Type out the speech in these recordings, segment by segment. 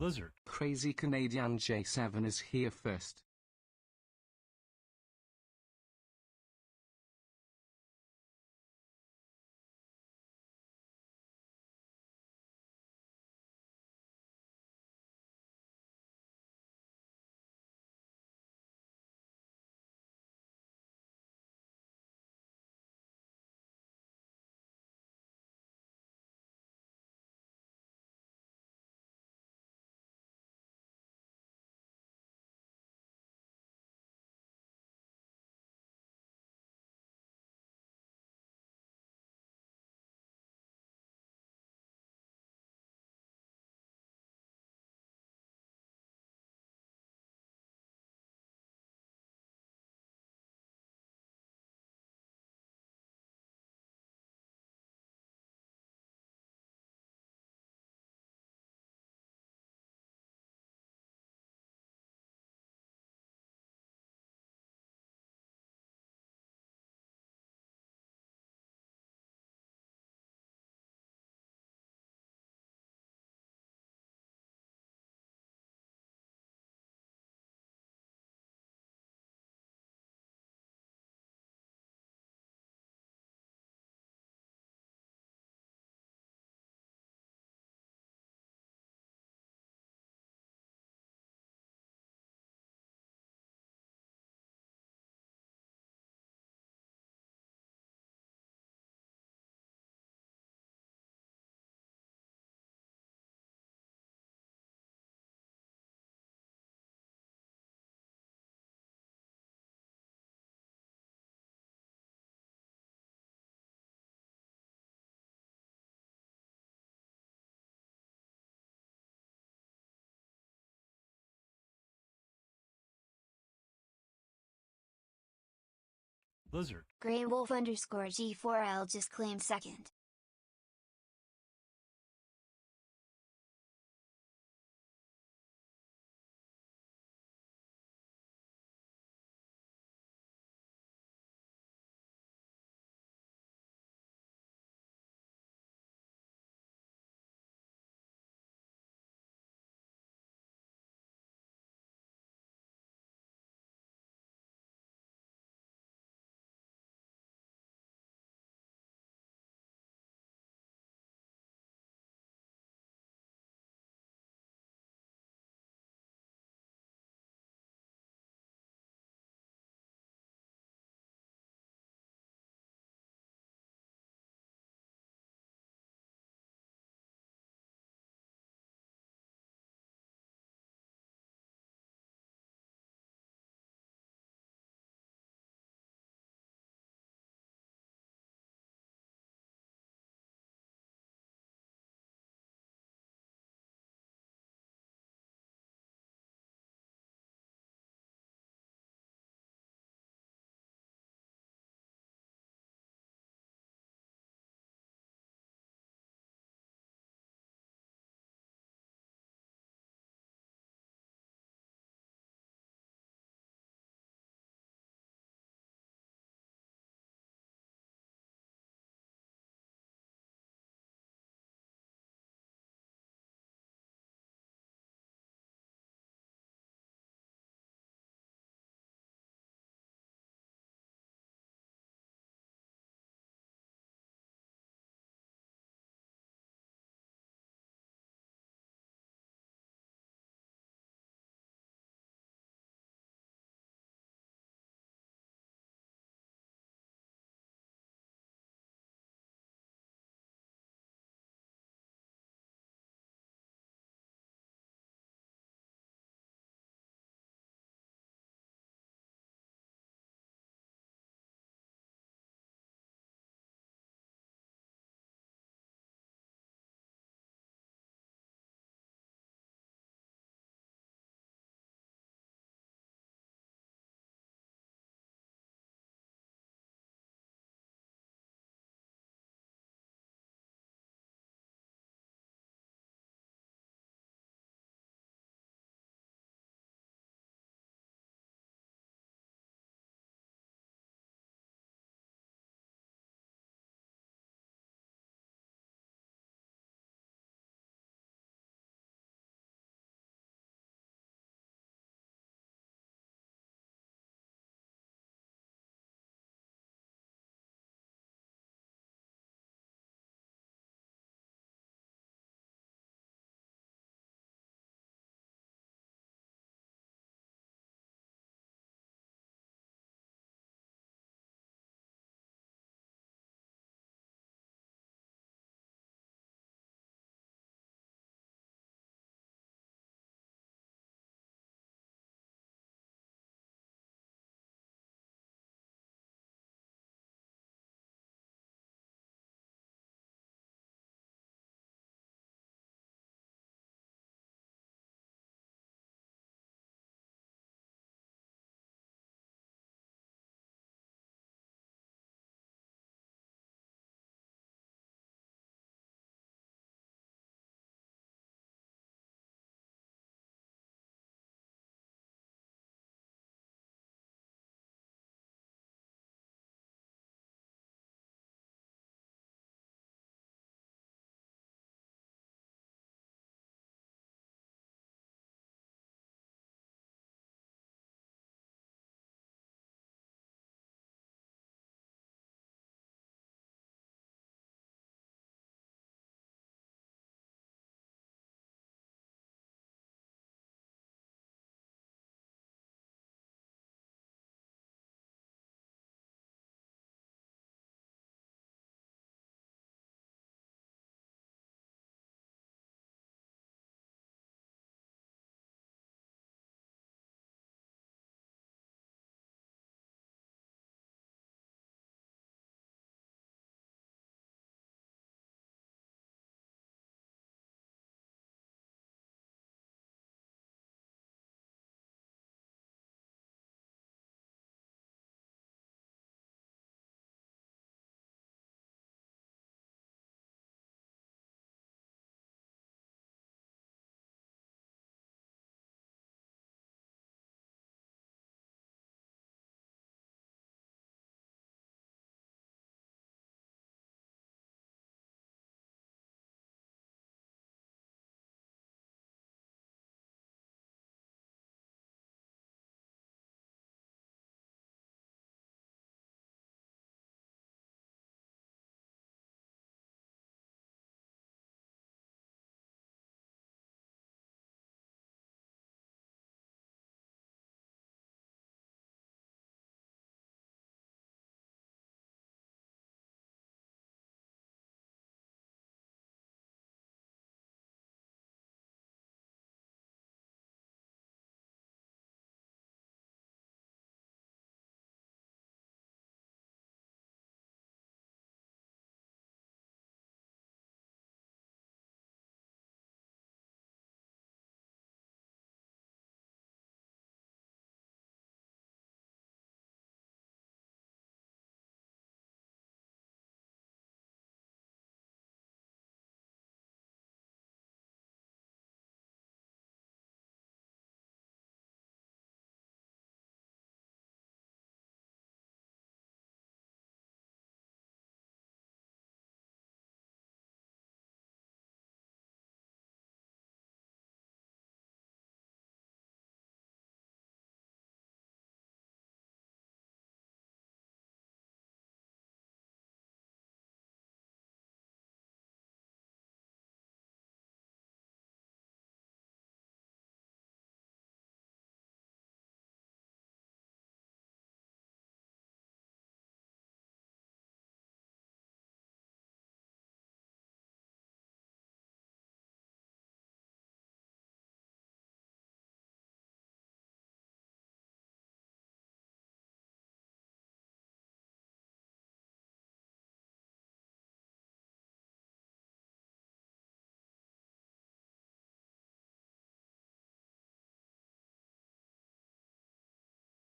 Lizard. Crazy Canadian J7 is here first. Lizard. Greywolf_G4L just claimed second.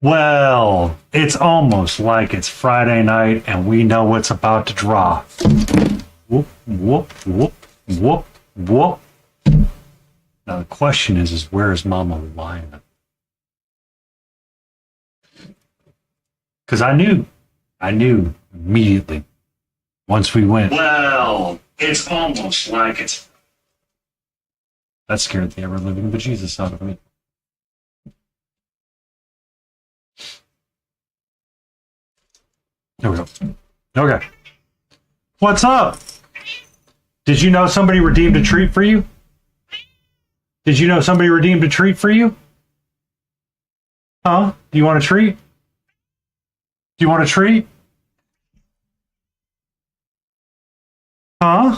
Well, it's almost like it's Friday night and we know what's about to drop. Whoop, whoop, whoop, whoop, whoop. Now the question is where is Mama lying? Because I knew immediately once we went, well, it's almost like it's... That scared the ever-living bejesus out of me. There we go. Okay. What's up? Did you know somebody redeemed a treat for you? Did you know somebody redeemed a treat for you? Huh? Do you want a treat? Do you want a treat? Huh?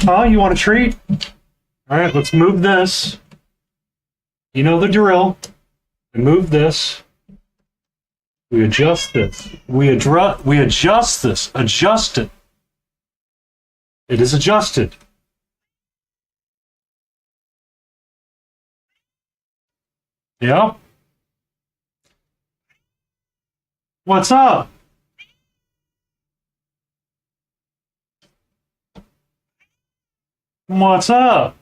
Huh? You want a treat? All right, let's move this. You know the drill. We move this. We adjust this. We adjust this. Adjust it. It is adjusted. Yep. What's up? What's up?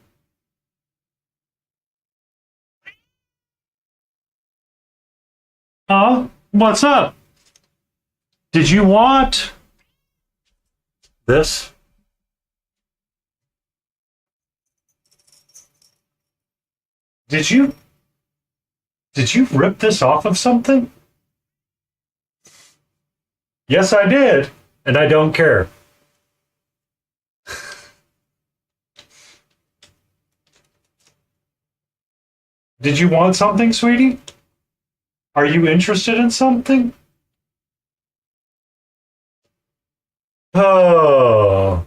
Huh? What's up? Did you want this? Did you rip this off of something? Yes, I did, and I don't care. Did you want something, sweetie? Are you interested in something? Oh.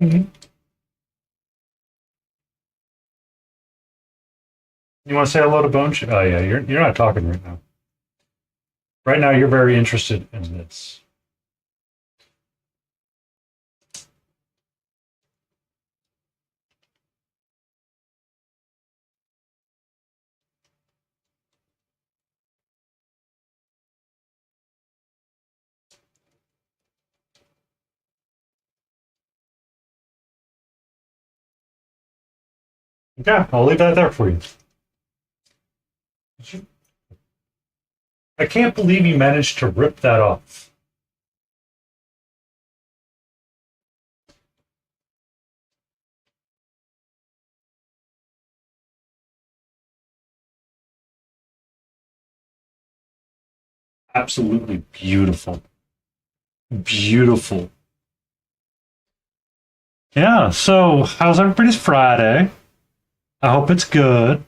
Mhm. You want to say hello to Bone? Oh yeah, you're not talking right now. Right now, you're very interested in this. Yeah, I'll leave that there for you. I can't believe you managed to rip that off. Absolutely beautiful. Beautiful. Yeah, so how's everybody's Friday? I hope it's good.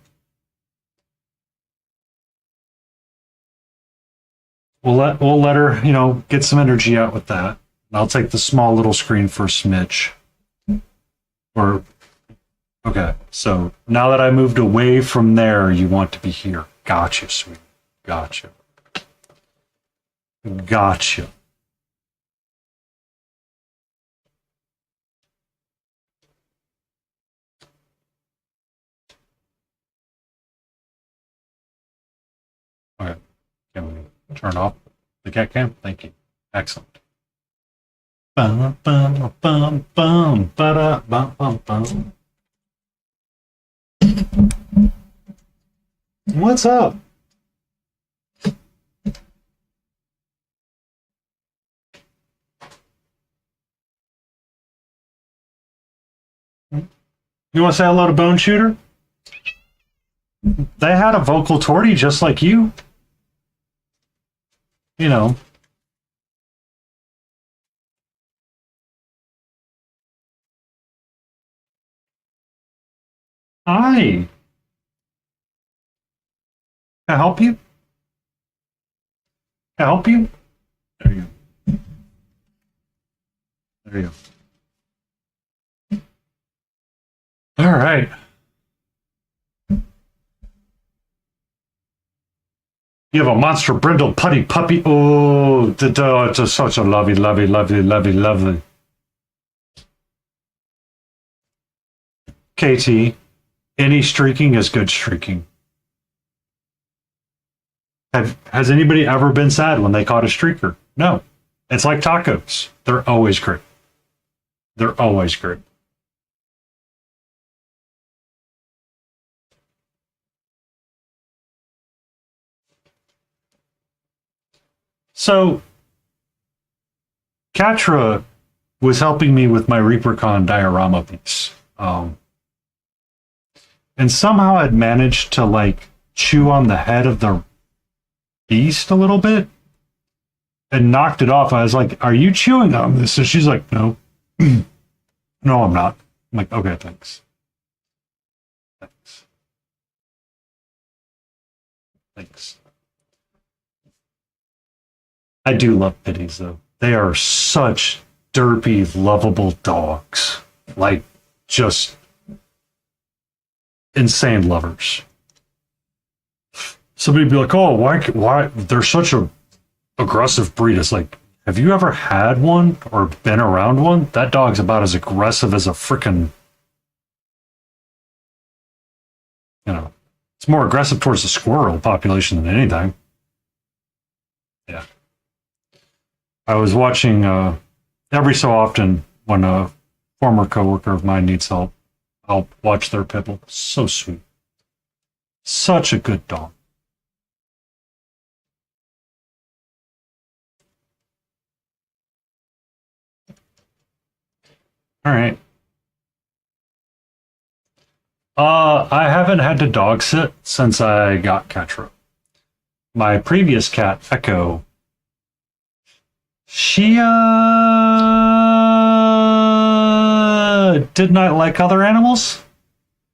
We'll let her, get some energy out with that. I'll take the small little screen for a smidge. Or okay, so now that I moved away from there, you want to be here. Gotcha, sweet. Gotcha. Gotcha. Okay. Can we turn off the cat cam? Thank you. Excellent. Bum, bum, bum, bum, ba-da, bum, bum, bum. What's up? You want to say hello to Bone Shooter? They had a vocal tortie just like you. You know. Hi. Can I help you? Can I help you? There you go. There you go. All right. You have a monster brindle putty puppy. Oh, it's just such a lovely, lovely, lovely, lovely, lovely. KT, any streaking is good streaking. Has anybody ever been sad when they caught a streaker? No. It's like tacos. They're always great. They're always great. So, Katra was helping me with my ReaperCon diorama piece. And somehow I'd managed to like chew on the head of the beast a little bit and knocked it off. I was like, "Are you chewing on this?" And she's like, "No." "No, I'm not." I'm like, "Okay, thanks. Thanks. Thanks." I do love pitties though. They are such derpy, lovable dogs. Like, just insane lovers. Somebody'd be like, "Oh, why they're such a aggressive breed." It's like, have you ever had one or been around one? That dog's about as aggressive as a freaking, it's more aggressive towards the squirrel population than anything. Yeah. I was watching every so often when a former coworker of mine needs help, I'll watch their pit bull. So sweet. Such a good dog. All right. I haven't had to dog sit since I got Catra. My previous cat, Echo, she did not like other animals.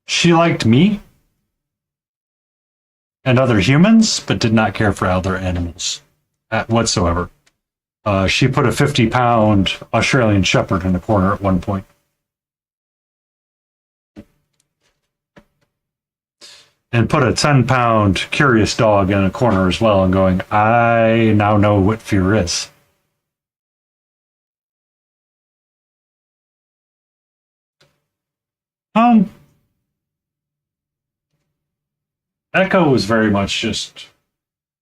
She liked me and other humans, but did not care for other animals whatsoever. She put a 50-pound Australian Shepherd in the corner at one point. And put a 10-pound curious dog in a corner as well, and going, "I now know what fear is." Echo was very much just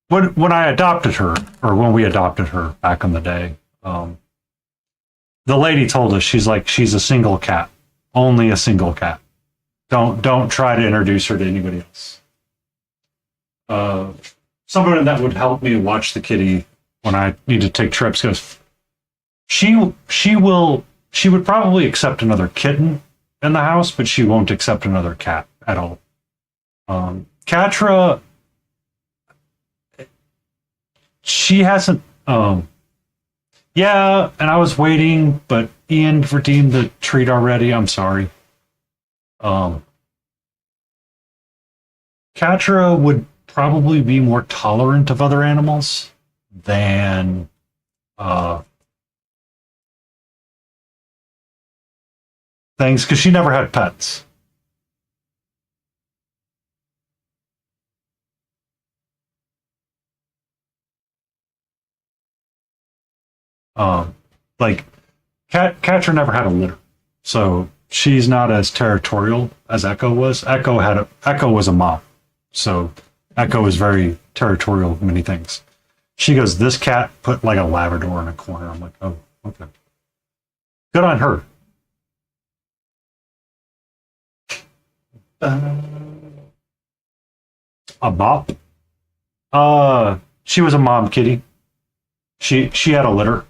when I adopted her, or when we adopted her back in the day. The lady told us, she's a single cat, only a single cat. Don't try to introduce her to anybody else. Someone that would help me watch the kitty when I need to take trips goes, she would probably accept another kitten in the house, but she won't accept another cat at all. Catra, she hasn't. Yeah, and I was waiting, but Ian redeemed the treat already. I'm sorry. Catra would probably be more tolerant of other animals than things, because she never had pets. Like Catra never had a litter, so she's not as territorial as Echo was. Echo was a mom, so Echo was very territorial of many things. She goes, "This cat put like a Labrador in a corner." I'm like, "Oh, okay, good on her." A mop. She was a mom kitty. She had a litter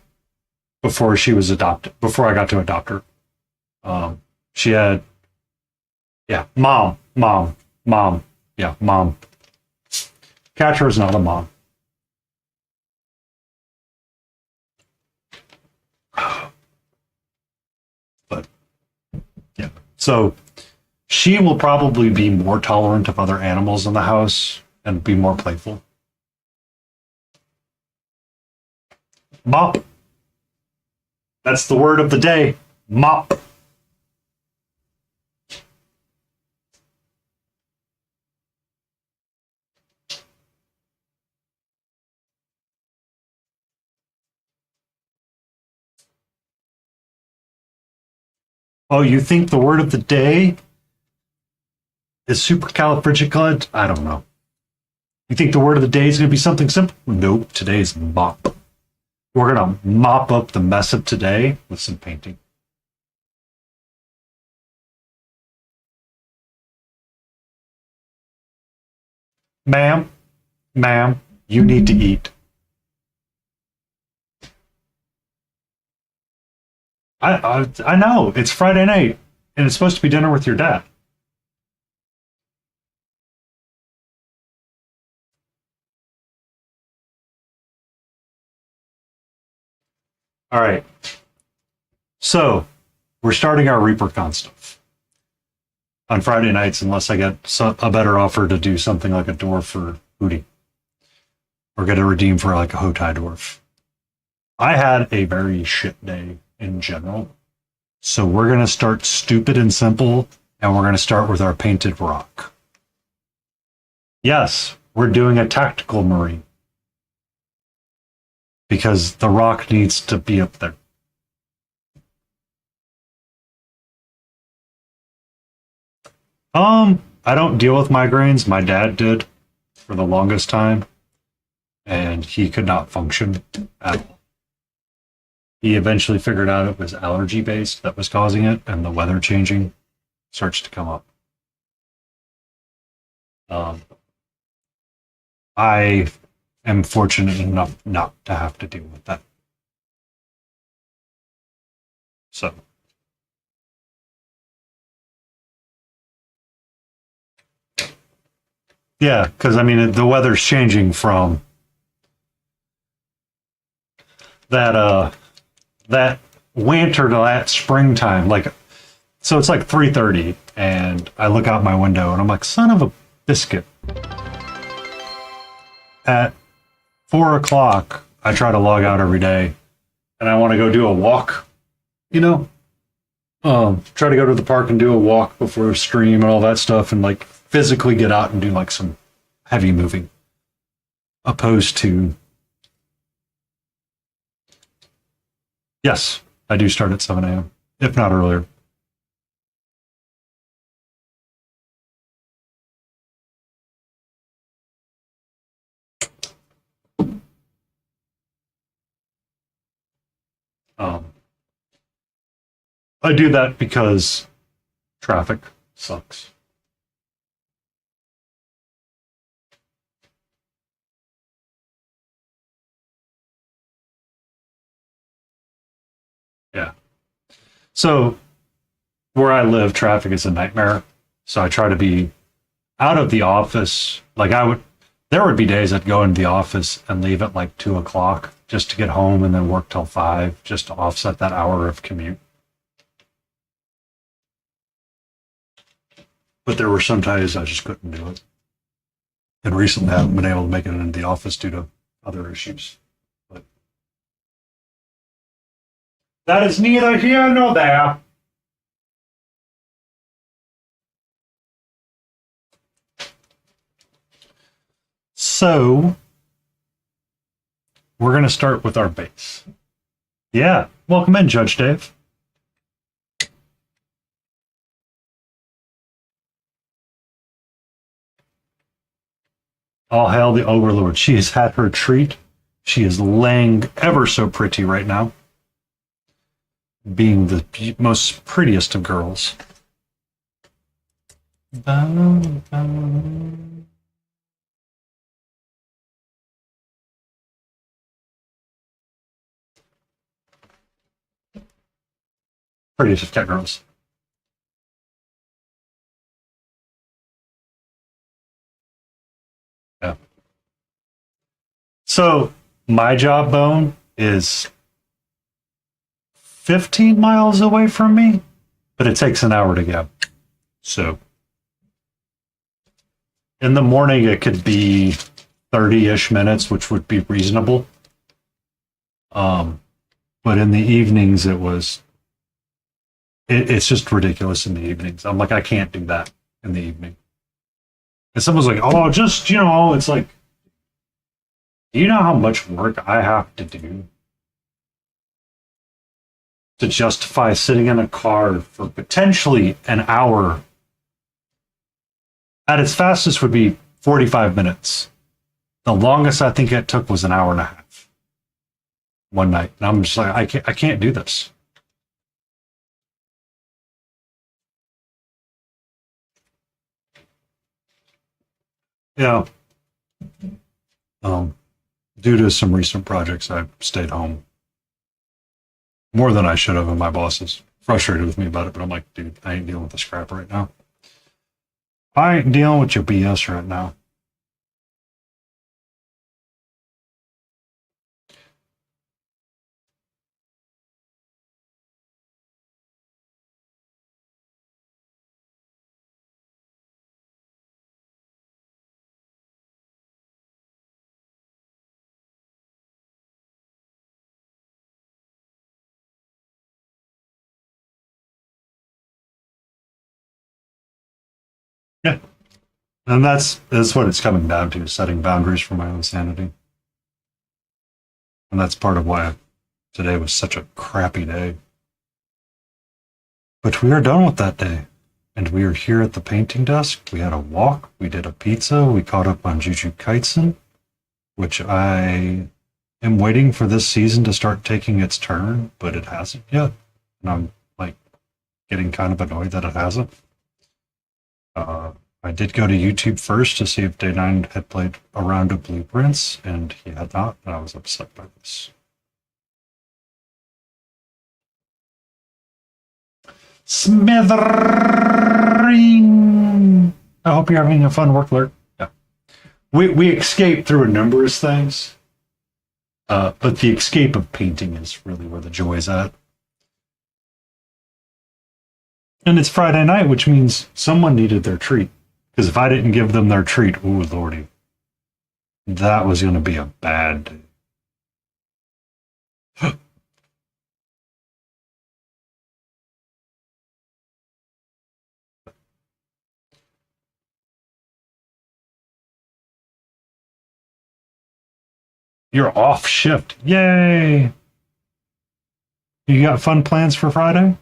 before she was adopted. Before I got to adopt her, she had, yeah, mom, yeah, mom. Catra is not a mom. But yeah, so she will probably be more tolerant of other animals in the house and be more playful. Mop. That's the word of the day. Mop. Oh, you think the word of the day is supercalifragilistic? I don't know. You think the word of the day is going to be something simple? Nope, today's mop. We're going to mop up the mess of today with some painting. Ma'am, you need to eat. I know, it's Friday night, and it's supposed to be dinner with your dad. All right. So, we're starting our ReaperCon stuff on Friday nights, unless I get a better offer to do something like a dwarf for Hootie, or get a redeem for like a Hotai dwarf. I had a very shit day in general, so we're going to start stupid and simple, and we're going to start with our painted rock. Yes, we're doing a tactical marine, because the rock needs to be up there. I don't deal with migraines. My dad did for the longest time, and he could not function at all. He eventually figured out it was allergy based that was causing it, and the weather changing starts to come up. I am fortunate enough not to have to deal with that. So. Yeah, because I mean, the weather's changing from that winter to that springtime. Like, so it's like 3:30, and I look out my window, and I'm like, son of a biscuit. At 4 o'clock, I try to log out every day, and I want to go do a walk. You know, try to go to the park and do a walk before stream and all that stuff, and like physically get out and do like some heavy moving, opposed to, yes, I do start at 7 a.m., if not earlier. I do that because traffic sucks. Yeah. So where I live, traffic is a nightmare. So I try to be out of the office. Like there would be days I'd go into the office and leave at like 2 o'clock just to get home and then work till 5 just to offset that hour of commute. But there were some times I just couldn't do it. And recently I haven't been able to make it into the office due to other issues. But that is neither here nor there. So, we're going to start with our base. Yeah, welcome in, Judge Dave. All hail the Overlord. She has had her treat. She is laying ever so pretty right now, being the most prettiest of girls. Prettiest of cat girls. Yeah. So my job bone is 15 miles away from me, but it takes an hour to get. So in the morning, it could be 30-ish minutes, which would be reasonable. But in the evenings, it's just ridiculous in the evenings. I'm like, I can't do that in the evening. And someone's like, oh, just, it's like, do you know how much work I have to do to justify sitting in a car for potentially an hour? At its fastest would be 45 minutes. The longest I think it took was an hour and a half one night. And I'm just like, I can't do this. Yeah. Due to some recent projects, I stayed home more than I should have, and my boss is frustrated with me about it, but I'm like, dude, I ain't dealing with this crap right now. I ain't dealing with your BS right now. Yeah. And that's what it's coming down to, setting boundaries for my own sanity. And that's part of why today was such a crappy day. But we are done with that day. And we are here at the painting desk. We had a walk. We did a pizza. We caught up on Jujutsu Kaisen, which I am waiting for this season to start taking its turn, but it hasn't yet. And I'm like getting kind of annoyed that it hasn't. I did go to YouTube first to see if Day 9 had played a round of Blueprints, and he had not, and I was upset by this. Smithering! I hope you're having a fun work alert. Yeah. We escaped through a number of things, but the escape of painting is really where the joy is at. And it's Friday night, which means someone needed their treat. Because if I didn't give them their treat, ooh, lordy, that was going to be a bad day. You're off shift. Yay! You got fun plans for Friday?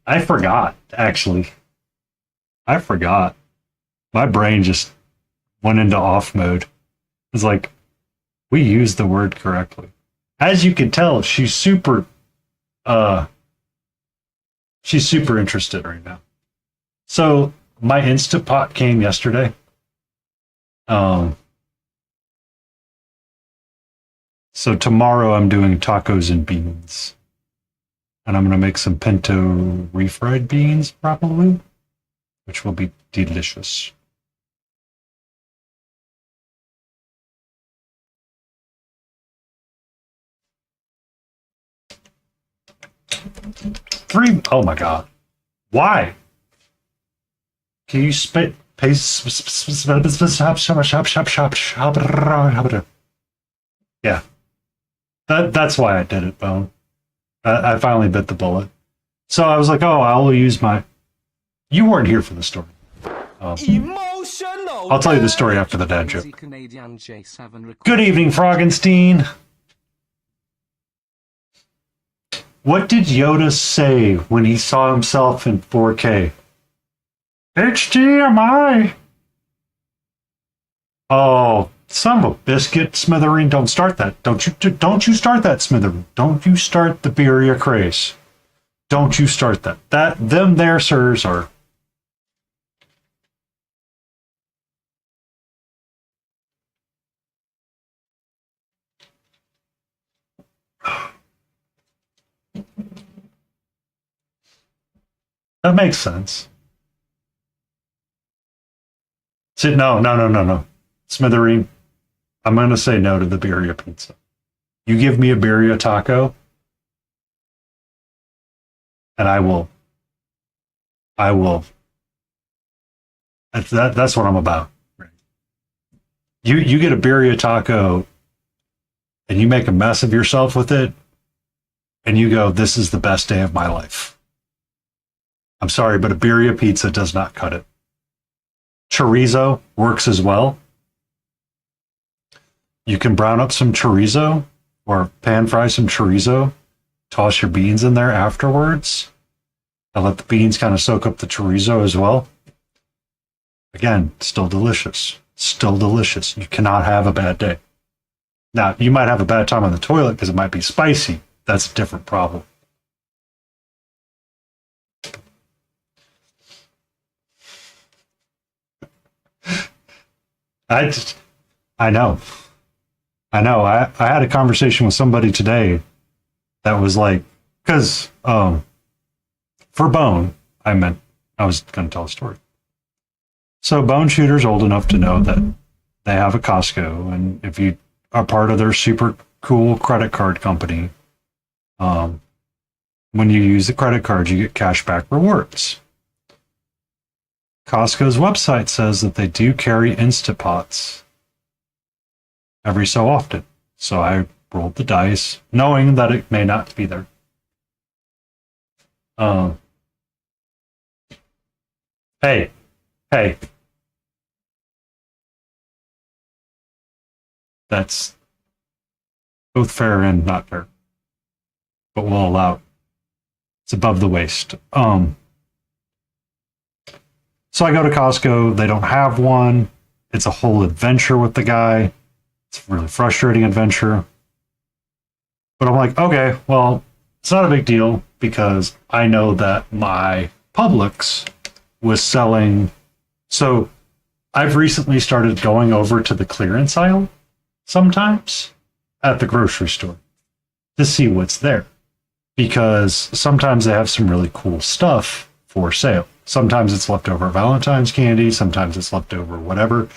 I forgot, actually. I forgot. My brain just went into off mode. It's like, we used the word correctly. As you can tell, she's super interested right now. So my Instapot came yesterday. So tomorrow I'm doing tacos and beans. And I'm going to make some pinto refried beans, probably, which will be delicious. Oh my god. Why? Can you spit paste? Yeah. That's why I did it, Bone. I finally bit the bullet. So I was like, oh, I will use my... You weren't here for the story. I'll tell you the story after the dad joke. Good evening, Froggenstein. What did Yoda say when he saw himself in 4K? HDMI! Oh, son of a biscuit, Smithereen, don't start that. Don't you start that, Smithereen. Don't you start the Beria craze. Don't you start that. Them there, sirs, are... That makes sense. See, no. Smithereen, I'm going to say no to the birria pizza. You give me a birria taco, and I will. That's what I'm about. You get a birria taco, and you make a mess of yourself with it, and you go, "This is the best day of my life." I'm sorry, but a birria pizza does not cut it. Chorizo works as well. You can brown up some chorizo or pan fry some chorizo, toss your beans in there afterwards, and let the beans kind of soak up the chorizo as well. Again, still delicious. Still delicious. You cannot have a bad day. Now, you might have a bad time on the toilet because it might be spicy. That's a different problem. I know. I had a conversation with somebody today that was like, because for Bone, I was going to tell a story. So Bone Shooter's old enough to know that they have a Costco, and if you are part of their super cool credit card company, when you use the credit card, you get cashback rewards. Costco's website says that they do carry Instapots every so often. So I rolled the dice, knowing that it may not be there. Hey. That's both fair and not fair. But we'll allow it. It's above the waist. So I go to Costco, they don't have one. It's a whole adventure with the guy. It's a really frustrating adventure. But I'm like, okay, well, it's not a big deal because I know that my Publix was selling. So I've recently started going over to the clearance aisle sometimes at the grocery store to see what's there. Because sometimes they have some really cool stuff for sale. Sometimes it's leftover Valentine's candy, sometimes it's leftover whatever.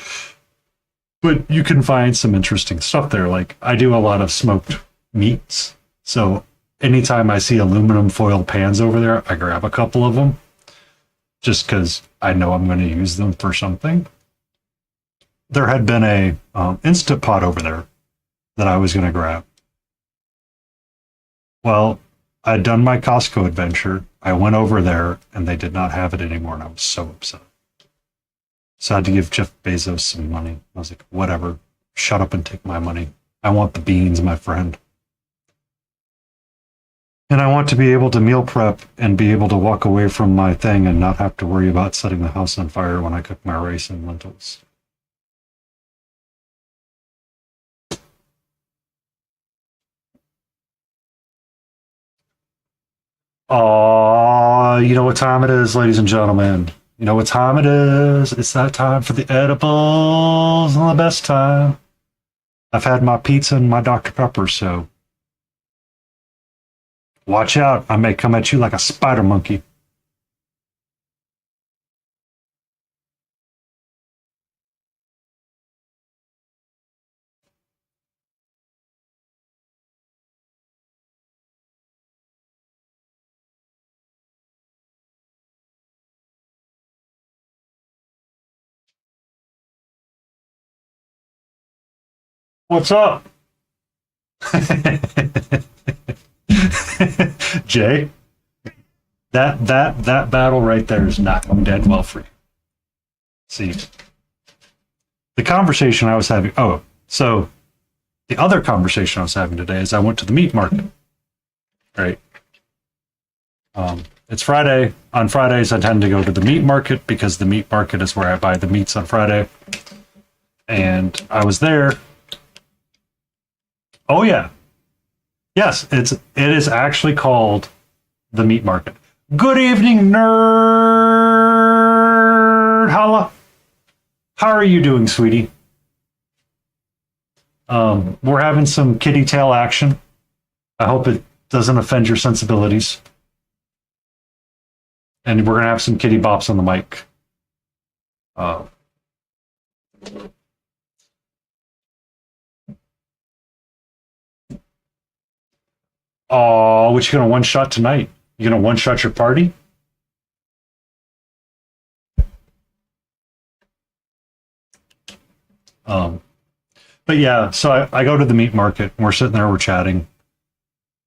But you can find some interesting stuff there. Like, I do a lot of smoked meats. So anytime I see aluminum foil pans over there, I grab a couple of them. Just because I know I'm going to use them for something. There had been a Instant Pot over there that I was going to grab. Well, I'd done my Costco adventure. I went over there and they did not have it anymore, and I was so upset. So I had to give Jeff Bezos some money. I was like, whatever, shut up and take my money. I want the beans, my friend. And I want to be able to meal prep and be able to walk away from my thing and not have to worry about setting the house on fire when I cook my rice and lentils. Oh, you know what time it is, ladies and gentlemen. You know what time it is. It's that time for the edibles, and the best time. I've had my pizza and my Dr. Pepper, so watch out. I may come at you like a spider monkey. What's up? Jay, that battle right there is not going dead well for you. See, the conversation I was having. Oh, so the other conversation I was having today is I went to the meat market. Right. It's Friday. On Fridays, I tend to go to the meat market because the meat market is where I buy the meats on Friday. And I was there. Oh yeah. Yes, it is actually called the meat market. Good evening, nerd. Holla. How are you doing, sweetie? We're having some kitty tail action. I hope it doesn't offend your sensibilities. And we're gonna have some kitty bops on the mic. Oh, what you gonna one shot tonight? You gonna one shot your party? Um, but yeah, so I go to the meat market and we're sitting there, we're chatting.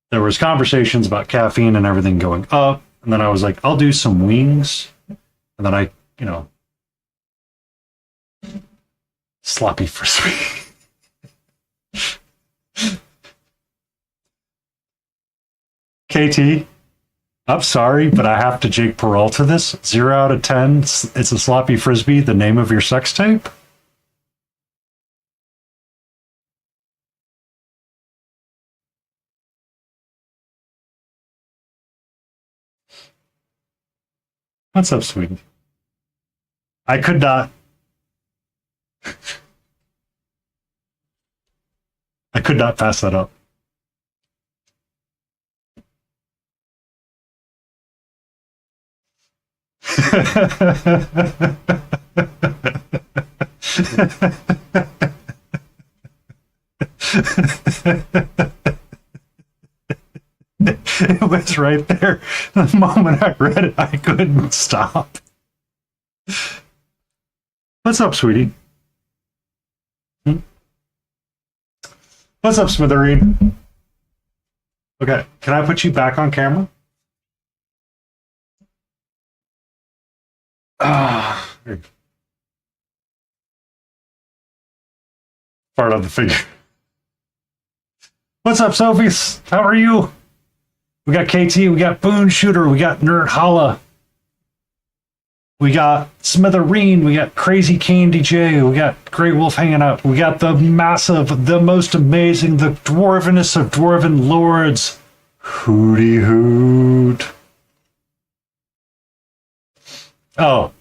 There was conversations about caffeine and everything going up, and then I was like, I'll do some wings, and then I, sloppy frisbee. KT, I'm sorry, but I have to Jake Peralta this. 0 out of 10. It's a sloppy frisbee. The name of your sex tape. What's up, sweetie? I could not. I could not pass that up. It was right there. The moment I read it, I couldn't stop. What's up, sweetie? What's up, Smithereen? Okay, can I put you back on camera? Ah, part of the figure. What's up, Sophies? How are you? We got KT, we got Boone Shooter, we got Nerd Holla, we got Smithereen, we got Crazy Candy J, we got Grey Wolf hanging out, we got the massive, the most amazing, the dwarvenest of dwarven lords, Hooty Hoot. Oh.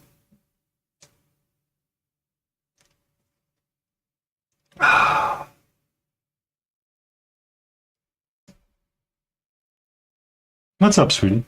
What's up, sweetie?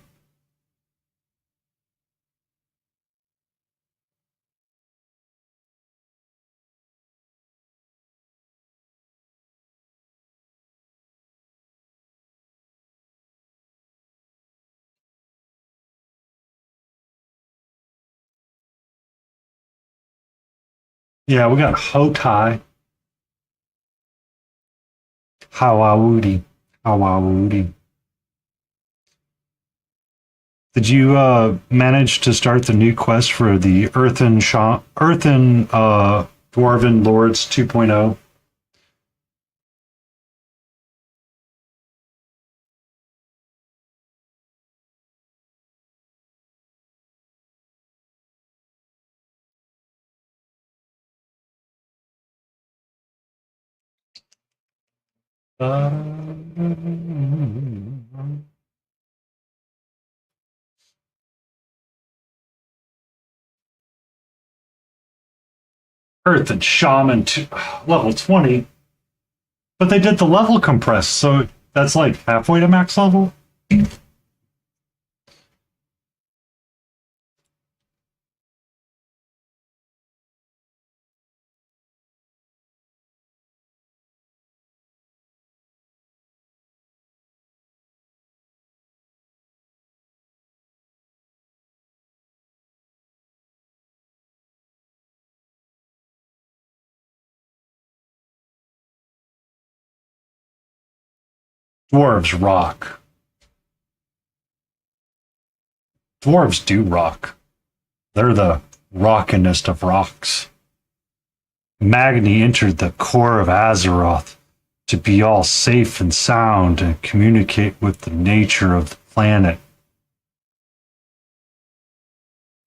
Yeah, we got Hotai. Hawawudi. Hawawudi. Did you manage to start the new quest for the Earthen Dwarven Lords 2.0? Earthen Shaman level 20, but they did the level compress, so that's like halfway to max level. Dwarves rock. Dwarves do rock. They're the rockinest of rocks. Magni entered the core of Azeroth to be all safe and sound and communicate with the nature of the planet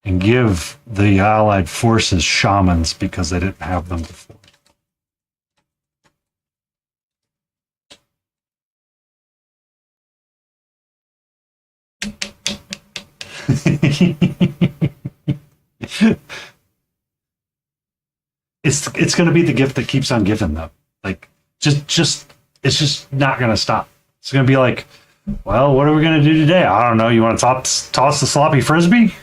and give the allied forces shamans because they didn't have them before. It's going to be the gift that keeps on giving, though. Like just it's just not going to stop. It's going to be like, well, what are we going to do today? I don't know. You want to toss the sloppy frisbee?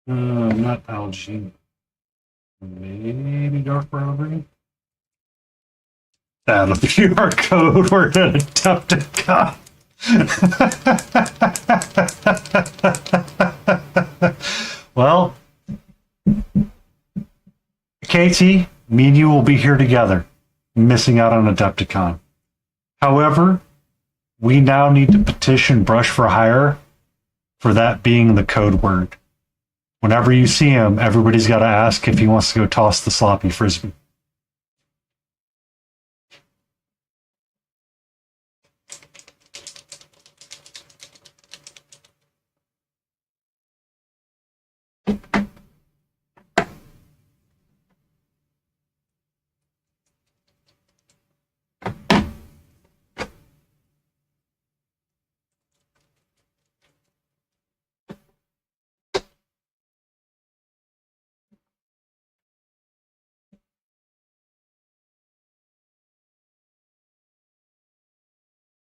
Not algae. Maybe dark brown green. That'll be our code. We're an Adepticon. Well, KT, me and you will be here together, missing out on Adepticon. However, we now need to petition Brush for Hire for that being the code word. Whenever you see him, everybody's got to ask if he wants to go toss the sloppy frisbee.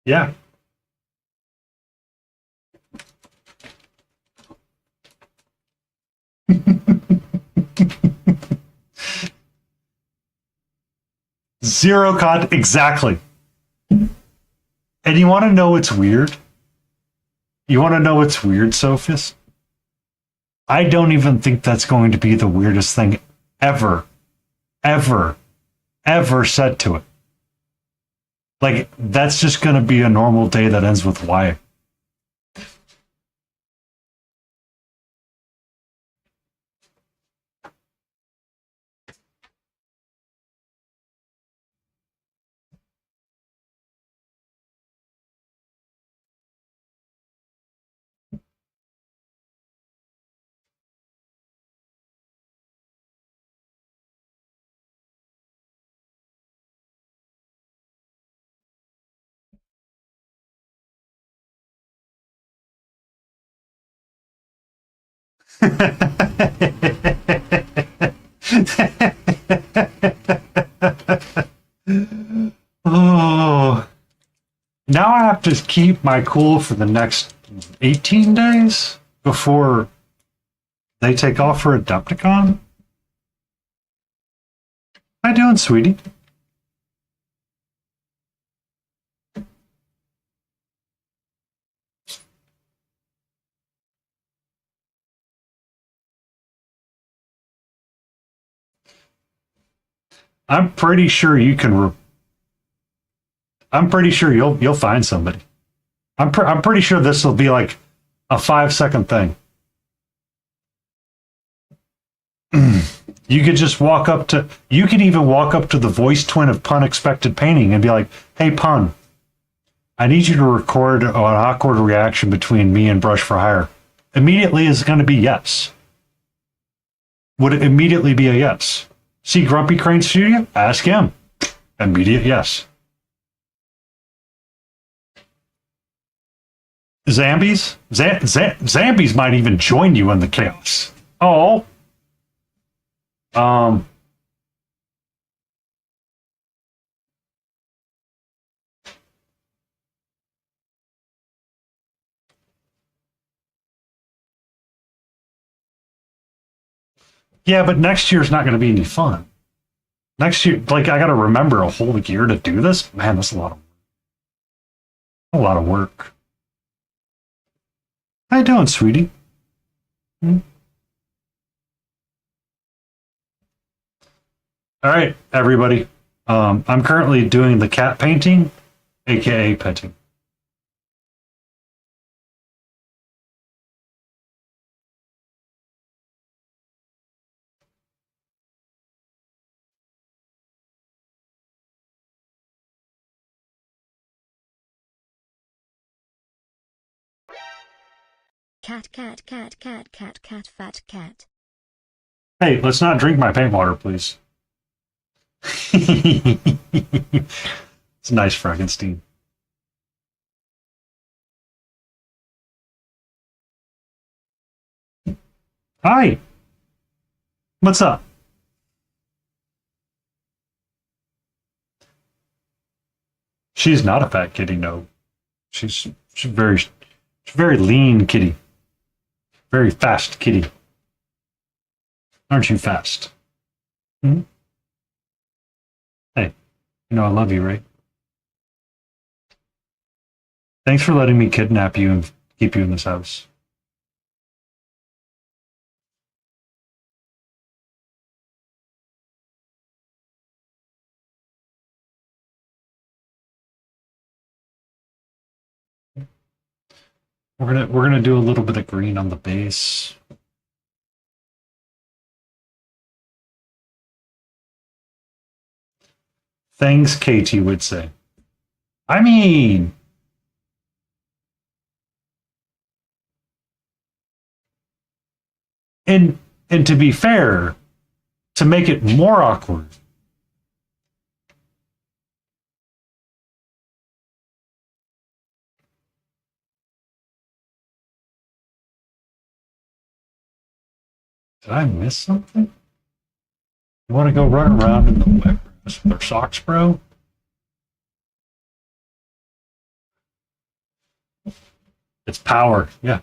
Yeah. Zero con exactly. And you want to know what's weird? You want to know what's weird, Sophist? I don't even think that's going to be the weirdest thing ever said to it. Like, that's just going to be a normal day that ends with Y. Oh, now I have to keep my cool for the next 18 days before they take off for Adepticon? How you doing, sweetie? I'm pretty sure you can. I'm pretty sure you'll find somebody. I'm pretty sure this will be like a 5-second thing. You could just walk up to. You could even walk up to the voice twin of Pun Expected Painting and be like, "Hey, Pun, I need you to record an awkward reaction between me and Brush for Hire." Immediately is going to be yes. Would it immediately be a yes? See Grumpy Crane Studio? Ask him. Immediate yes. Zambies? Zambies might even join you in the chaos. Oh. Yeah, but next year's not going to be any fun. Next year, like, I got to remember a whole year to do this. Man, that's a lot of work. How you doing, sweetie? Hmm? All right, everybody. I'm currently doing the cat painting, aka petting. Cat, fat cat. Hey, let's not drink my paint water, please. It's nice, Frankenstein. Hi. What's up? She's not a fat kitty, no. She's very lean kitty. Very fast kitty. Aren't you fast? Hmm? Hey, you know I love you, right? Thanks for letting me kidnap you and keep you in this house. We're gonna do a little bit of green on the base. Thanks, Katie would say. I mean, and and to be fair, to make it more awkward, did I miss something? You want to go run around in the wet grass with our socks, bro? It's power. Yeah.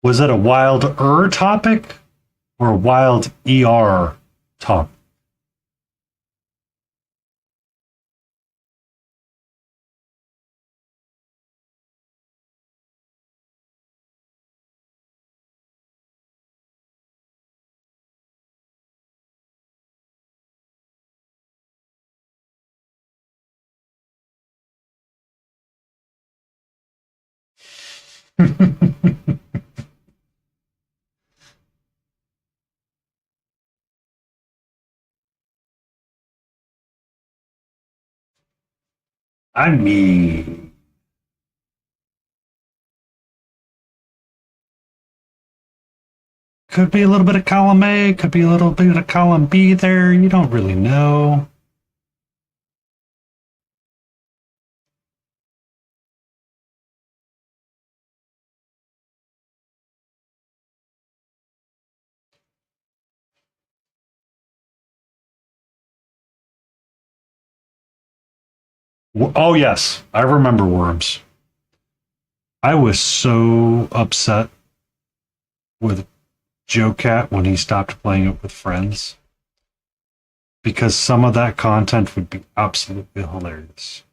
Was it a wild topic or a wild topic? I mean, could be a little bit of column A, could be a little bit of column B there. You don't really know. Oh, yes. I remember worms. I was so upset with Joe Cat when he stopped playing it with friends because some of that content would be absolutely hilarious.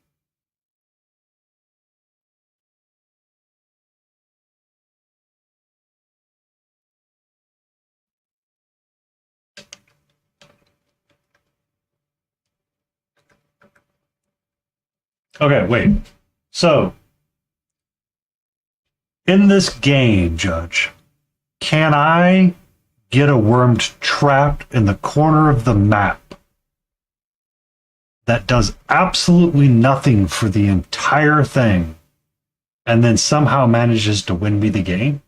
Okay, wait. So, in this game, Judge, can I get a worm trapped in the corner of the map that does absolutely nothing for the entire thing and then somehow manages to win me the game?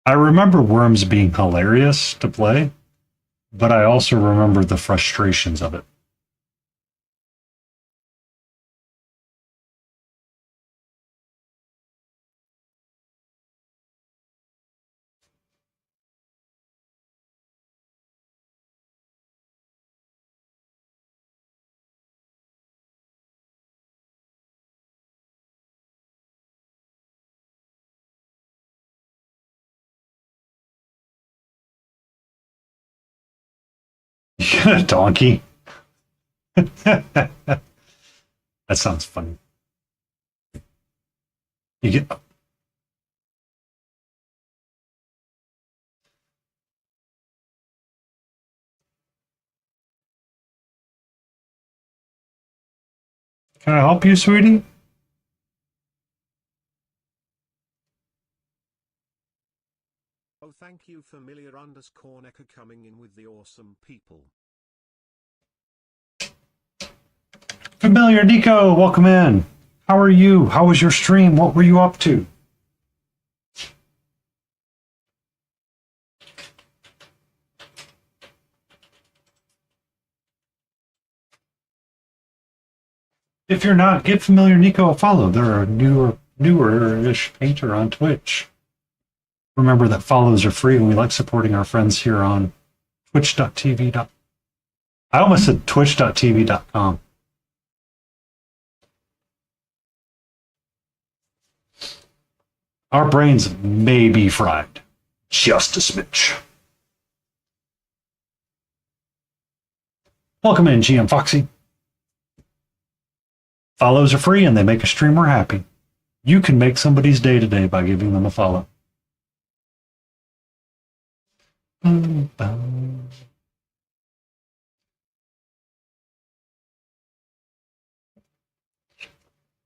I remember worms being hilarious to play, but I also remember the frustrations of it. You got a donkey? That sounds funny. You get. Can I help you, sweetie? Oh, thank you, familiar_Necker, coming in with the awesome people. Familiar Nico, welcome in. How are you? How was your stream? What were you up to? If you're not, give Familiar Nico a follow. They're a newer-ish painter on Twitch. Remember that follows are free, and we like supporting our friends here on twitch.tv. I almost said twitch.tv.com. Our brains may be fried. Just a smidge. Welcome in, GM Foxy. Follows are free and they make a streamer happy. You can make somebody's day today by giving them a follow.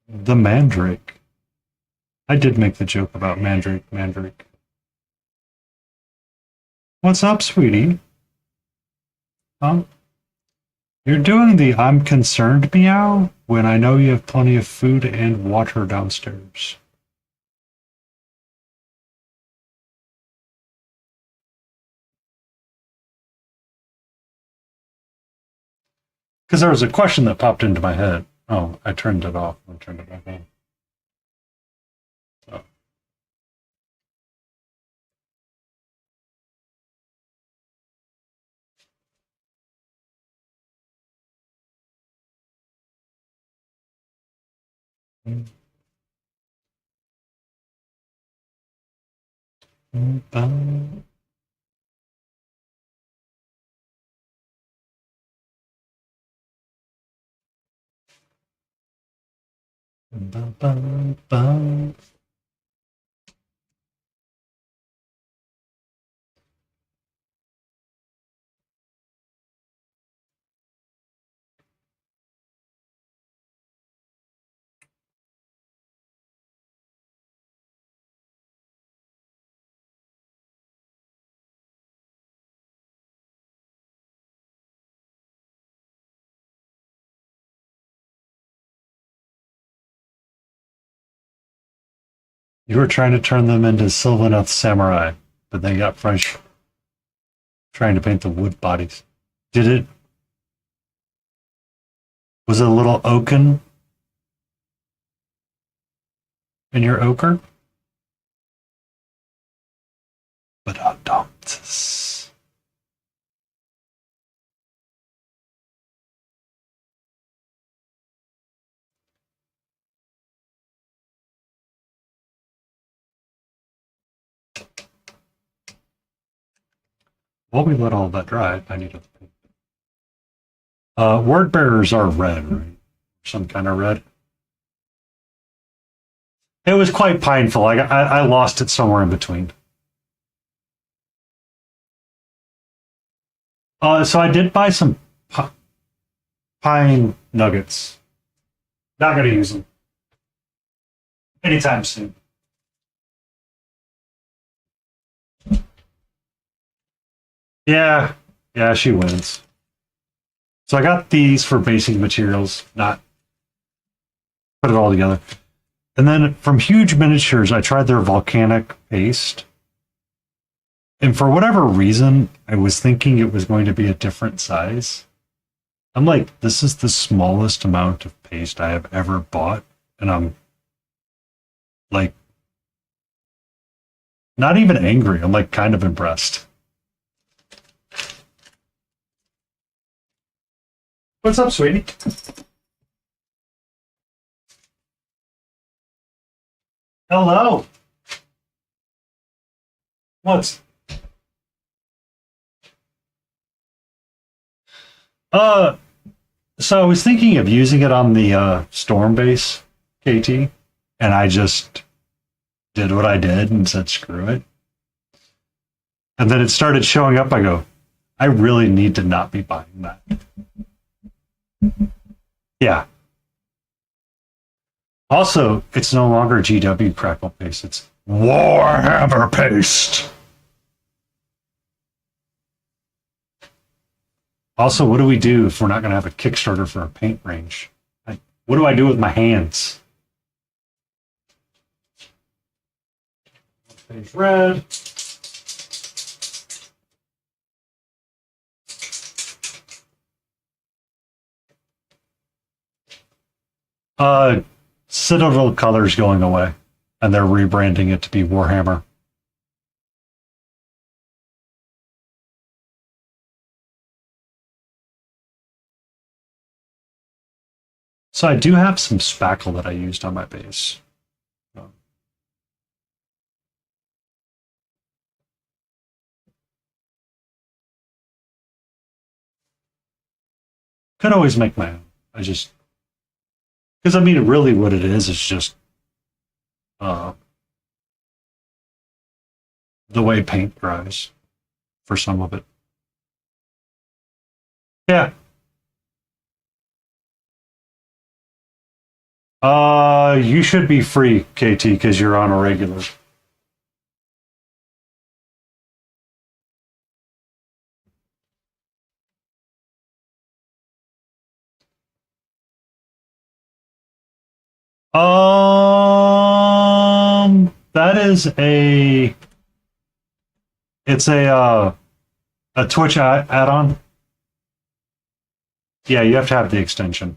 The Mandrake. I did make the joke about Mandrake. What's up, sweetie? Huh? You're doing the I'm concerned meow when I know you have plenty of food and water downstairs. Because there was a question that popped into my head. Oh, I turned it off and turned it back on. So. You were trying to turn them into Sylvaneth Samurai, but they got French trying to paint the wood bodies. Did it? Was it a little oaken in your ochre? But adopts. While we let all that dry, I need to paint. Word bearers are red, right? Some kind of red. It was quite painful. I lost it somewhere in between. So I did buy some pine nuggets. Not going to use them anytime soon. Yeah, she wins. So I got these for basic materials, not put it all together. And then from Huge Miniatures, I tried their volcanic paste. And for whatever reason, I was thinking it was going to be a different size. I'm like, this is the smallest amount of paste I have ever bought. And I'm like, not even angry. I'm like kind of impressed. What's up, sweetie? Hello. What's... Uh, so I was thinking of using it on the Storm base KT, and I just did what I did and said screw it. And then it started showing up. I go, I really need to not be buying that. Yeah. Also, it's no longer GW Crackle paste. It's Warhammer paste. Also, what do we do if we're not going to have a Kickstarter for a paint range? What do I do with my hands? Page red. Citadel colors going away, and they're rebranding it to be Warhammer. So I do have some spackle that I used on my base. Could always make my own. I just, because I mean, really, what it is just the way paint dries for some of it. Yeah. You should be free, KT, because you're on a regular. That is it's a Twitch add-on. Yeah, you have to have the extension.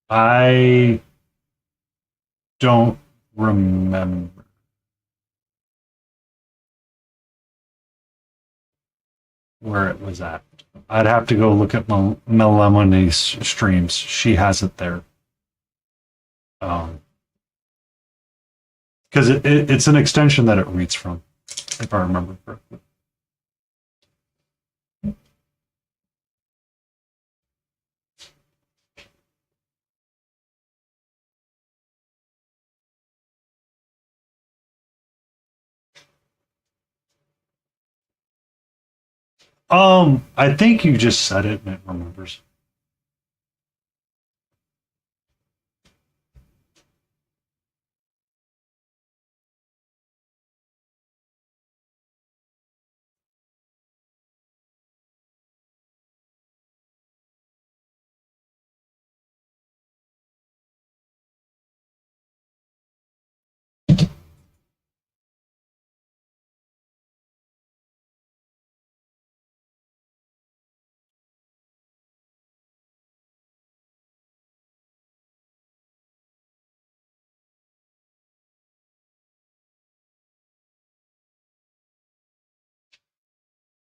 I don't remember. Where it was at. I'd have to go look at Melemone's streams. She has it there. Because it's an extension that it reads from, if I remember correctly. I think you just said it and it remembers.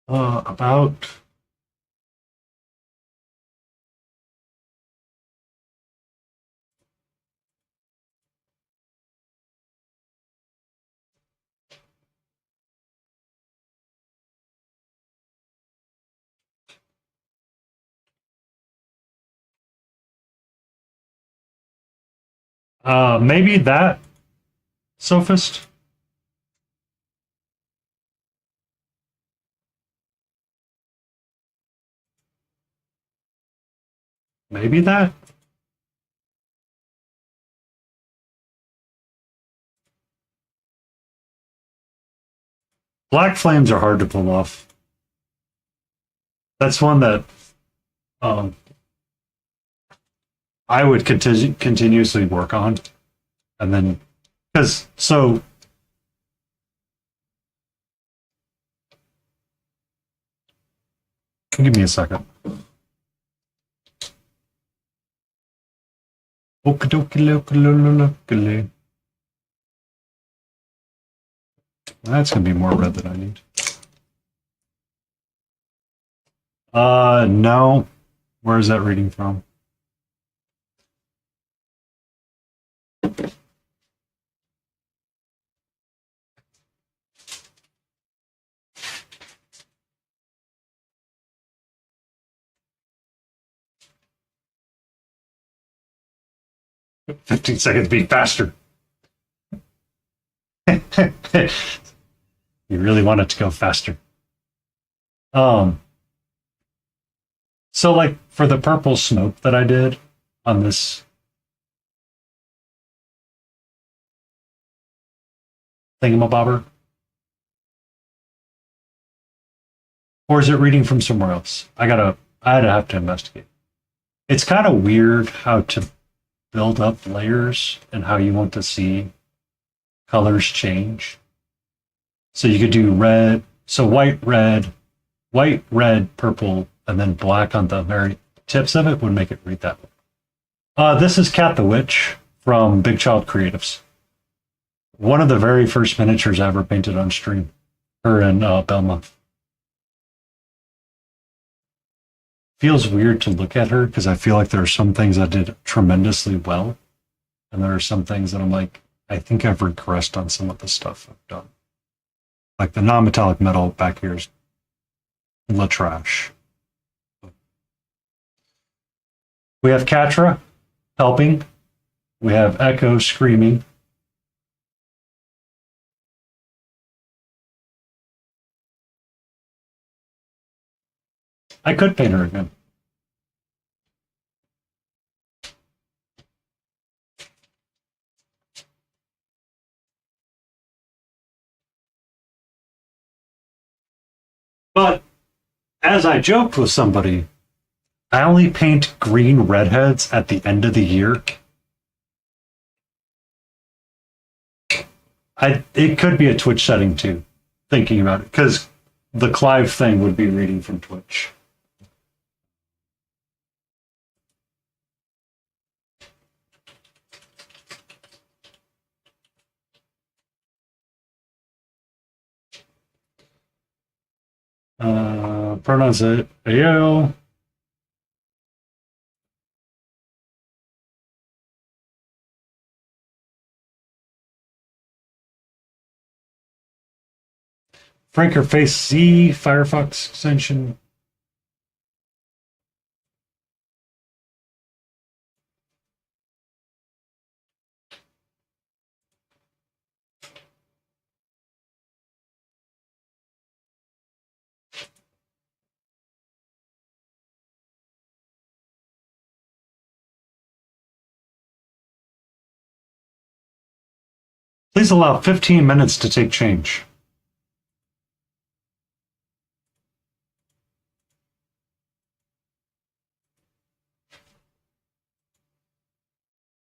About maybe that sophist. Maybe that. Black flames are hard to pull off. That's one that I would continuously work on, and then because so give me a second. That's gonna be more red than I need. No. Where is that reading from? 15 seconds beat faster. You really want it to go faster. So like for the purple smoke that I did on this thingamabobber, or is it reading from somewhere else? I'd have to investigate. It's kind of weird how to build up layers and how you want to see colors change. So you could do red, so white, red, purple, and then black on the very tips of it would make it read that way. This is Cat the Witch from Big Child Creatives. One of the very first miniatures I ever painted on stream. Her in Belmont. Feels weird to look at her because I feel like there are some things I did tremendously well. And there are some things that I'm like, I think I've regressed on some of the stuff I've done. Like the non-metallic metal back here is la trash. We have Katra helping. We have Echo screaming. I could paint her again. But as I joked with somebody, I only paint green redheads at the end of the year. It could be a Twitch setting too, thinking about it, because the Clive thing would be reading from Twitch. Pronounce it Ayo. Franker Face Z Firefox extension. Please allow 15 minutes to take change.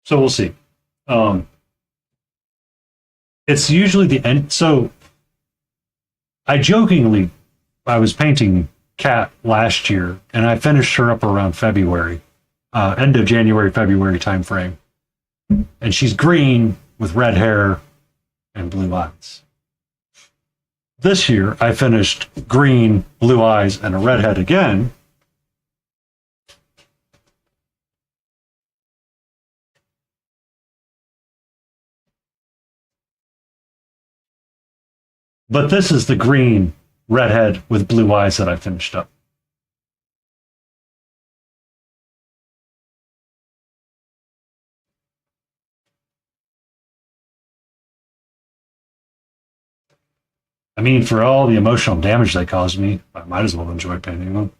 So we'll see. It's usually the end. So I was painting Cat last year, and I finished her up around February, end of January, February timeframe. And she's green with red hair and blue eyes. This year, I finished green, blue eyes, and a redhead again. But this is the green redhead with blue eyes that I finished up. I mean, for all the emotional damage they caused me, I might as well enjoy painting them.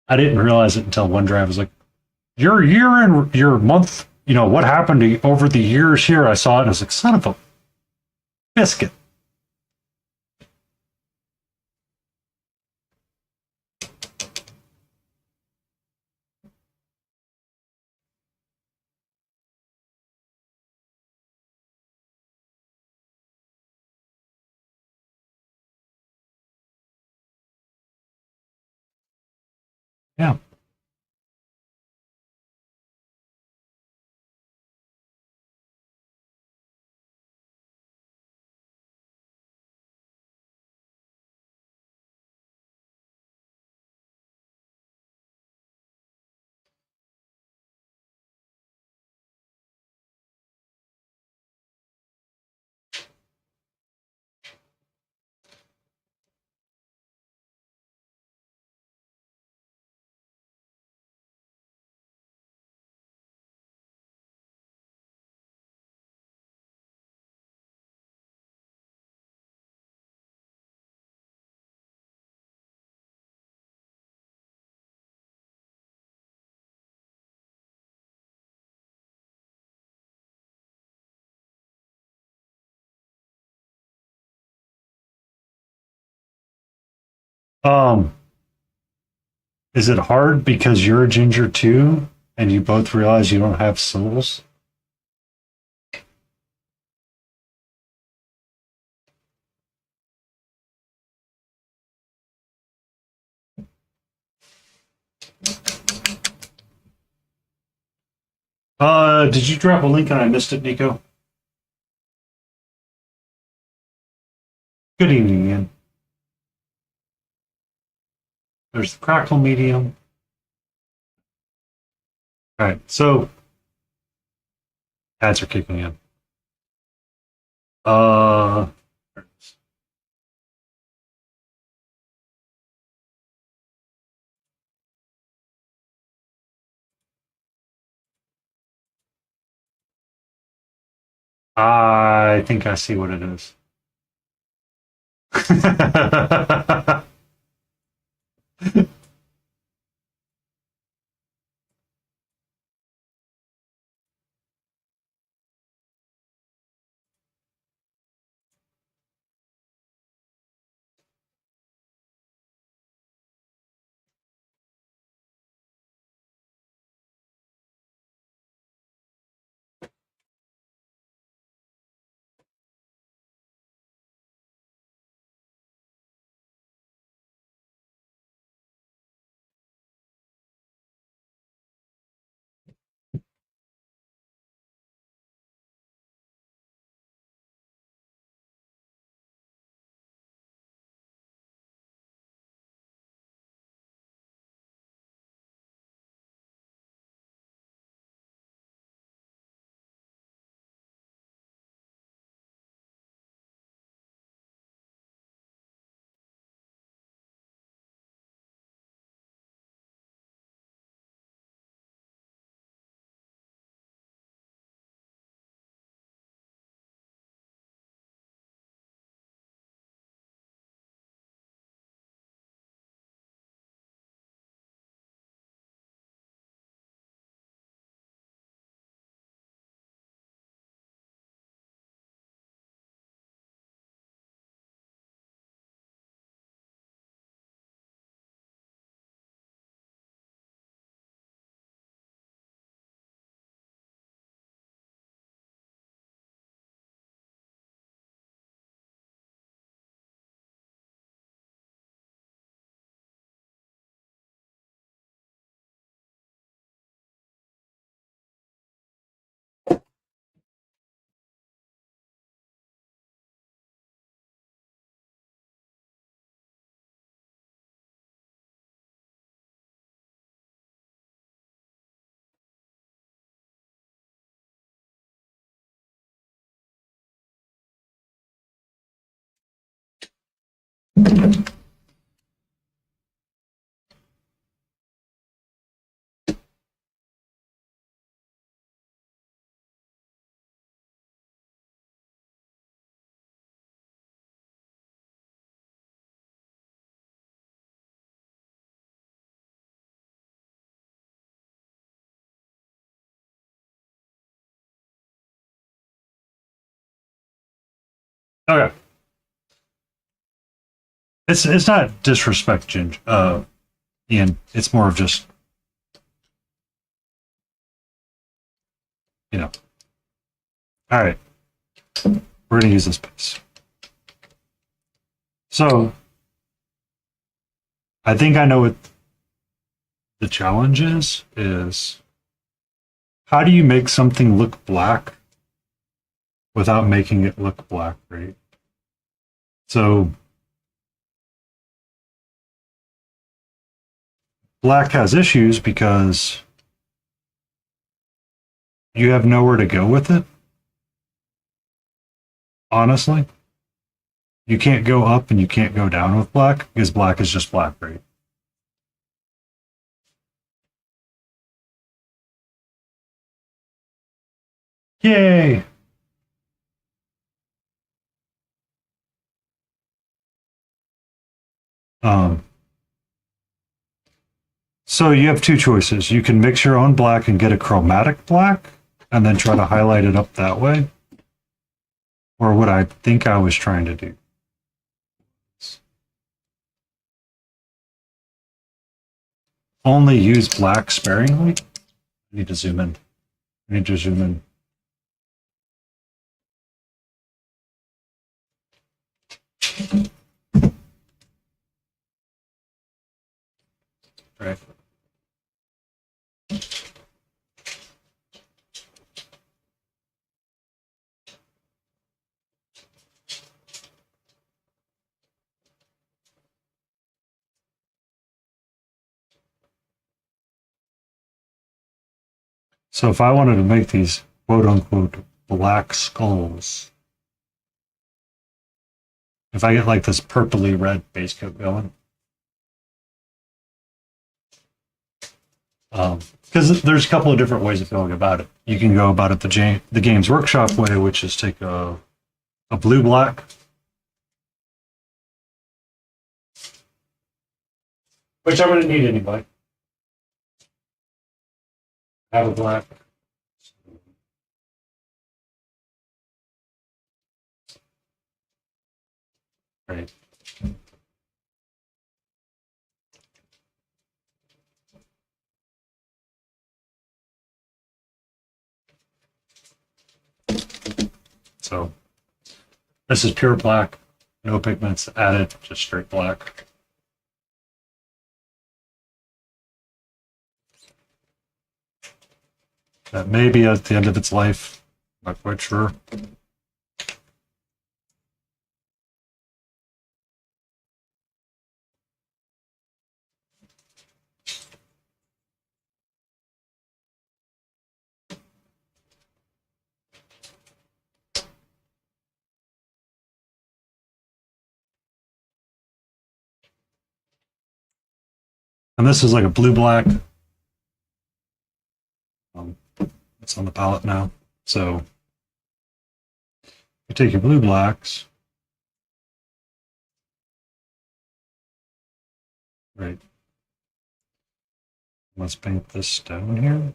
I didn't realize it until one drive was like, your year and your month, what happened to you over the years here? I saw it and I was like, son of a biscuit. Yeah. Um, is it hard because you're a ginger too, and you both realize you don't have souls? Did you drop a link and I missed it, Nico? Good evening, Ian. There's the crackle medium. All right, so ads are kicking in. There it is. I think I see what it is. Okay. It's not disrespect, Ginger. Ian. It's more of just, you know. All right. We're gonna use this piece. So I think I know what the challenge is. Is how do you make something look black without making it look black, right? So black has issues because you have nowhere to go with it. Honestly, you can't go up and you can't go down with black because black is just black, right? Yay! Um, so you have two choices. You can mix your own black and get a chromatic black and then try to highlight it up that way. Or what I think I was trying to do. only use black sparingly. I need to zoom in. I need to zoom in. Right. So if I wanted to make these quote unquote black skulls, if I get like this purpley red base coat going, because there's a couple of different ways of going about it. You can go about it the Games Workshop way, which is take a blue black, which I'm going to need anyway. Have a black. Right. So this is pure black, no pigments added, just straight black. That may be at the end of its life, not quite sure. And this is like a blue-black. It's on the palette now. So you take your blue blacks. Right. Let's paint this stone here.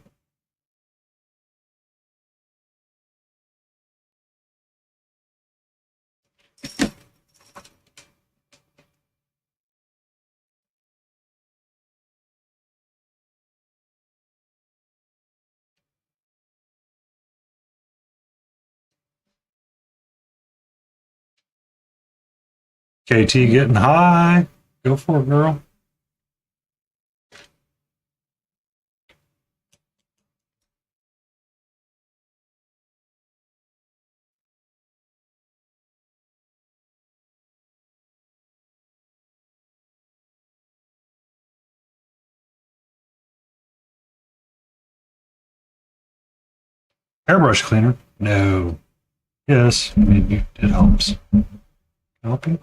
KT getting high. Go for it, girl. Airbrush cleaner? No. Yes, maybe it helps. Helping?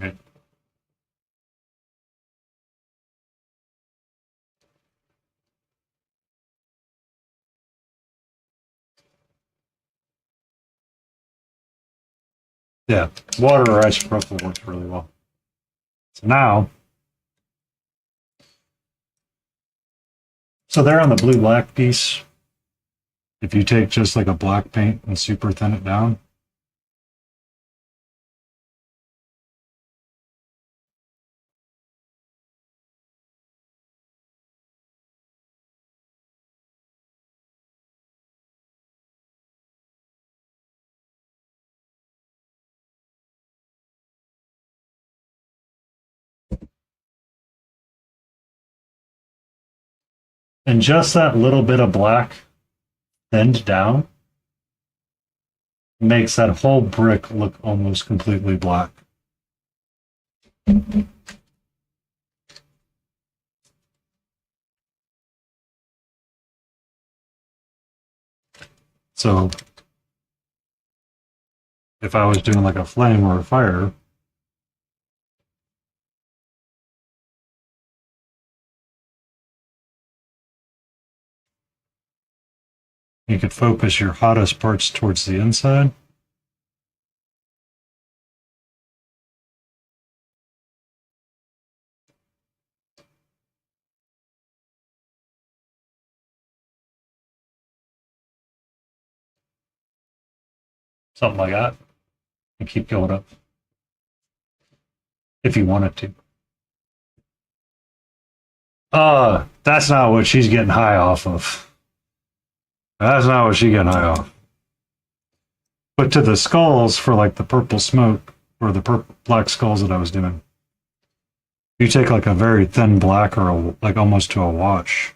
Right. Yeah, water or isopropyl works really well. So now, so there on the blue-black piece, if you take just like a black paint and super thin it down, and just that little bit of black thinned down makes that whole brick look almost completely black. So if I was doing like a flame or a fire, you could focus your hottest parts towards the inside. Something like that. and keep going up. If you wanted to. That's not what she's getting high off of. That's not what she's getting high off. But to the skulls for like the purple smoke or the black skulls that I was doing, you take like a very thin black or like almost to a wash.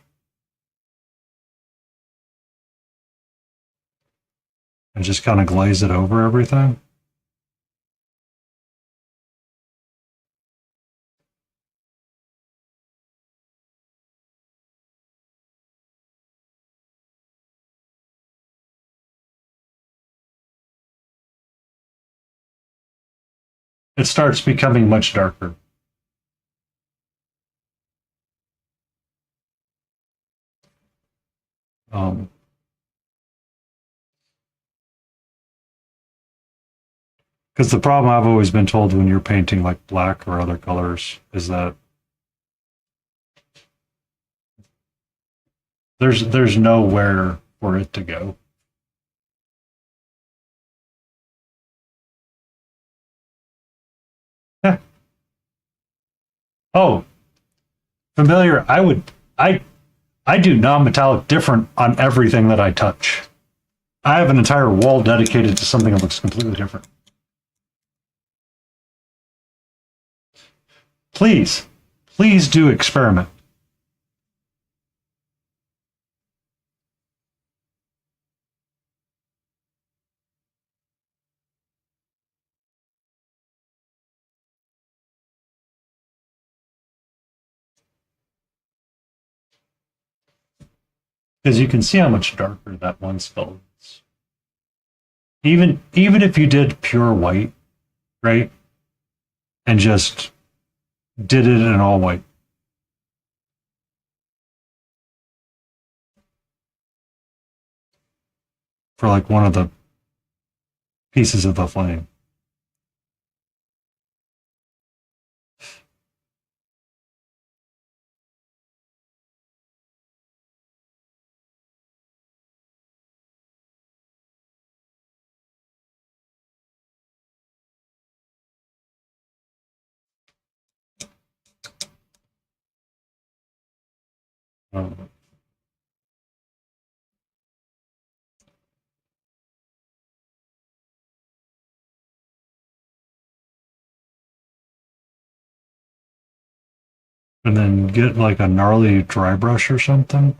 And just kind of glaze it over everything. It starts becoming much darker. Because the problem I've always been told when you're painting like black or other colors is that there's nowhere for it to go. Yeah. Oh, familiar. I do non-metallic different on everything that I touch. I have an entire wall dedicated to something that looks completely different. Please do experiment. Because you can see how much darker that one skull is. Even if you did pure white, right? And just did it in all white. For like one of the pieces of the flame. And then get like a gnarly dry brush or something.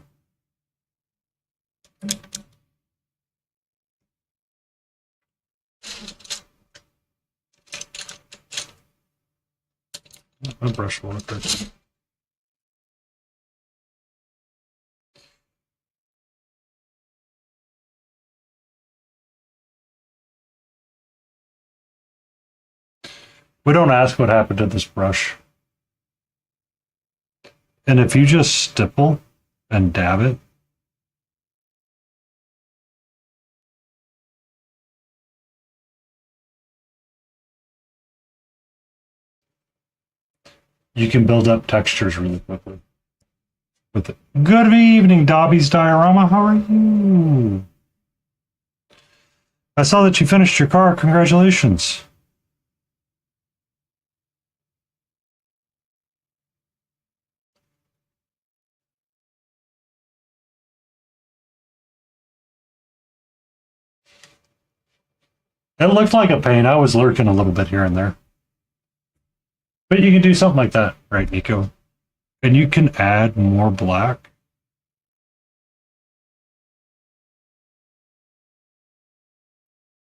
My brush will work right. We don't ask what happened to this brush. And if you just stipple and dab it, you can build up textures really quickly. With it. Good evening, Dobby's Diorama. How are you? I saw that you finished your car. Congratulations. It looked like a pain. I was lurking a little bit here and there. But you can do something like that, right, Nico? And you can add more black.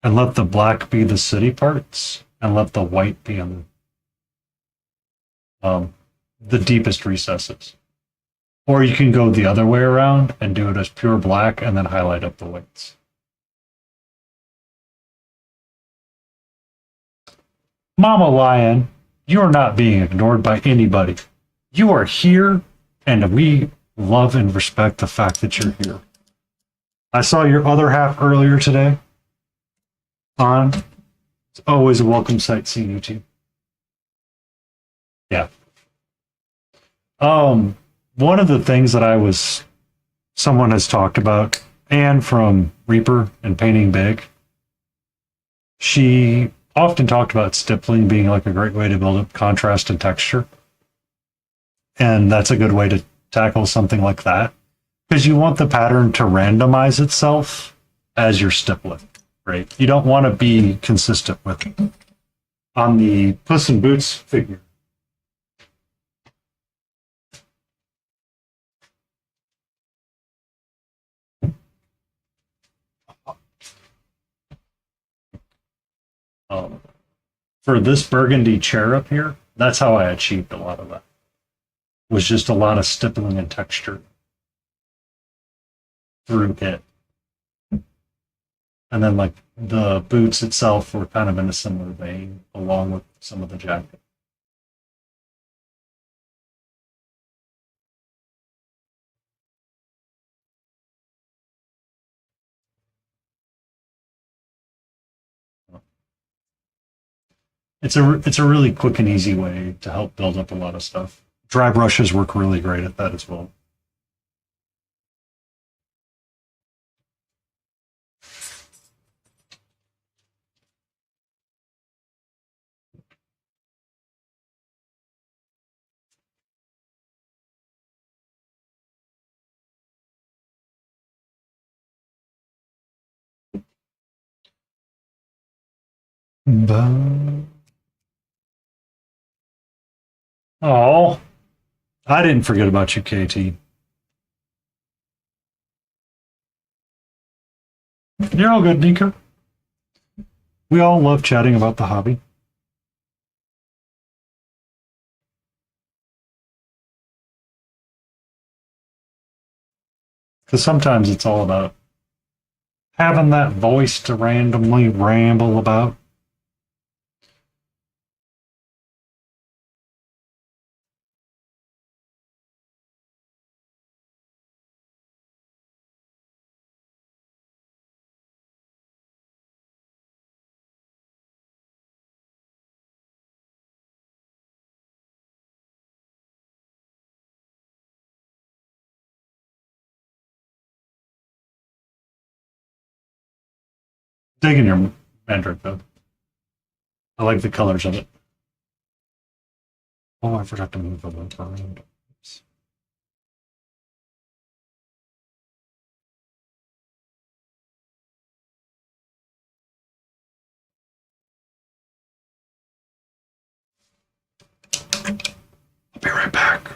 And let the black be the city parts, and let the white be in the deepest recesses. Or you can go the other way around and do it as pure black and then highlight up the whites. Mama Lion, you are not being ignored by anybody. You are here, and we love and respect the fact that you're here. I saw your other half earlier today. It's always a welcome sight seeing you too. Yeah. One of the things that someone has talked about, Anne from Reaper and Painting Big, she often talked about stippling being like a great way to build up contrast and texture. And that's a good way to tackle something like that. Because you want the pattern to randomize itself as you're stippling, right? You don't want to be consistent with it. On the Puss in Boots figure, um, for this burgundy chair up here, that's how I achieved a lot of that. Was just a lot of stippling and texture through it. And then like the boots itself were kind of in a similar vein, along with some of the jacket. It's a really quick and easy way to help build up a lot of stuff. Dry brushes work really great at that as well. Oh, I didn't forget about you, KT. You're all good, Nico. We all love chatting about the hobby. Because sometimes it's all about having that voice to randomly ramble about. Digging your Mandrake, though. I like the colors of it. Oh, I forgot to move the loop around. Oops. I'll be right back.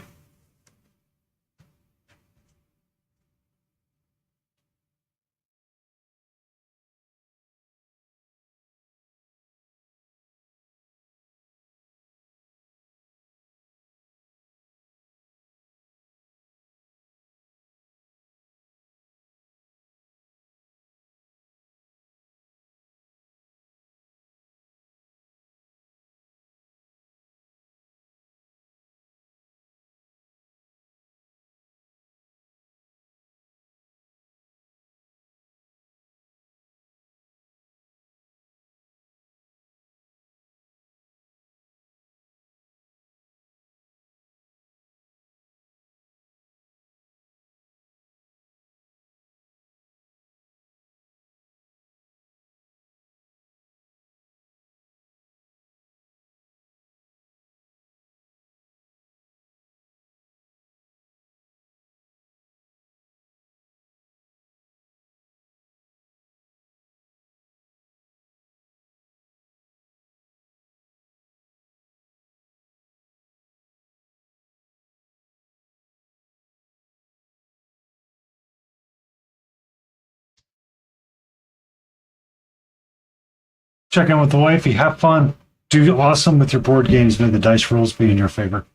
Check in with the wifey. Have fun. Do awesome with your board games. May the dice rolls be in your favor.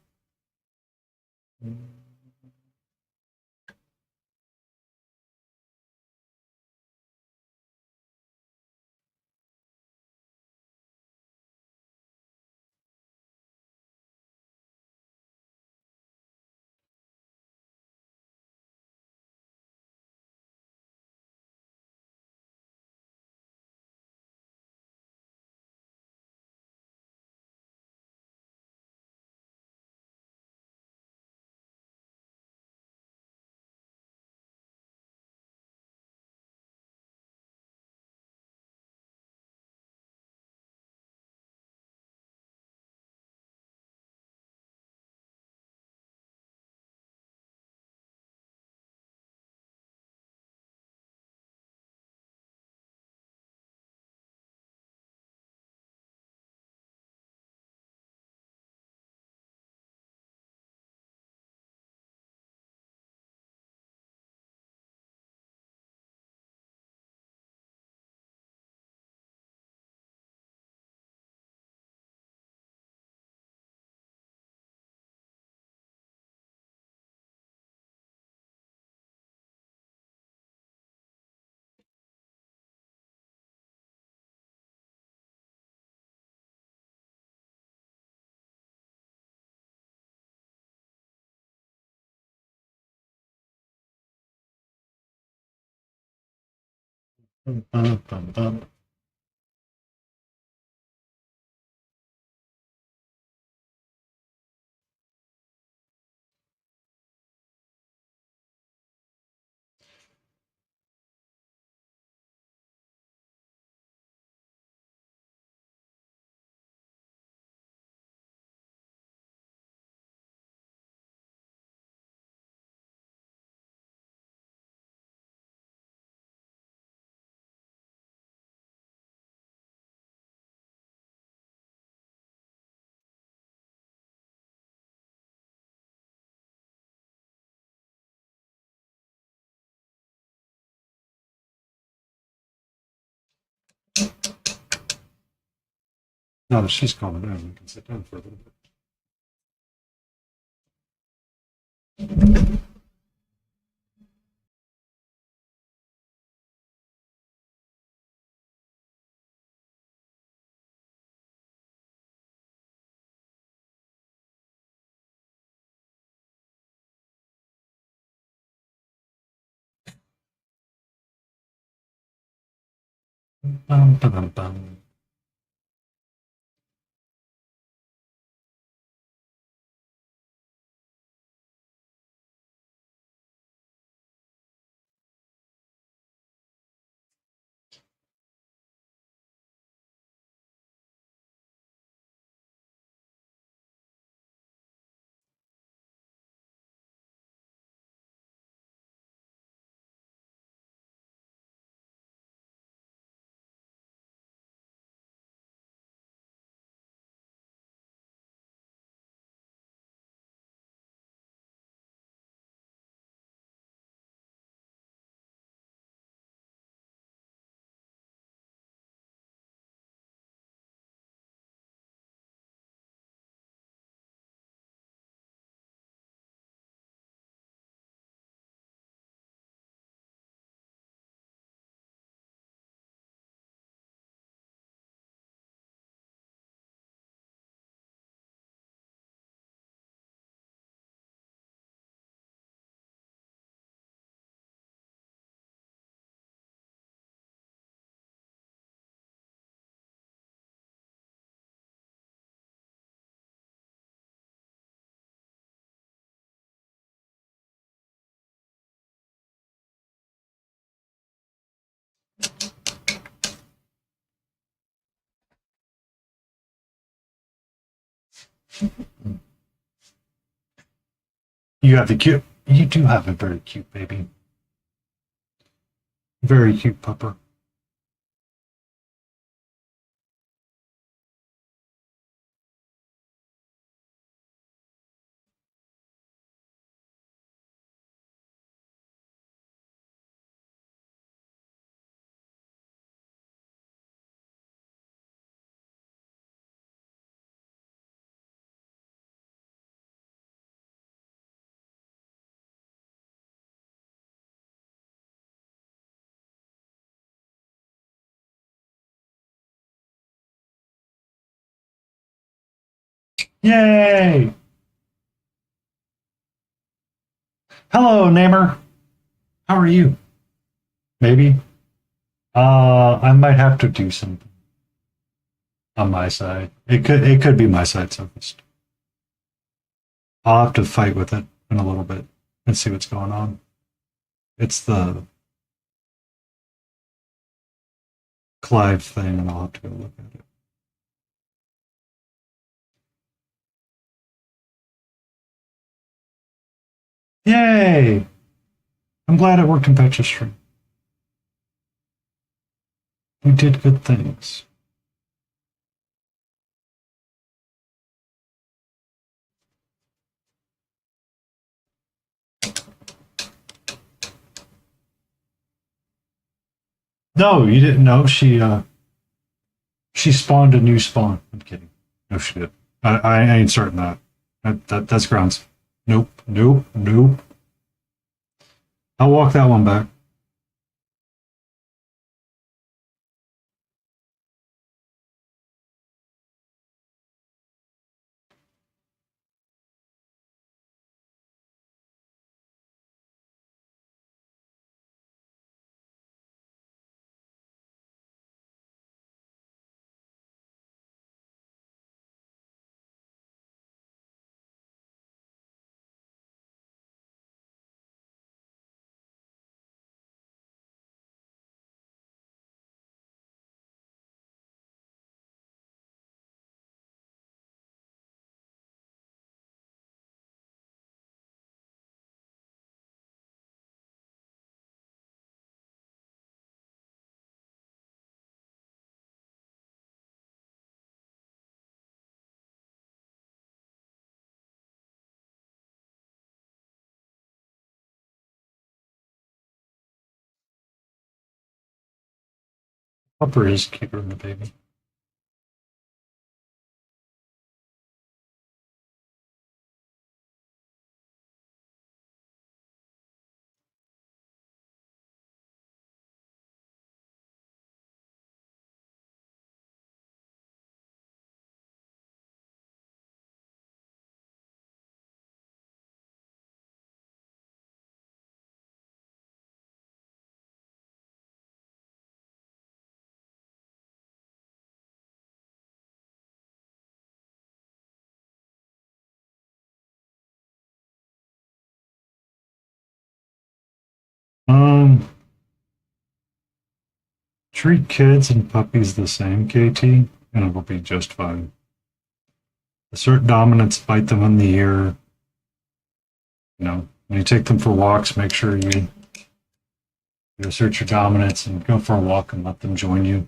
Bum, bum, bum, bum. Now that she's calming down, we can sit down for a little bit. Bum, bum, bum, bum. You have the cute. You do have a very cute baby. Very cute pupper. Yay! Hello, Namer. How are you? Maybe. I might have to do something on my side. It could be my side focused. I'll have to fight with it in a little bit and see what's going on. It's the Clive thing, and I'll have to go look at it. Yay! I'm glad it worked in Petra's stream. We did good things. No, you didn't know. She spawned a new spawn. I'm kidding. No, she did. I ain't certain that. That's grounds. Nope. Nope. Nope. I'll walk that one back. Pupper is cuter than the baby. Um, Treat kids and puppies the same, KT, and it'll be just fine. Assert dominance, bite them in the ear. You know, when you take them for walks, make sure you assert your dominance and go for a walk and let them join you.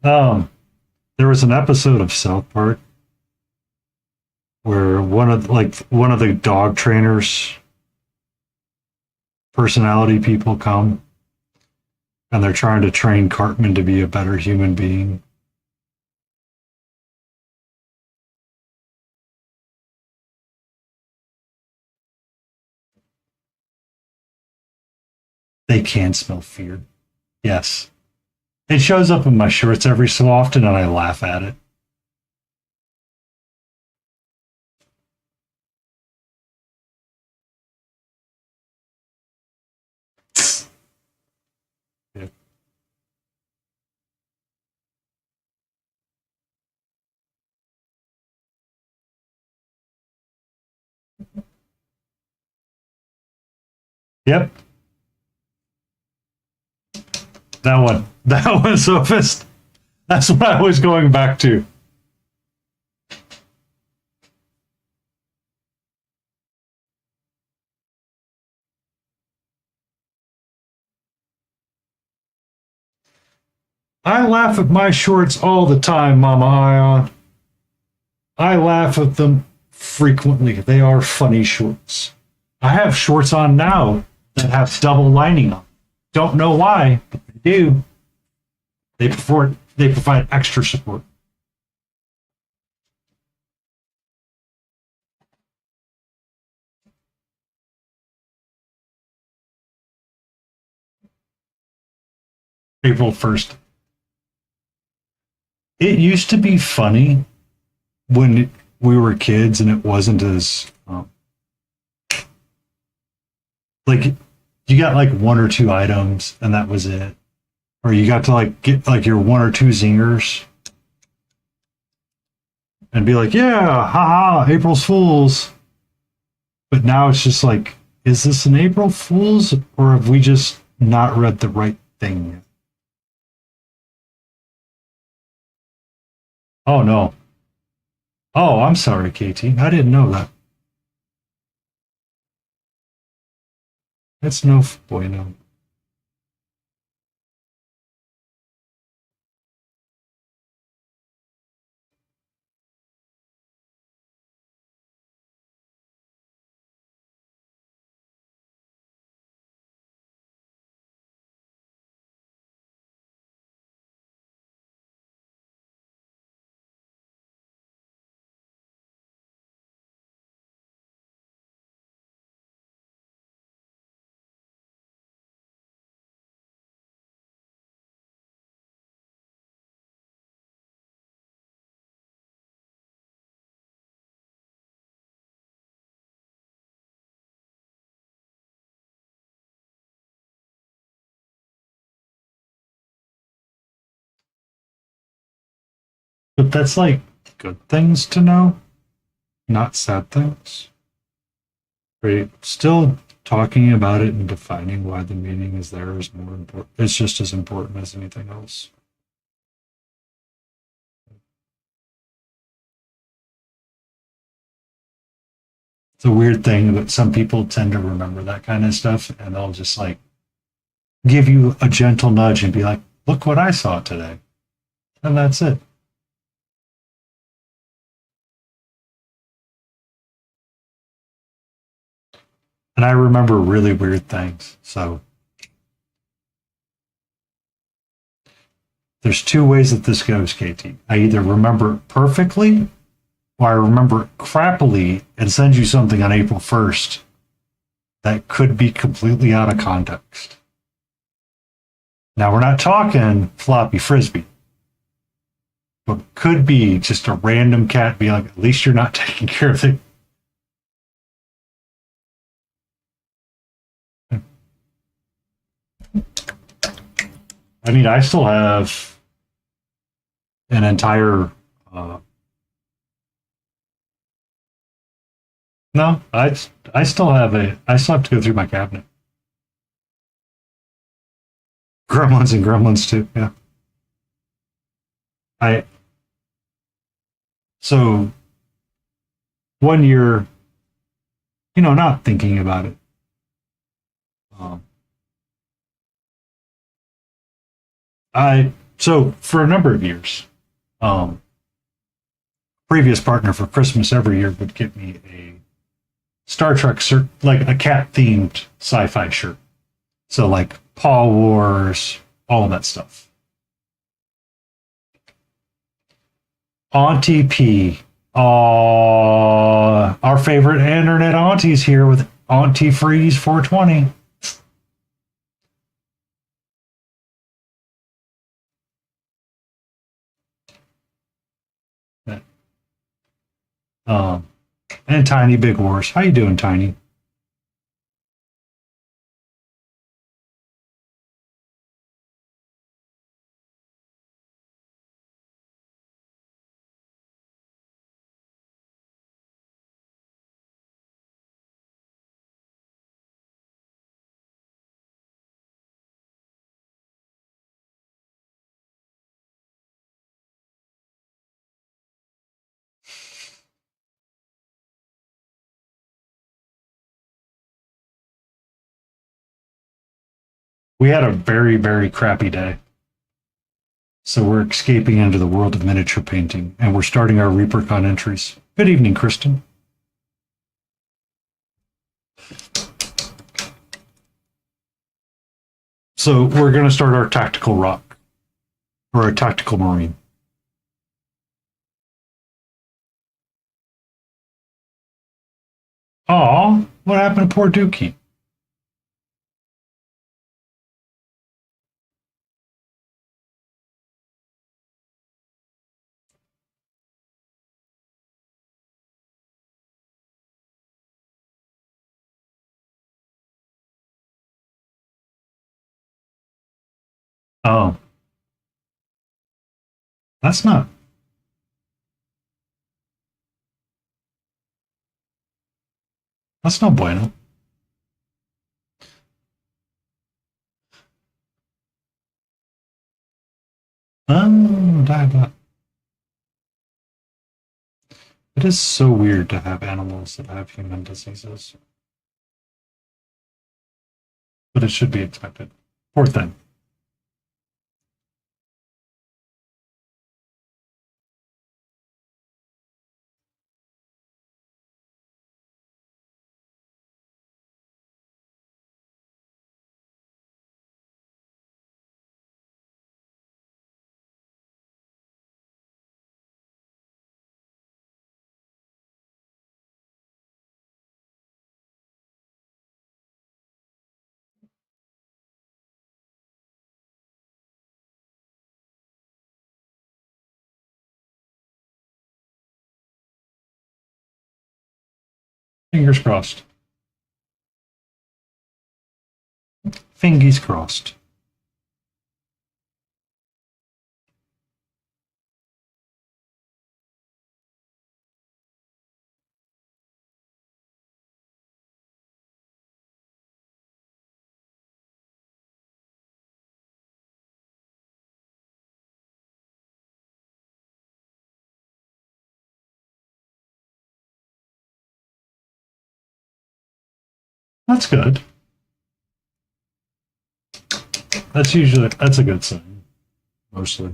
um, there was an episode of South Park where one of the dog trainers personality people come and they're trying to train Cartman to be a better human being. They can smell fear. Yes. It shows up in my shorts every so often and I laugh at it. Yeah. Yep. That one. That one, Sophist. That's what I was going back to. I laugh at my shorts all the time, Mama Ion. I laugh at them frequently. They are funny shorts. I have shorts on now that have double lining on. Don't know why, but they do. They provide extra support. April 1st. It used to be funny when we were kids and it wasn't as like you got like one or two items and that was it, or you got to like get like your one or two zingers and be like, yeah, haha, April's Fools. But now it's just like, is this an April Fools or have we just not read the right thing yet? Oh no. Oh, I'm sorry, KT. I didn't know that. It's no bueno. But that's like good things to know, not sad things. Right? Still talking about it and defining why the meaning is there is more important. It's just as important as anything else. It's a weird thing that some people tend to remember that kind of stuff, and they'll just like give you a gentle nudge and be like, "Look what I saw today," and that's it. And I remember really weird things. So there's two ways that this goes, KT. I either remember it perfectly or I remember it crappily and send you something on April 1st that could be completely out of context. Now, we're not talking floppy frisbee, but could be just a random cat being like, at least you're not taking care of it. I mean, I still have an entire. No, I still have a. I still have to go through my cabinet. Gremlins and Gremlins too. Yeah. I so one year, not thinking about it. Um, I so for a number of years, um, previous partner for Christmas every year would get me a Star Trek shirt, like a cat themed sci-fi shirt. So like Paw Wars, all of that stuff. Auntie P, our favorite internet aunties here with Auntie Freeze 420. Um, and Tiny Big Horse. How you doing, Tiny? We had a very, very crappy day. So we're escaping into the world of miniature painting, and we're starting our ReaperCon entries. Good evening, Kristen. So we're going to start our tactical rock, or our tactical marine. Aw, what happened to poor Dookie? Oh, that's not. That's no bueno. Diabetes. It is so weird to have animals that have human diseases, but it should be expected. Poor thing. Fingers crossed. Fingies crossed. That's good. That's a good sign, mostly.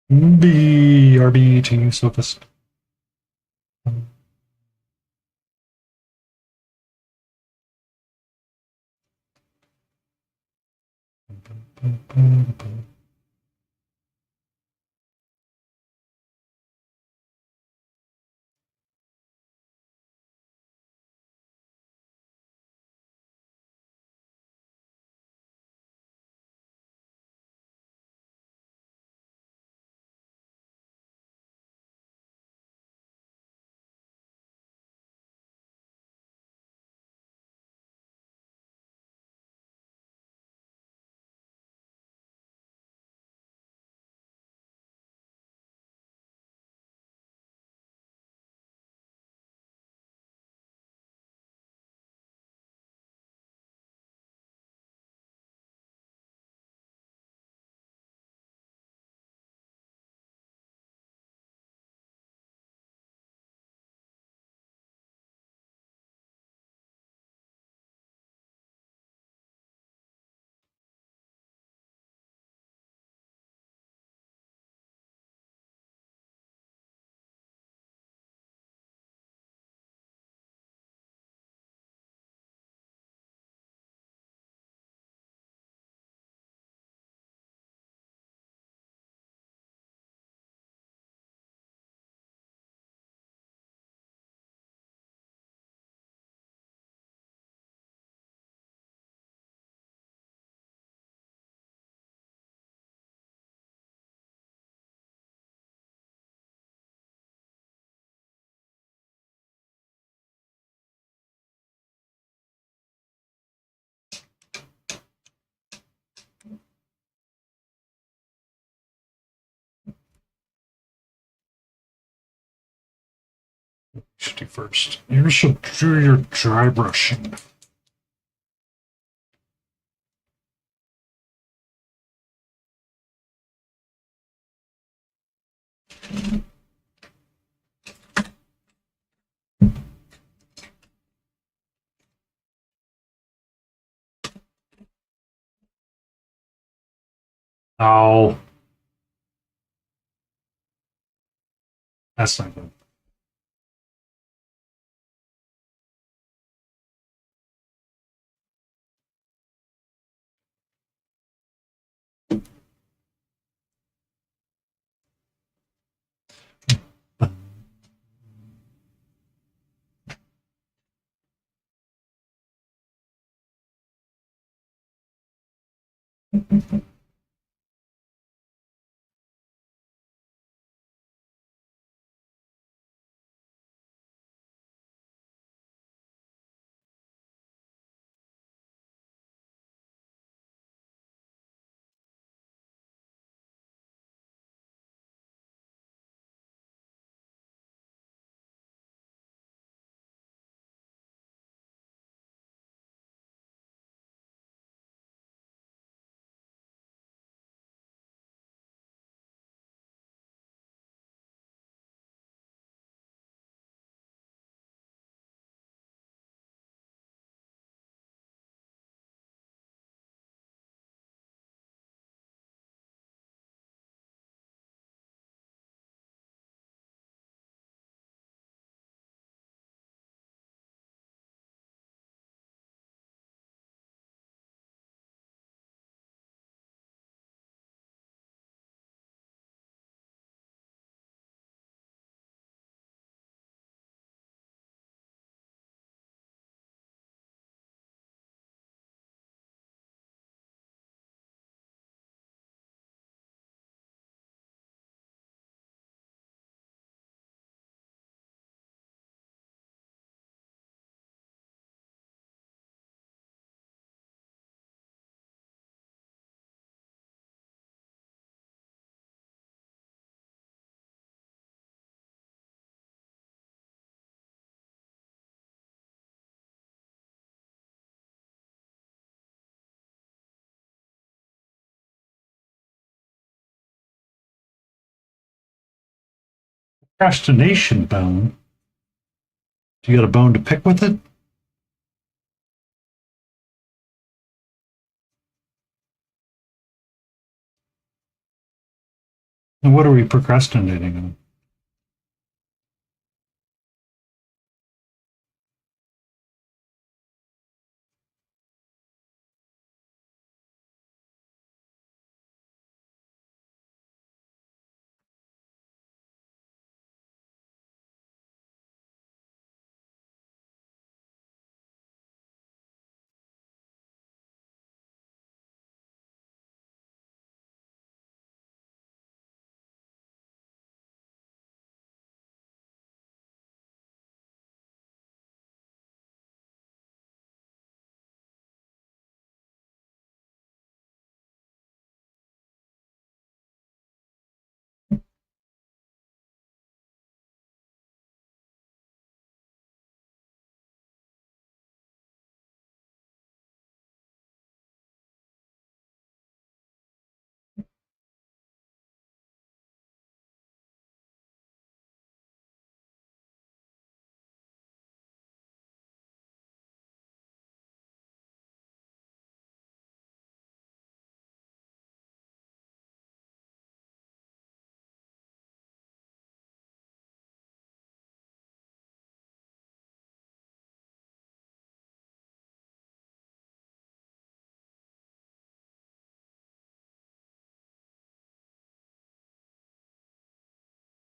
BRBT sophist. Should do first. You should do your dry brushing. Oh, that's not good. Procrastination bone. Do you got a bone to pick with it? And what are we procrastinating on?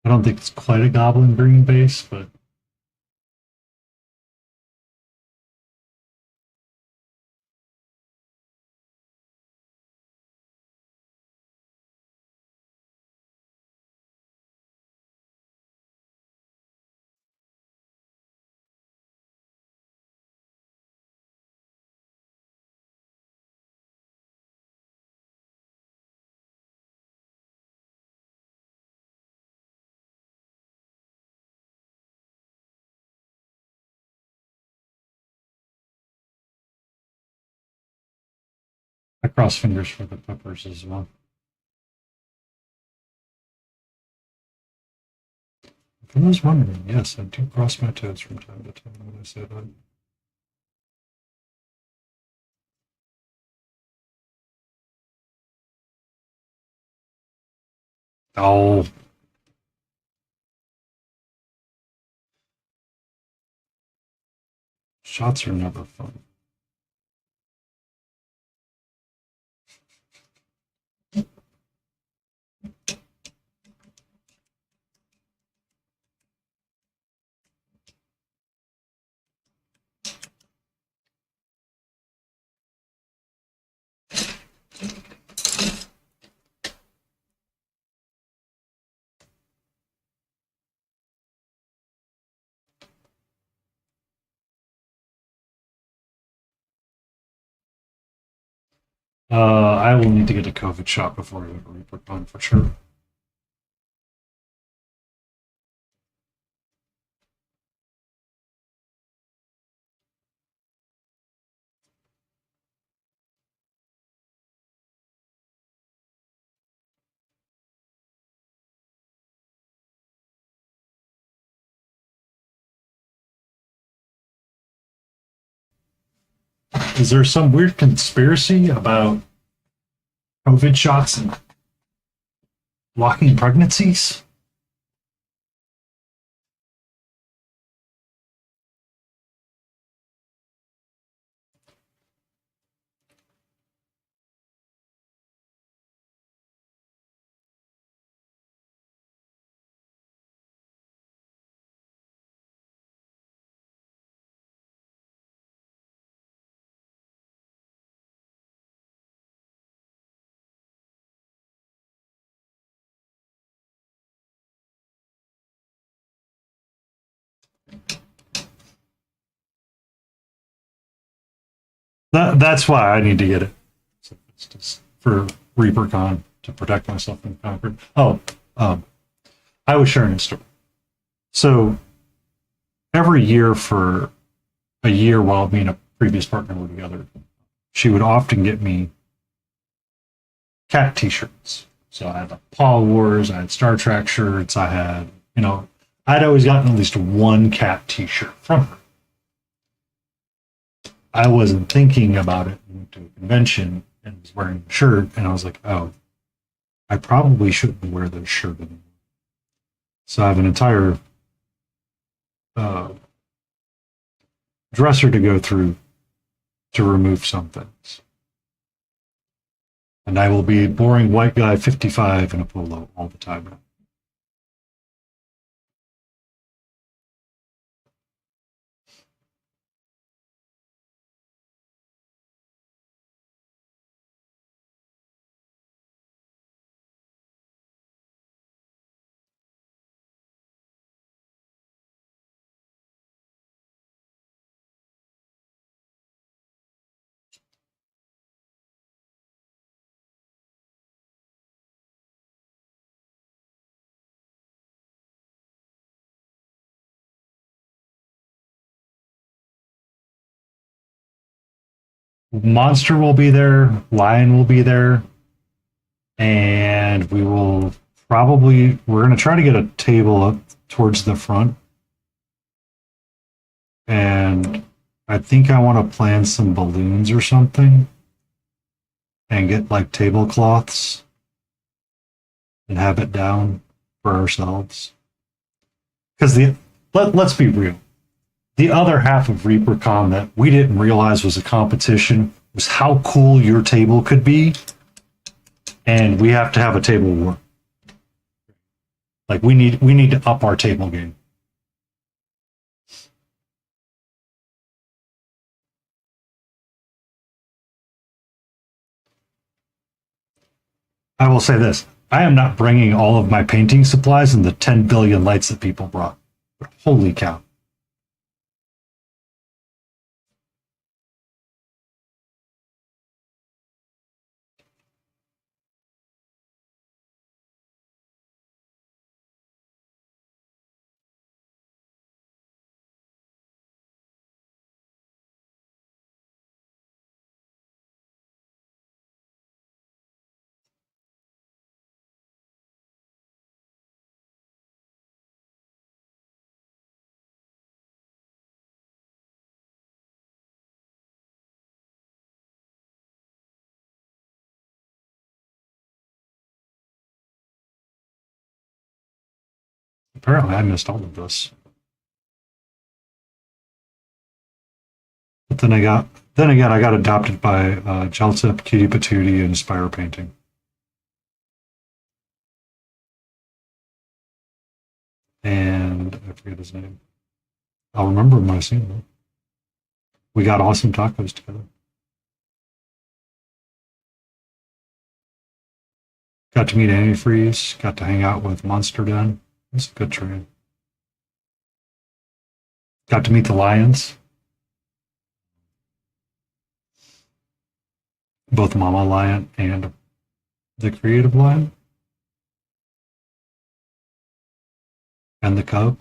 I don't think it's quite a goblin green base, but I cross fingers for the peppers as well. For those wondering, yes, I do cross my toes from time to time when I say that. Oh. Shots are never fun. I will need to get a COVID shot before I go to Reaper Con for sure. Is there some weird conspiracy about COVID shots and blocking pregnancies? That's why I need to get it. So it's just for Reaper Con to protect myself from Concord. Oh, I was sharing a story. So every year for a year while me and a previous partner were together, she would often get me cat t-shirts. So I had the Paw Wars, I had Star Trek shirts, I had, I'd always gotten at least one cat t-shirt from her. I wasn't thinking about it. I went to a convention and was wearing a shirt, and I was like, oh, I probably shouldn't wear this shirt anymore. So I have an entire dresser to go through to remove some things. And I will be a boring white guy 55 in a polo all the time now. Monster will be there, Lion will be there, and we're going to try to get a table up towards the front. And I think I want to plan some balloons or something and get like tablecloths and have it down for ourselves. Because let's be real. The other half of ReaperCon that we didn't realize was a competition was how cool your table could be. And we have to have a table war. Like we need to up our table game. I will say this. I am not bringing all of my painting supplies and the 10 billion lights that people brought. But holy cow. Apparently I missed all of this. But then again, I got adopted by Jaltip, Cutie Patootie, and Spire Painting. And I forget his name. I'll remember him when I see him. We got awesome tacos together. Got to meet Antifreeze. Got to hang out with Monster Den. It's a good train. Got to meet the Lions. Both Mama Lion and the Creative Lion. And the Cub.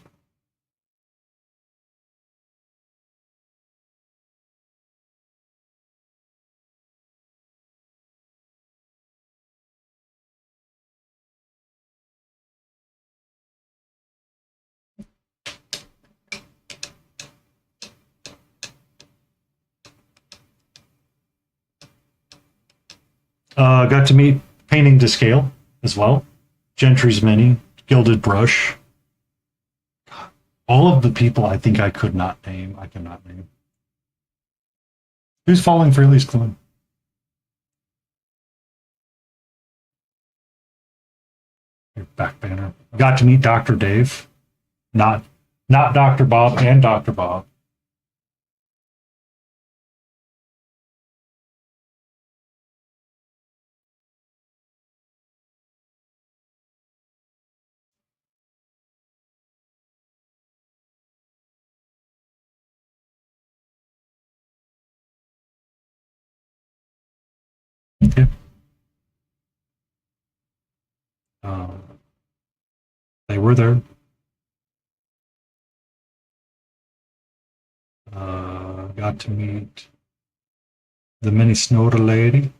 Got to meet Painting to Scale as well. Gentry's Mini, Gilded Brush. All of the people I think I cannot name. Who's following Freely's Clune? Your back banner. Got to meet Dr. Dave. Not Dr. Bob and Dr. Bob. Yeah. They were there. Got to meet the mini Snoda lady.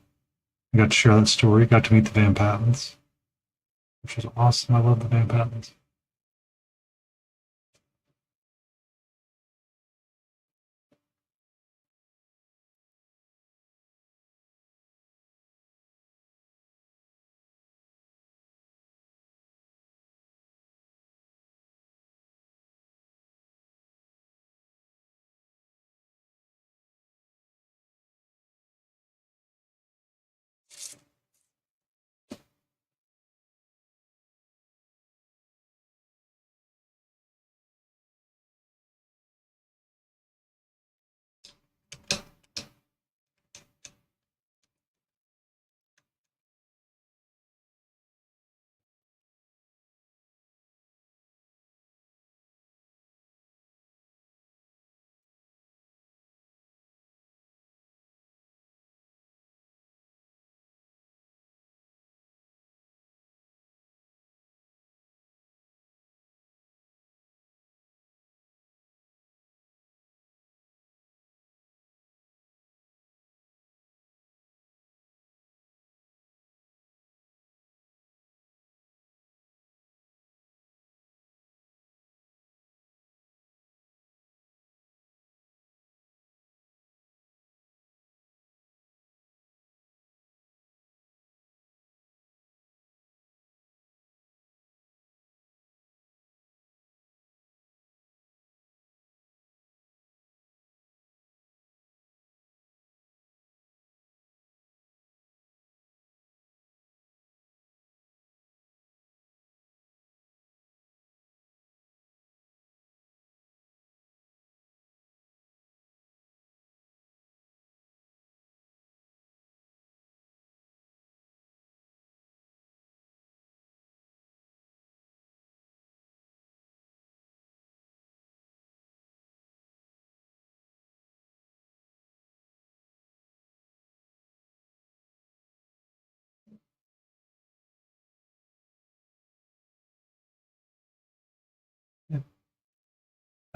Got to share that story. Got to meet the Van Pattens, which was awesome. I love the Van Pattens.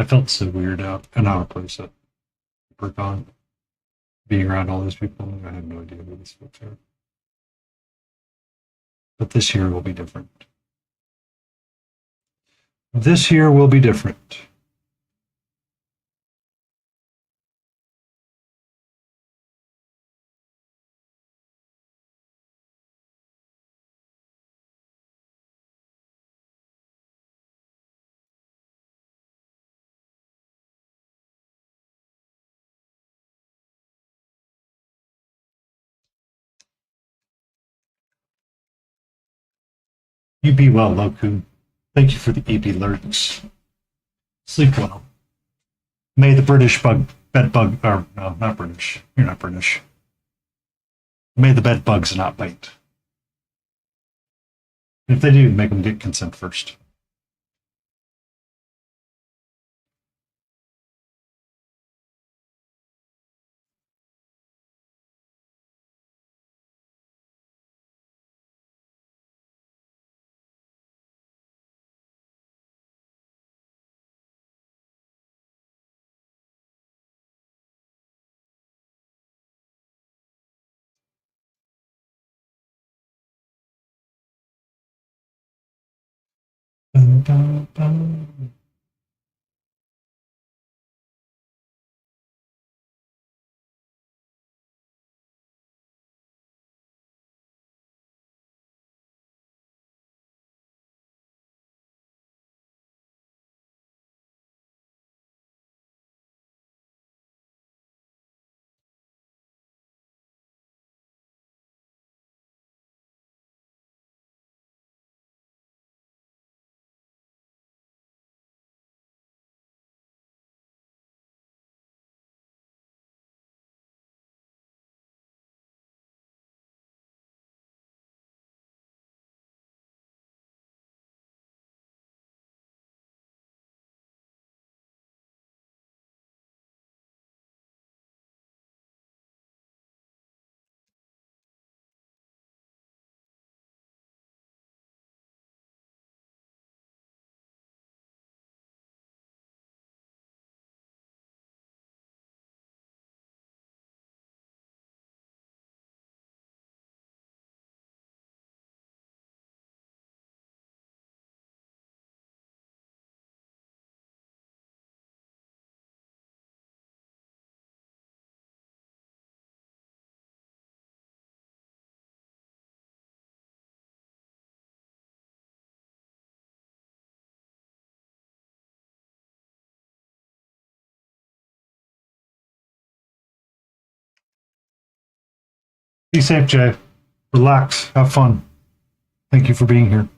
I felt so weird out of place at Bergon. Being around all those people, I had no idea who these folks are. But this year will be different. This year will be different. You be well, Loku. Thank you for the EB alerts. Sleep well. May the British bed bug, or no, not British. You're not British. May the bed bugs not bite. If they do, make them get consent first. Be safe, Jay. Relax. Have fun. Thank you for being here.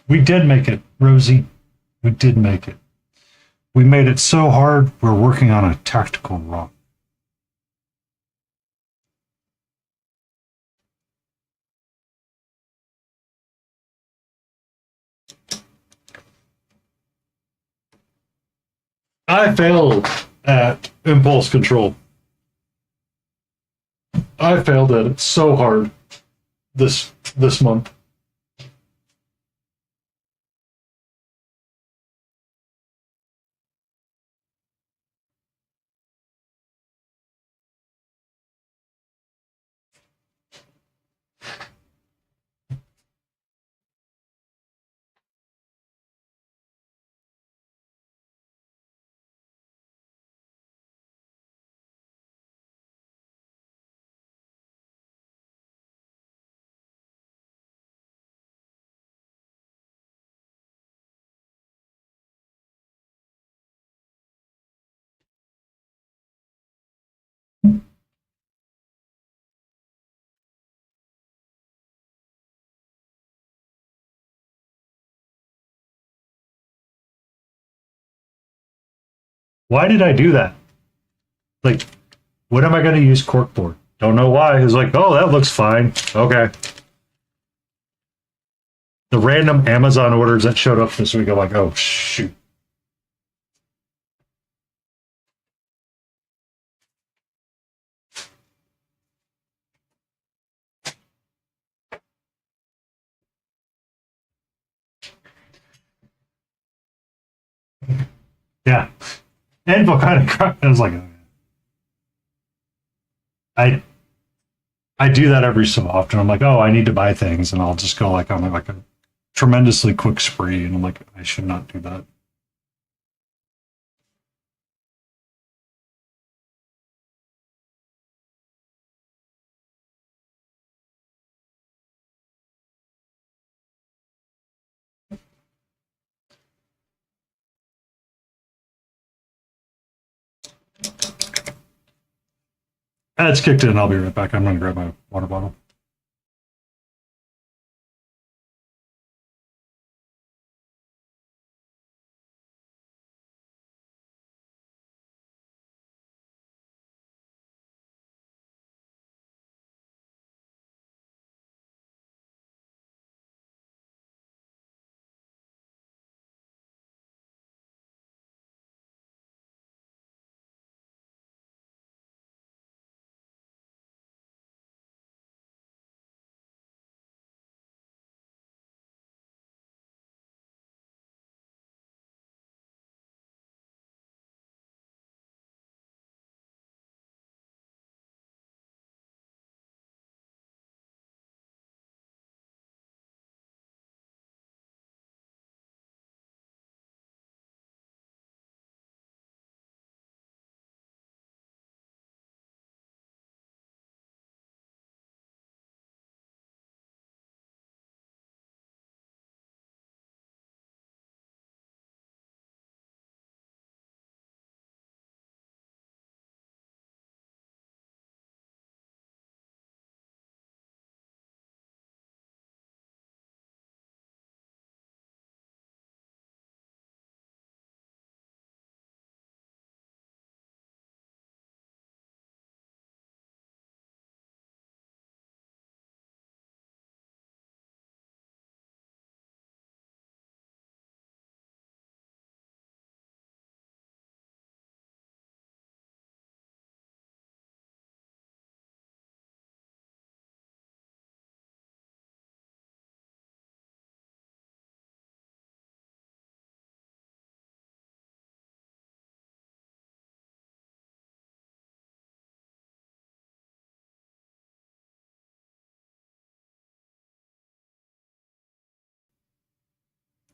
We did make it, Rosie. We did make it. We made it so hard, we're working on a tactical rock. I failed at impulse control. I failed at it so hard this month. Why did I do that? Like, when am I going to use corkboard? Don't know why. It's like, oh, that looks fine. Okay. The random Amazon orders that showed up this week, I'm like, oh, shoot. Yeah. Anvil kind of cried. I was like, oh, yeah. I do that every so often. I'm like, oh, I need to buy things, and I'll just go like on like a tremendously quick spree, and I'm like, I should not do that. It's kicked in. I'll be right back. I'm going to grab my water bottle.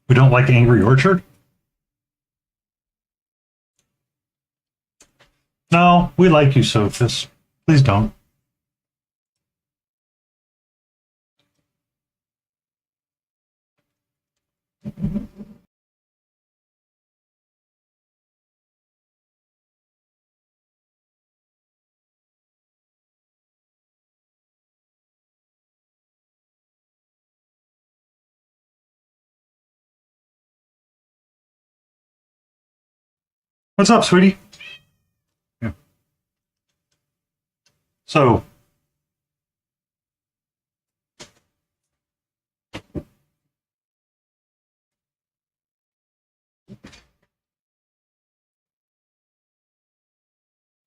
We don't like Angry Orchard? No, we like you, Sophus. Please don't. What's up, sweetie? Yeah. So,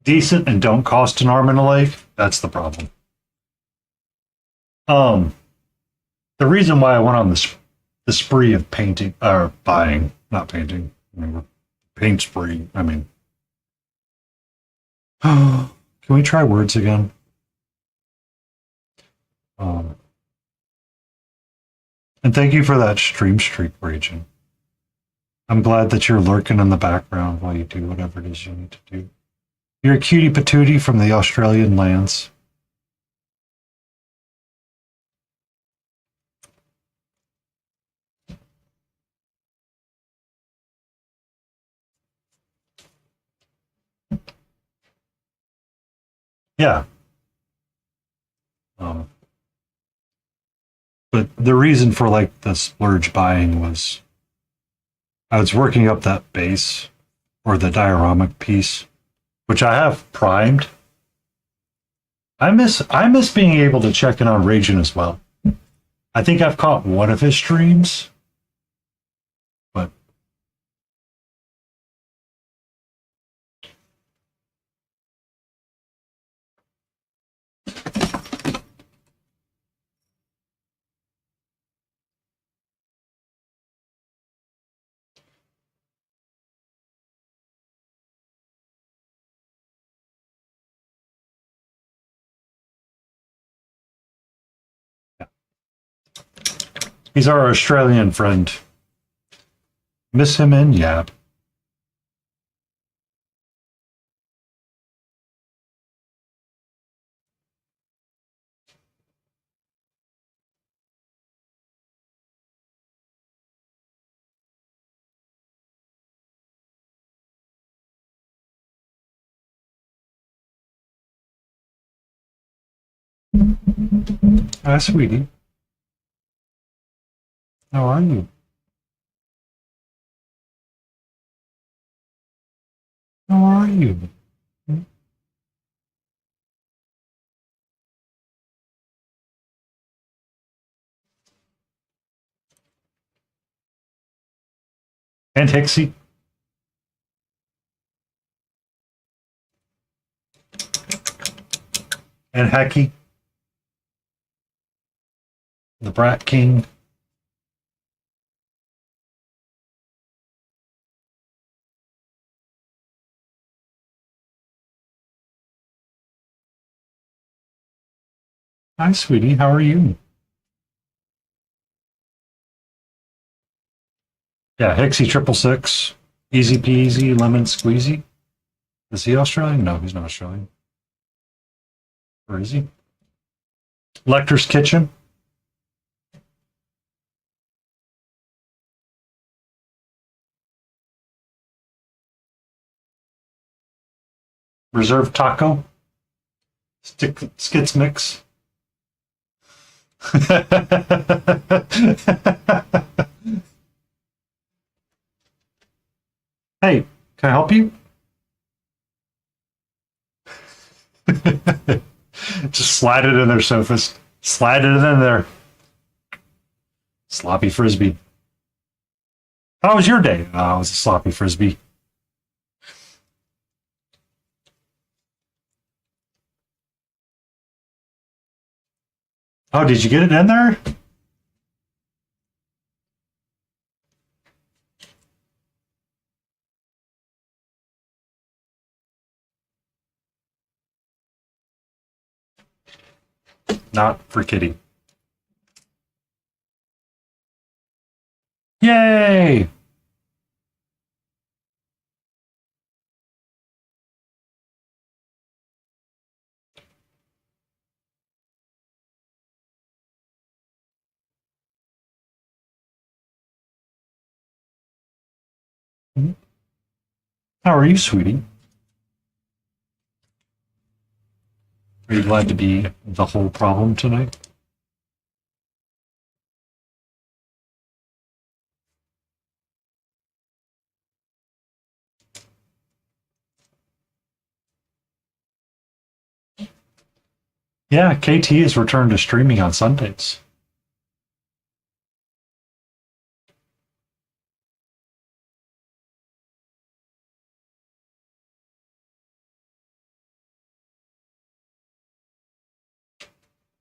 decent and don't cost an arm and a leg. That's the problem. The reason why I went on the spree of painting or buying, not painting, paint spree. I mean, can we try words again? And thank you for that stream streak, Raging. I'm glad that you're lurking in the background while you do whatever it is you need to do. You're a cutie patootie from the Australian lands. Yeah. But the reason for like the splurge buying was I was working up that base or the dioramic piece, which I have primed. I miss being able to check in on Raging as well. I think I've caught one of his streams, but he's our Australian friend. Miss him in, yeah. Hi, sweetie. How are you? How are you? And Hixie. And Hecky. The Brat King. Hi, sweetie. How are you? Yeah, Hixie 666. Easy peasy, lemon squeezy. Is he Australian? No, he's not Australian. Or is he? Lecter's Kitchen. Reserved Taco. Skits Mix. Hey, can I help you? Just slide it in there, Sophist. Slide it in there. Sloppy Frisbee. How was your day? Oh, it was a sloppy Frisbee. Oh, did you get it in there? Not for Kitty. Yay! How are you, sweetie? Are you glad to be the whole problem tonight? Yeah, KT has returned to streaming on Sundays.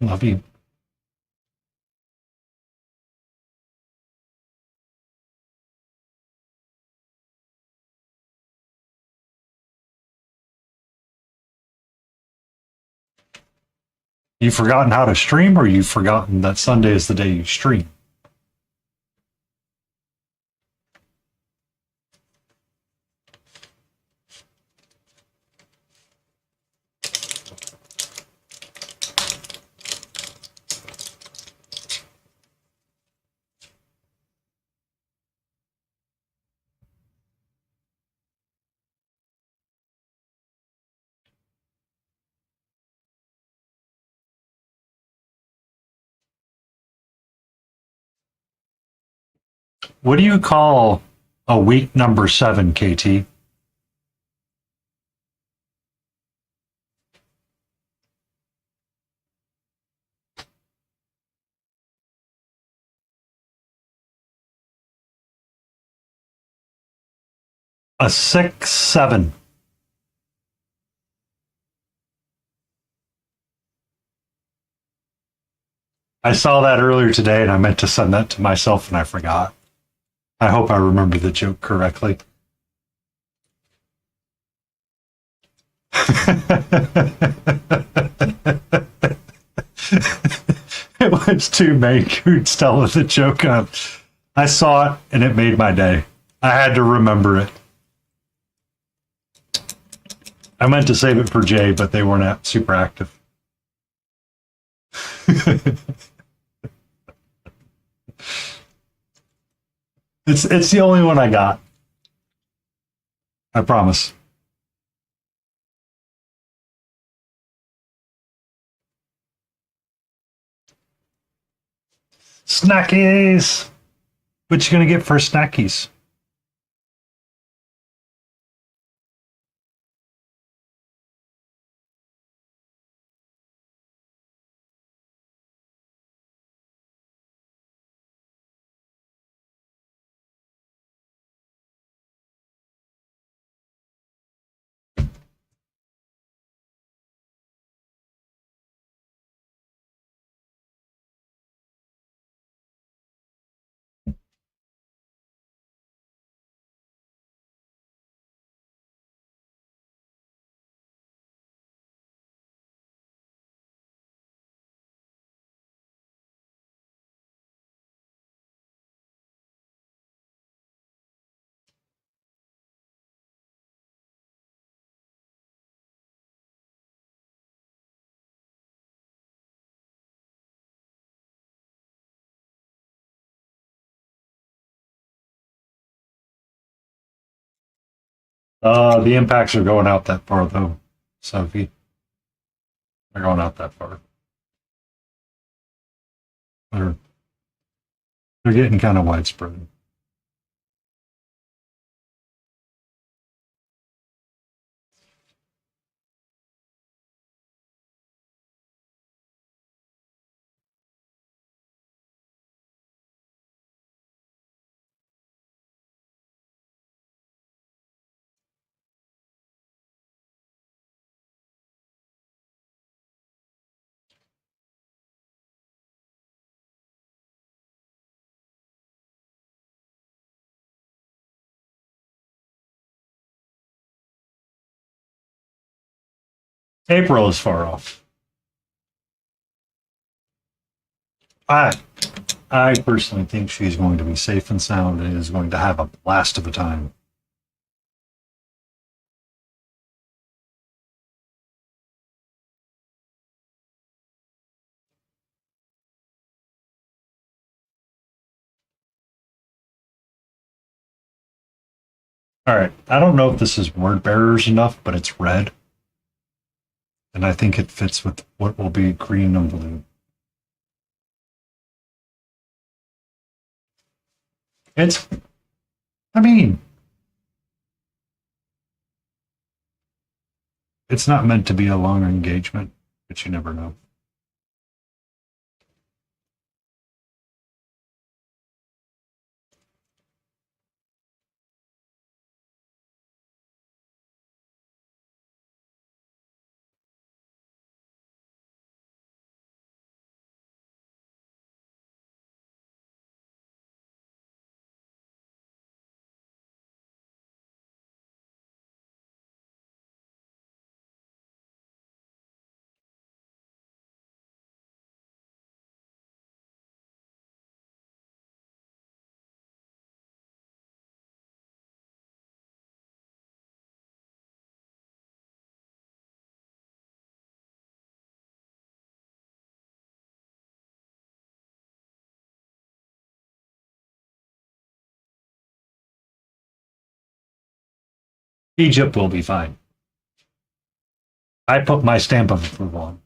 Love you. You've forgotten how to stream, or you've forgotten that Sunday is the day you stream? What do you call a week number 7, KT? A 6-7. I saw that earlier today and I meant to send that to myself and I forgot. I hope I remember the joke correctly. It was two Mancoons telling the joke on. I saw it and it made my day. I had to remember it. I meant to save it for Jay, but they weren't super active. It's the only one I got. I promise. Snackies! What you gonna get for snackies? The impacts are going out that far though, Sophie. They're going out that far. They're they're getting kind of widespread. April is far off. I I personally think she's going to be safe and sound and is going to have a blast of a time. All right. I don't know if this is word bearers enough, but it's red. And I think it fits with what will be green and blue. It's, I mean, it's not meant to be a long engagement, but you never know. Egypt will be fine. I put my stamp of approval on.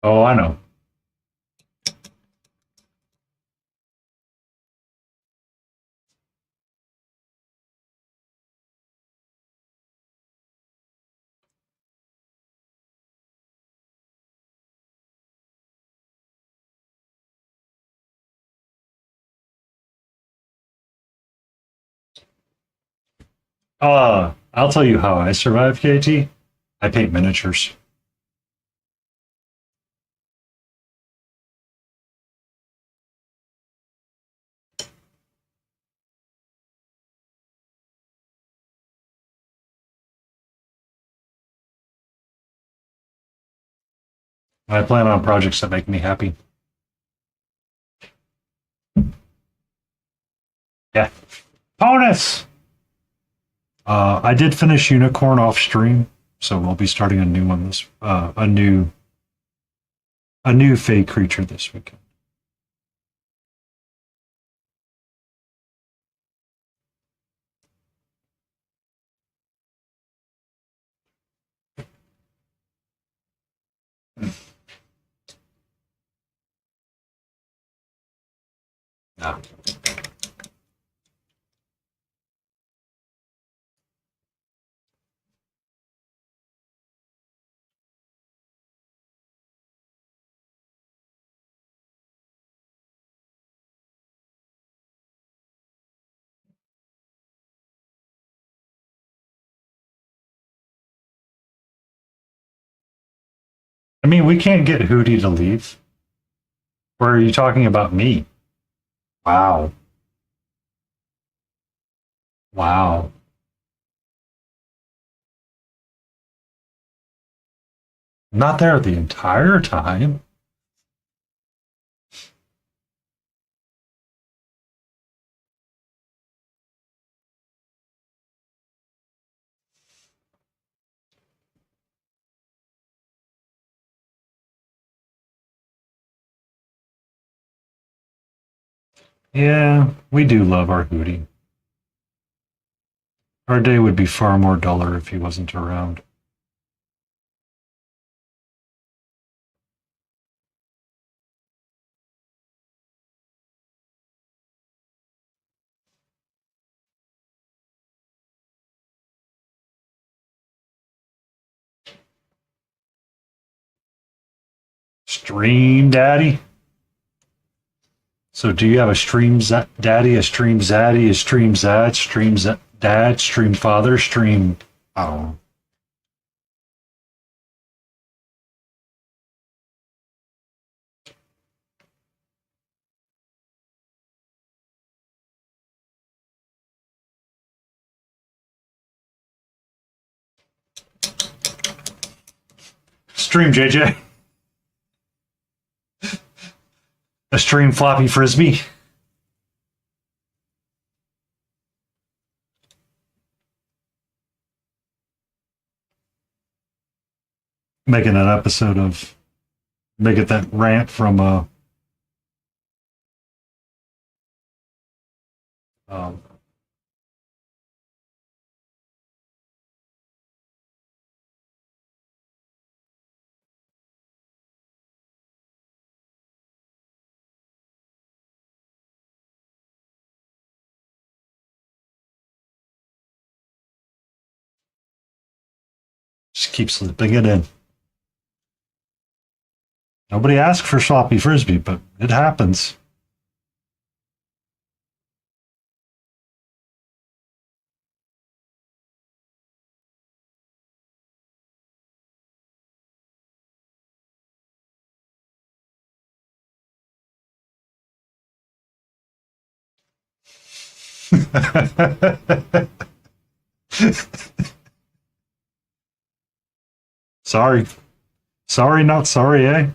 Oh, I know. I'll tell you how I survive, KT. I paint miniatures. I plan on projects that make me happy. Yeah. Bonus! I did finish Unicorn off stream, so we'll be starting a new one this a new fey creature this weekend. Yeah. I mean, we can't get Hootie to leave. Or are you talking about me? Wow. Wow. Not there the entire time. Yeah, we do love our Hootie. Our day would be far more duller if he wasn't around. Stream Daddy? So do you have a stream daddy, a stream zaddy, a stream zad, stream dad, stream father, stream... Oh. Stream JJ. A stream floppy frisbee. Making an episode of... Make it that rant from... um, just keep slipping it in. Nobody asked for sloppy frisbee, but it happens. Sorry. Sorry, not sorry, eh?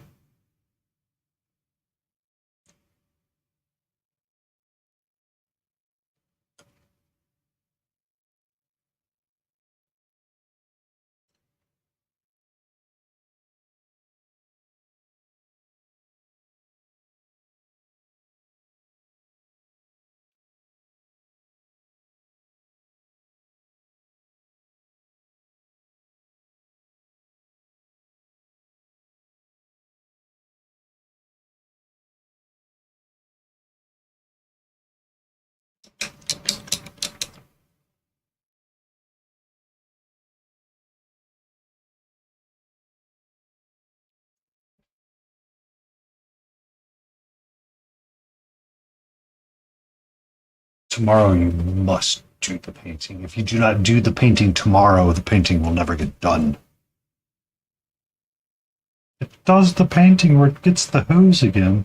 tomorrow you must do the painting. If you do not do the painting tomorrow, the painting will never get done. It does the painting where it gets the hose again.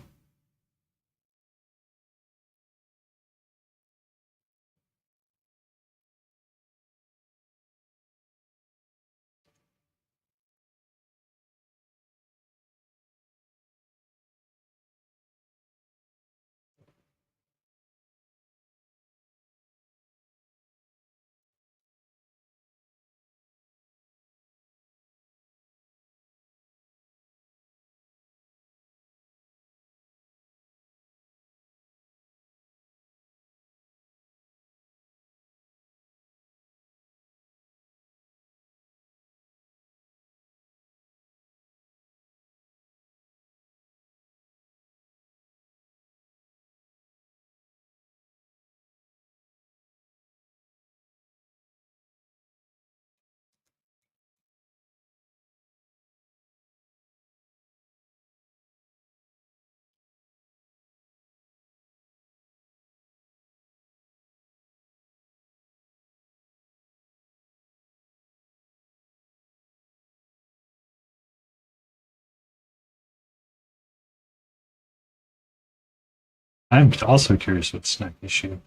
I'm also curious what snack issue.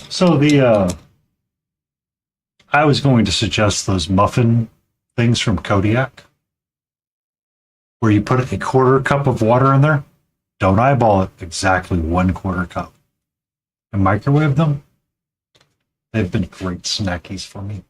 So I was going to suggest those muffin things from Kodiak, where you put a quarter cup of water in there. Don't eyeball it, exactly 1/4 cup. And microwave them. They've been great snackies for me.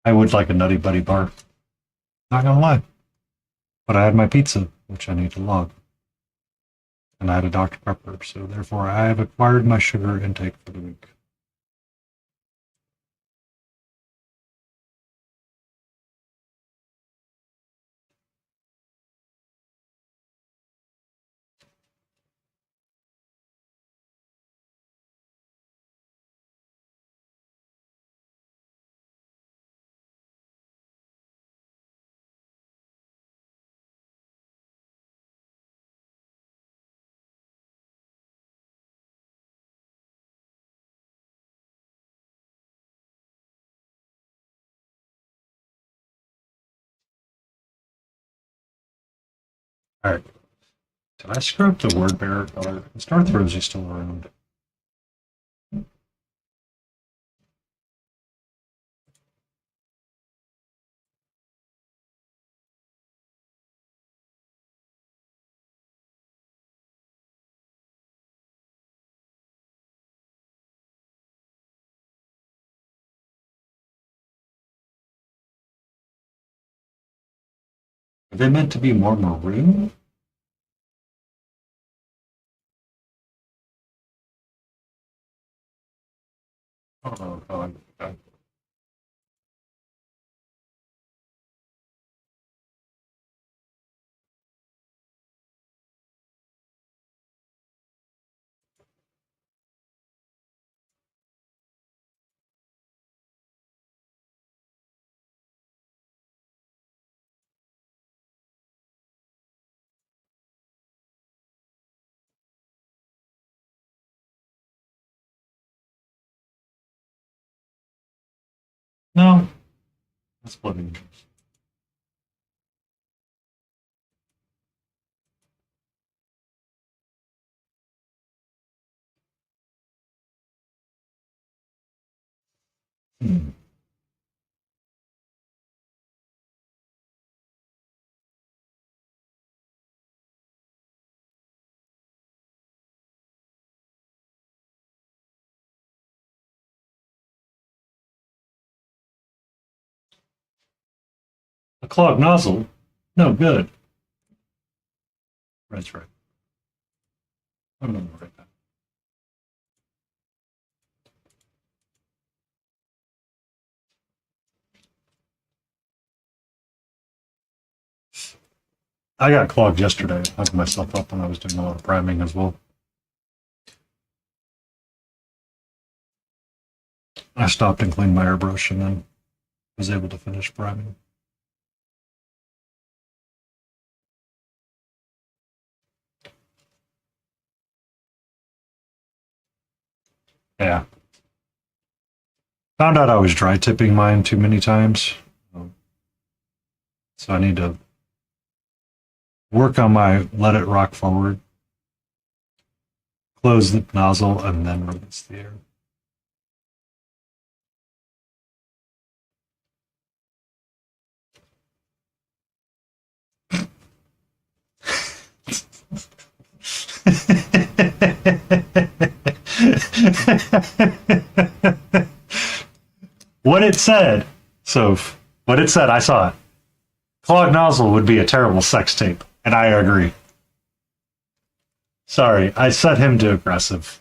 I would like a Nutty Buddy bar. Not gonna lie. But I had my pizza, which I need to log. And I had a Dr. Pepper, so therefore I have acquired my sugar intake for the week. Alright. Did I screw up the word bearer color? Is Darth Rosie still around? Are they meant to be more maroon? Oh, okay. No, that's splitting. A clogged nozzle? No good. That's right. I'm gonna write that. I got clogged yesterday. I hugged myself up when I was doing a lot of priming as well. I stopped and cleaned my airbrush and then was able to finish priming. Yeah. Found out I was dry tipping mine too many times. So I need to work on my let it rock forward, close the nozzle, and then release the air. What it said, what it said, I saw it. Clogged nozzle would be a terrible sex tape, and I agree. Sorry, I set him to aggressive.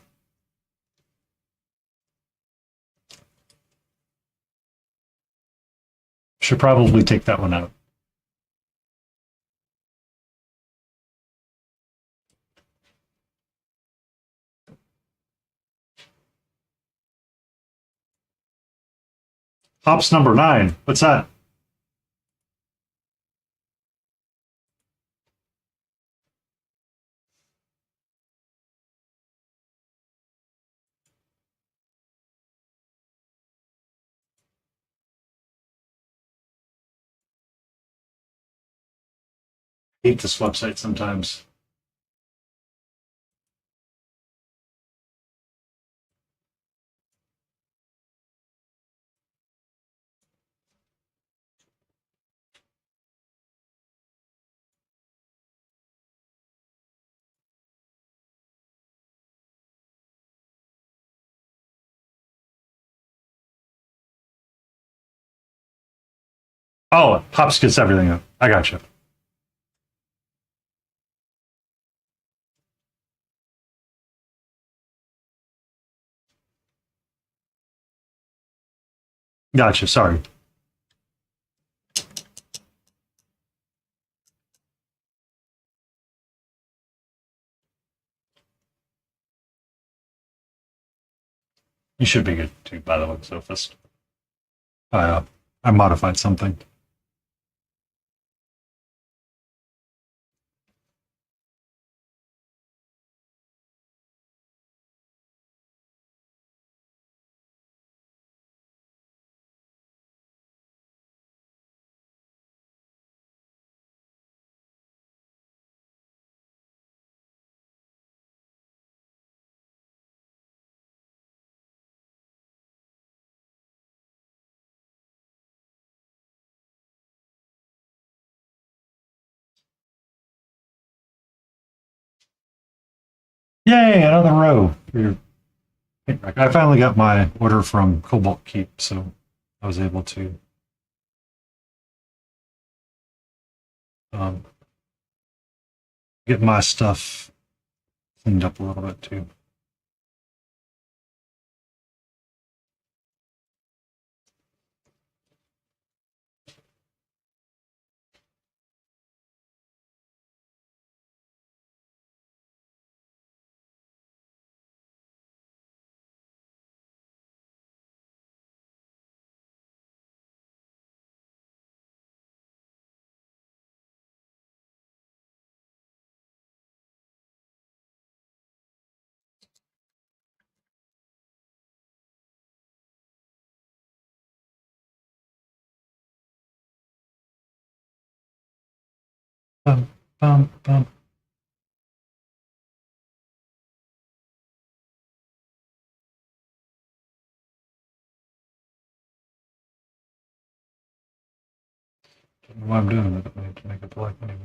Should probably take that one out. Hops number 9. What's that? I hate this website sometimes. Oh, Hops gets everything up. I got you. Gotcha, sorry. You should be good too, by the way, Sophist. I modified something. Yay, another row. I finally got my order from Cobalt Keep, so I was able to get my stuff cleaned up a little bit too. Bum, bum, bum. don't know why I'm doing it. I need to make it black anyway.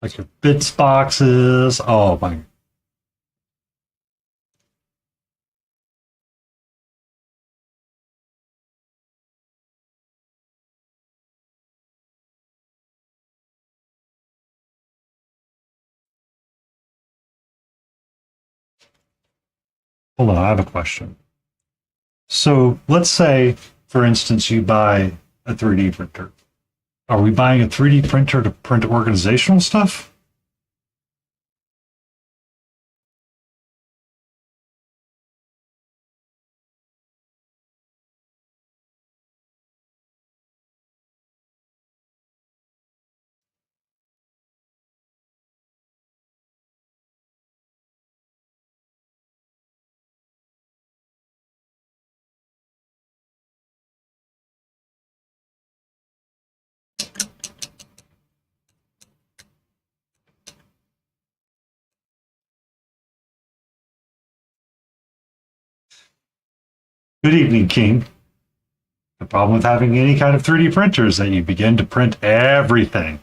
Like your bits boxes. Oh my. Hold on, I have a question. So let's say, for instance, you buy a 3D printer. Are we buying a 3D printer to print organizational stuff? Good evening, King. The problem with having any kind of 3D printer is that you begin to print everything.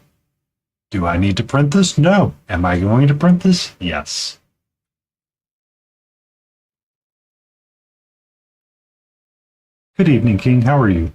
Do I need to print this? No. Am I going to print this? Yes. Good evening, King. How are you?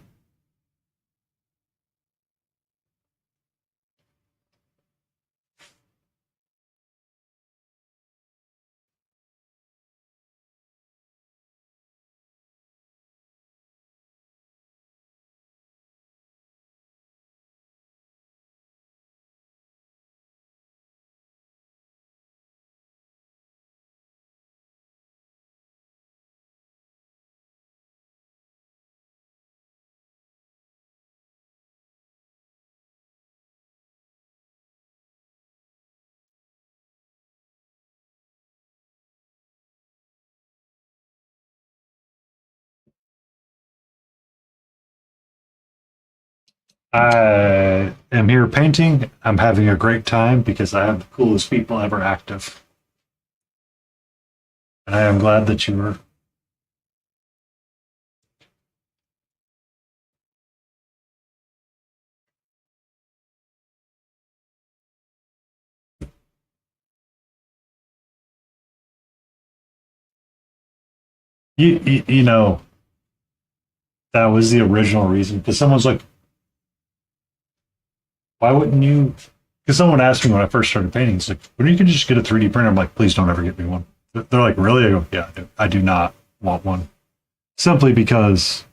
I am here painting. I'm having a great time because I have the coolest people ever active. And I am glad that you were. You know, that was the original reason. Because someone's like, why wouldn't you? Because someone asked me when I first started painting, it's like, when you can just get a 3D printer? I'm like, please don't ever get me one. They're like, really? I go, yeah, I do not want one. Simply because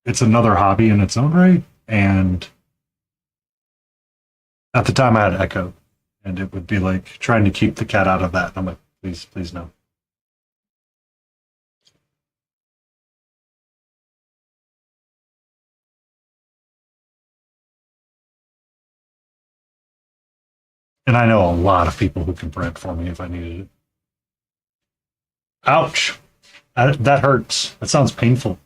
it's another hobby in its own right. And at the time, I had Echo, and it would be like trying to keep the cat out of that. And I'm like, please, please, no. And I know a lot of people who can print for me if I needed it. Ouch. That hurts. That sounds painful.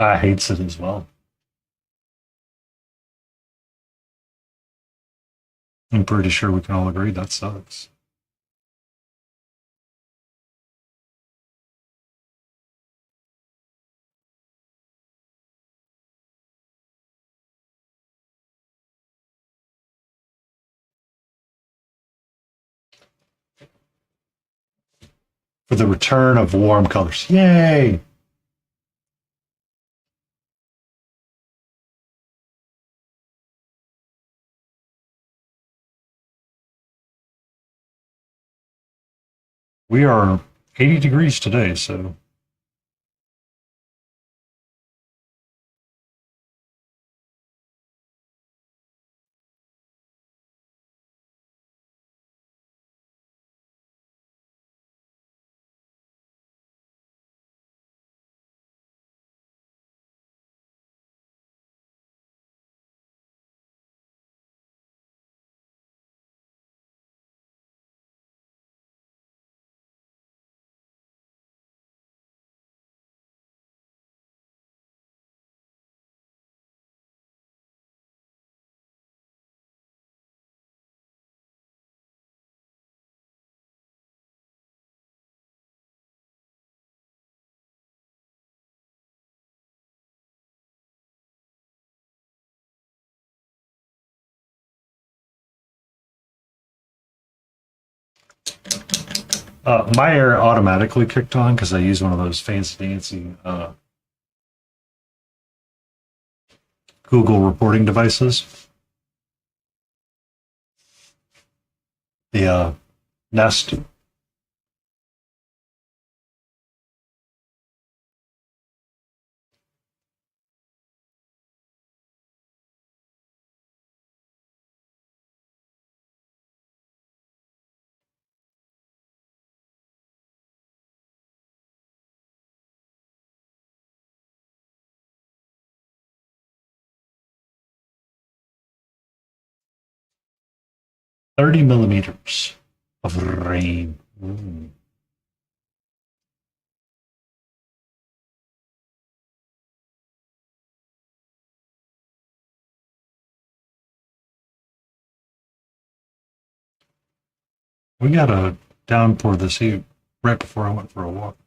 I hates it as well. I'm pretty sure we can all agree that sucks. for the return of warm colors. Yay! We are 80 degrees today, so. My air automatically kicked on because I use one of those fancy dancy Google reporting devices. The Nest. $30 millimeters of rain. Ooh. We got a downpour this evening right before I went for a walk.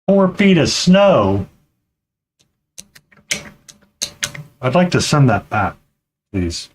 Four feet of snow. I'd like to send that back, please.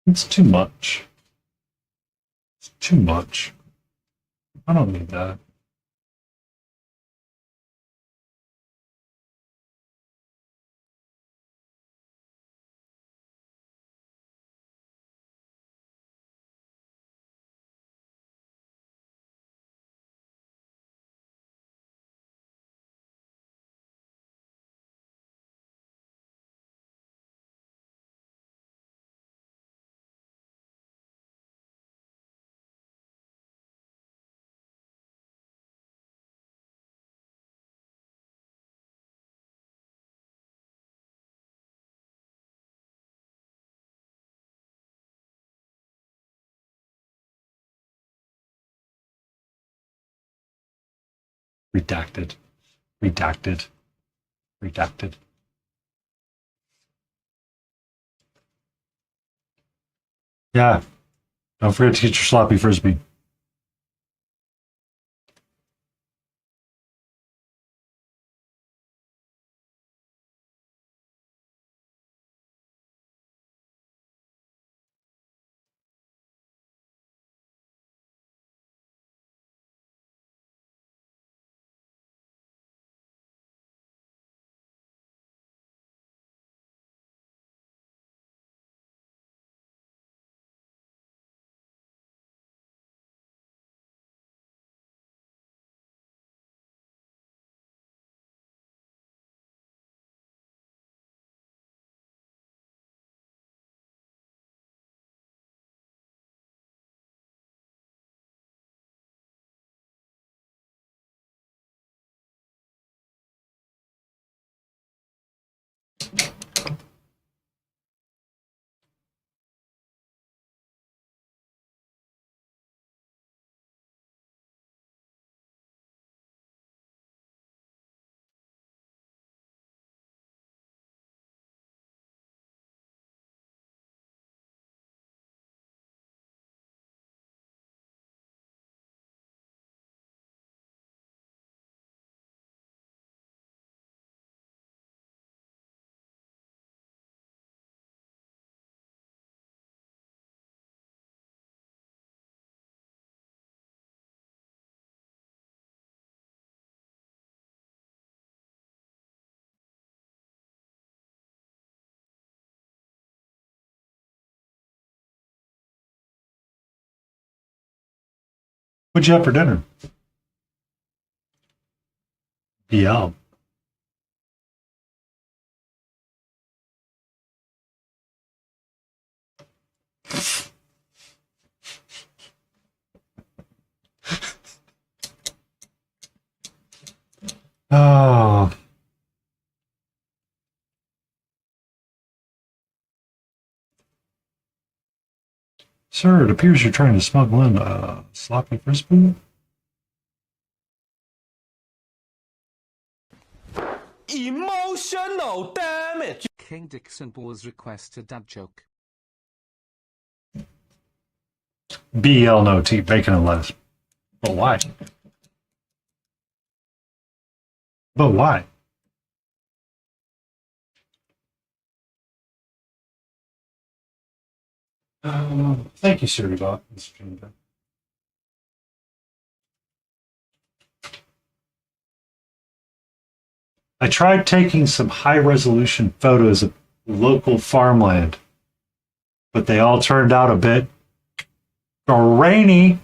It's too much. It's too much. I don't need that. Redacted. Redacted. Redacted. Yeah. Don't forget to get your sloppy frisbee. What'd you have for dinner? Yeah. Oh. Sir, it appears you're trying to smuggle in a sloppy frisbee. Emotional damage. King Dixon Balls request a dad joke. BL no T, bacon and lettuce. But why? But why? Thank you, Suribot. I tried taking some high resolution photos of local farmland, but they all turned out a bit grainy.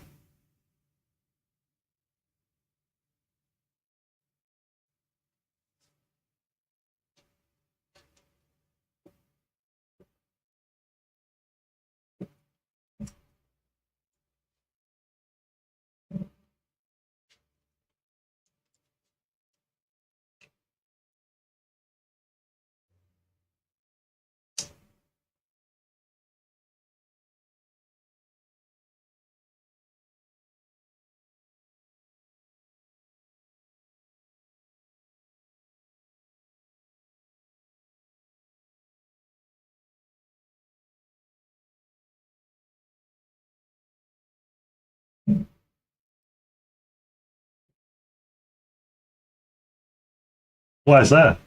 Why is that?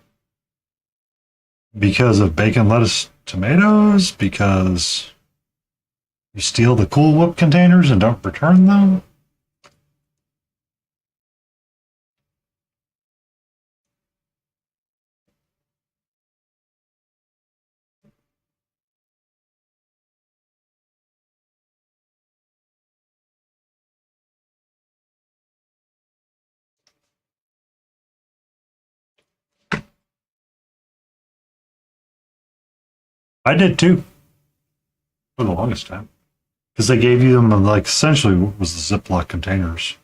Because of bacon, lettuce, tomatoes? Because you steal the Cool Whip containers and don't return them? I did too, for the longest time. Because they gave you them, like, essentially what was the Ziploc containers.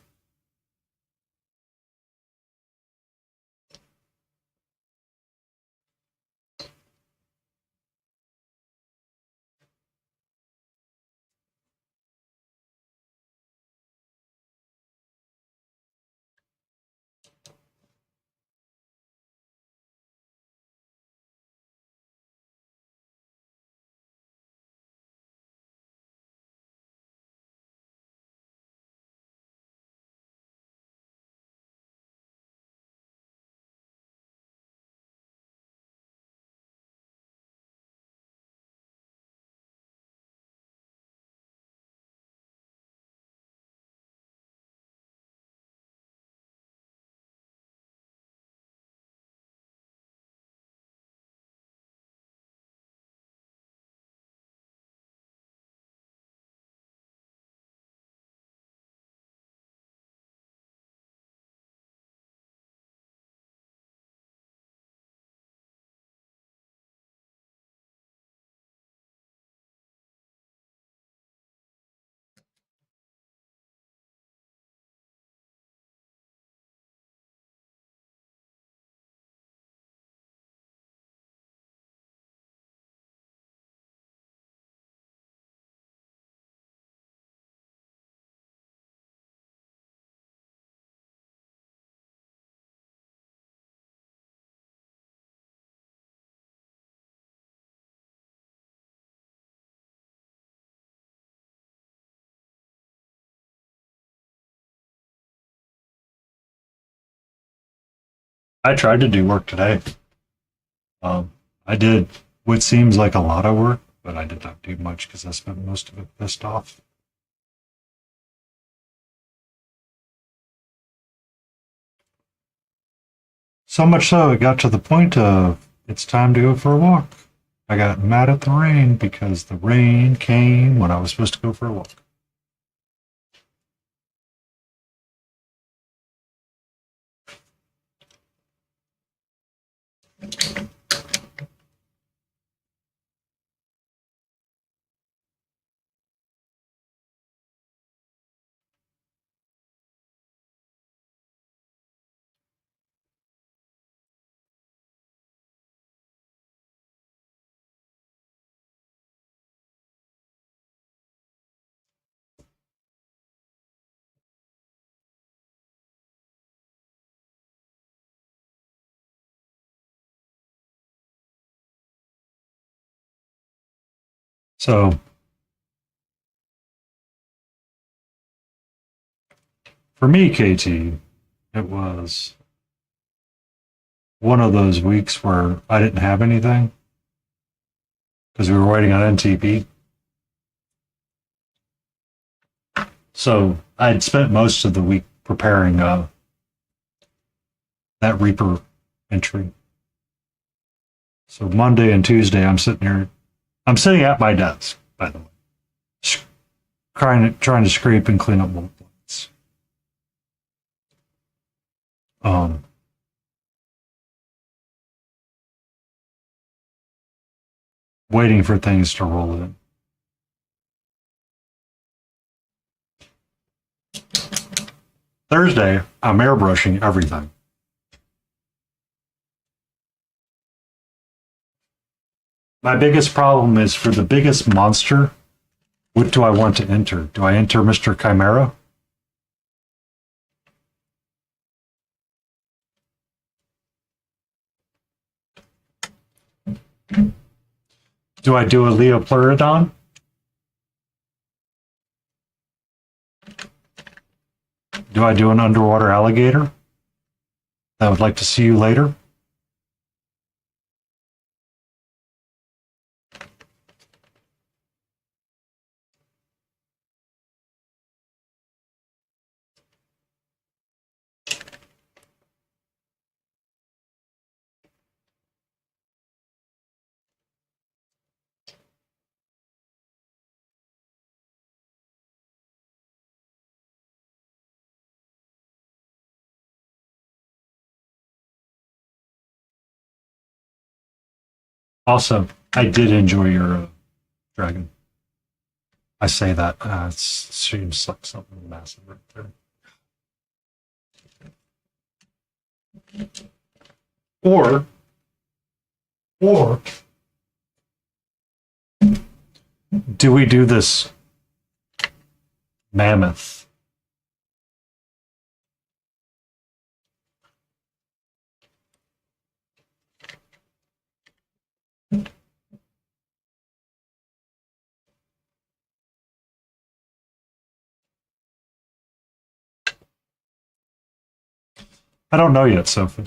I tried to do work today. I did what seems like a lot of work, but I did not do much because I spent most of it pissed off. So much so, it got to the point of it's time to go for a walk. I got mad at the rain because the rain came when I was supposed to go for a walk. So, for me, KT, it was one of those weeks where I didn't have anything because we were waiting on NTP. So I'd spent most of the week preparing that Reaper entry. So Monday and Tuesday, I'm sitting at my desk, by the way, trying to scrape and clean up mold points. Waiting for things to roll in. Thursday, I'm airbrushing everything. My biggest problem is for the biggest monster, what do I want to enter? Do I enter Mr. Chimera? Do I do a Leopleurodon? Do I do an underwater alligator? I would like to see you later. Also, I did enjoy your dragon. I say that it seems like something massive right there. Or do we do this mammoth? I don't know yet, Sophie.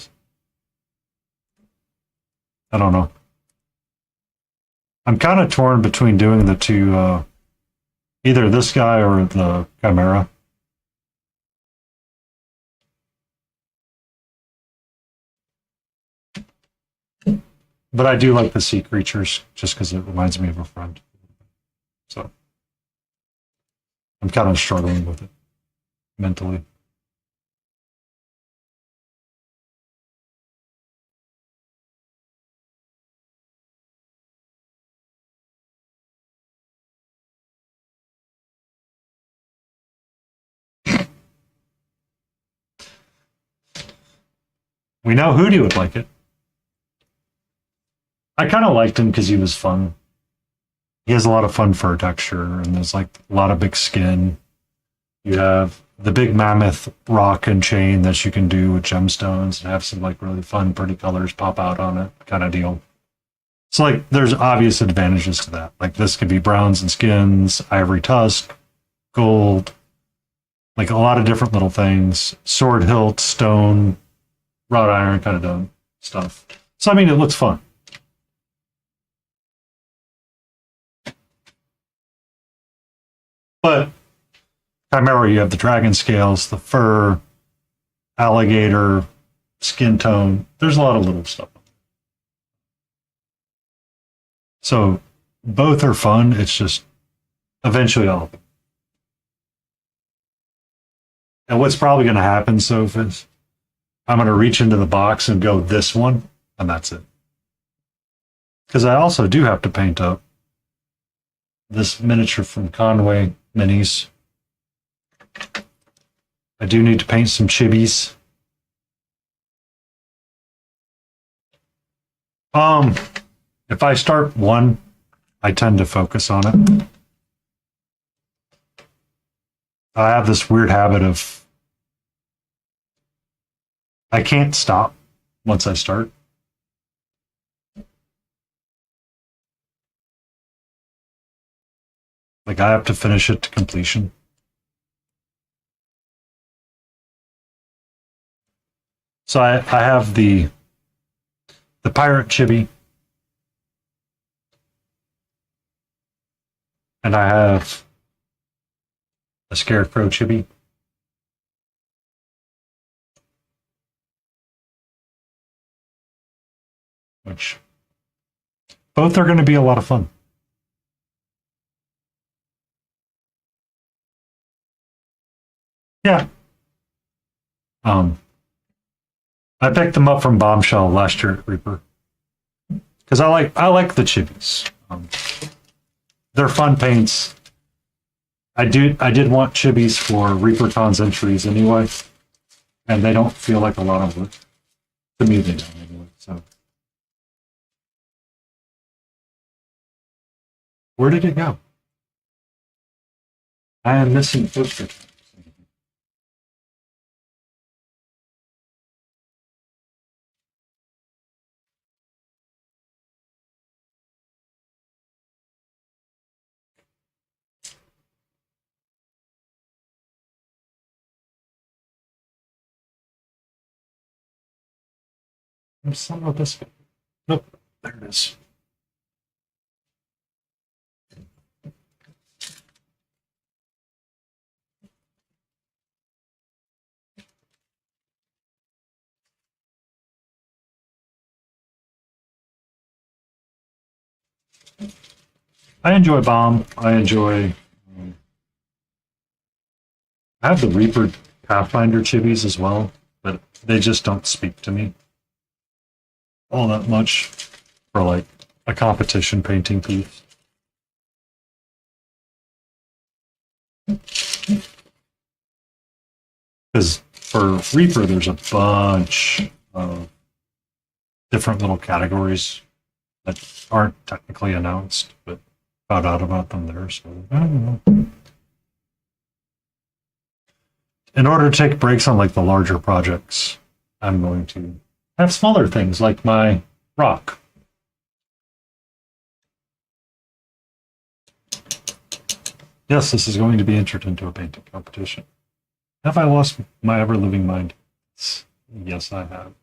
I don't know. I'm kind of torn between doing the two, either this guy or the Chimera. But I do like the sea creatures just because it reminds me of a friend. So I'm kind of struggling with it mentally. We know Hootie would like it. I kind of liked him because he was fun. He has a lot of fun fur texture, and there's like a lot of big skin. You have the big mammoth rock and chain that you can do with gemstones and have some like really fun, pretty colors pop out on it, kind of deal. So like, there's obvious advantages to that. Like this could be browns and skins, ivory tusk, gold, like a lot of different little things. Sword hilt, stone, wrought iron kind of done stuff. So I mean, it looks fun. But primarily, you have the dragon scales, the fur, alligator, skin tone. There's a lot of little stuff. So both are fun. It's just eventually all of them. And what's probably going to happen, Soph, is I'm going to reach into the box and go this one, and that's it. Because I also do have to paint up this miniature from Conway Minis. I do need to paint some chibis. If I start one, I tend to focus on it. I have this weird habit of I can't stop once I start. Like I have to finish it to completion. So I have the pirate chibi, and I have a scarecrow chibi. Which both are going to be a lot of fun. Yeah. I picked them up from Bombshell last year at Reaper because I like the chibis. They're fun paints. I did want chibis for ReaperCon's entries anyway, and they don't feel like a lot of work. To me, they don't anyway. So, where did it go? I am missing poster. Son of a biscuit. Nope, there it is. I enjoy Bomb. I enjoy. I have the Reaper Pathfinder chibis as well, but they just don't speak to me all that much for like a competition painting piece. Because for Reaper, there's a bunch of different little categories that aren't technically announced, but found out about them there. So I don't know. In order to take breaks on like the larger projects, I'm going to have smaller things like my rock. Yes, this is going to be entered into a painting competition. Have I lost my ever-living mind? Yes, I have.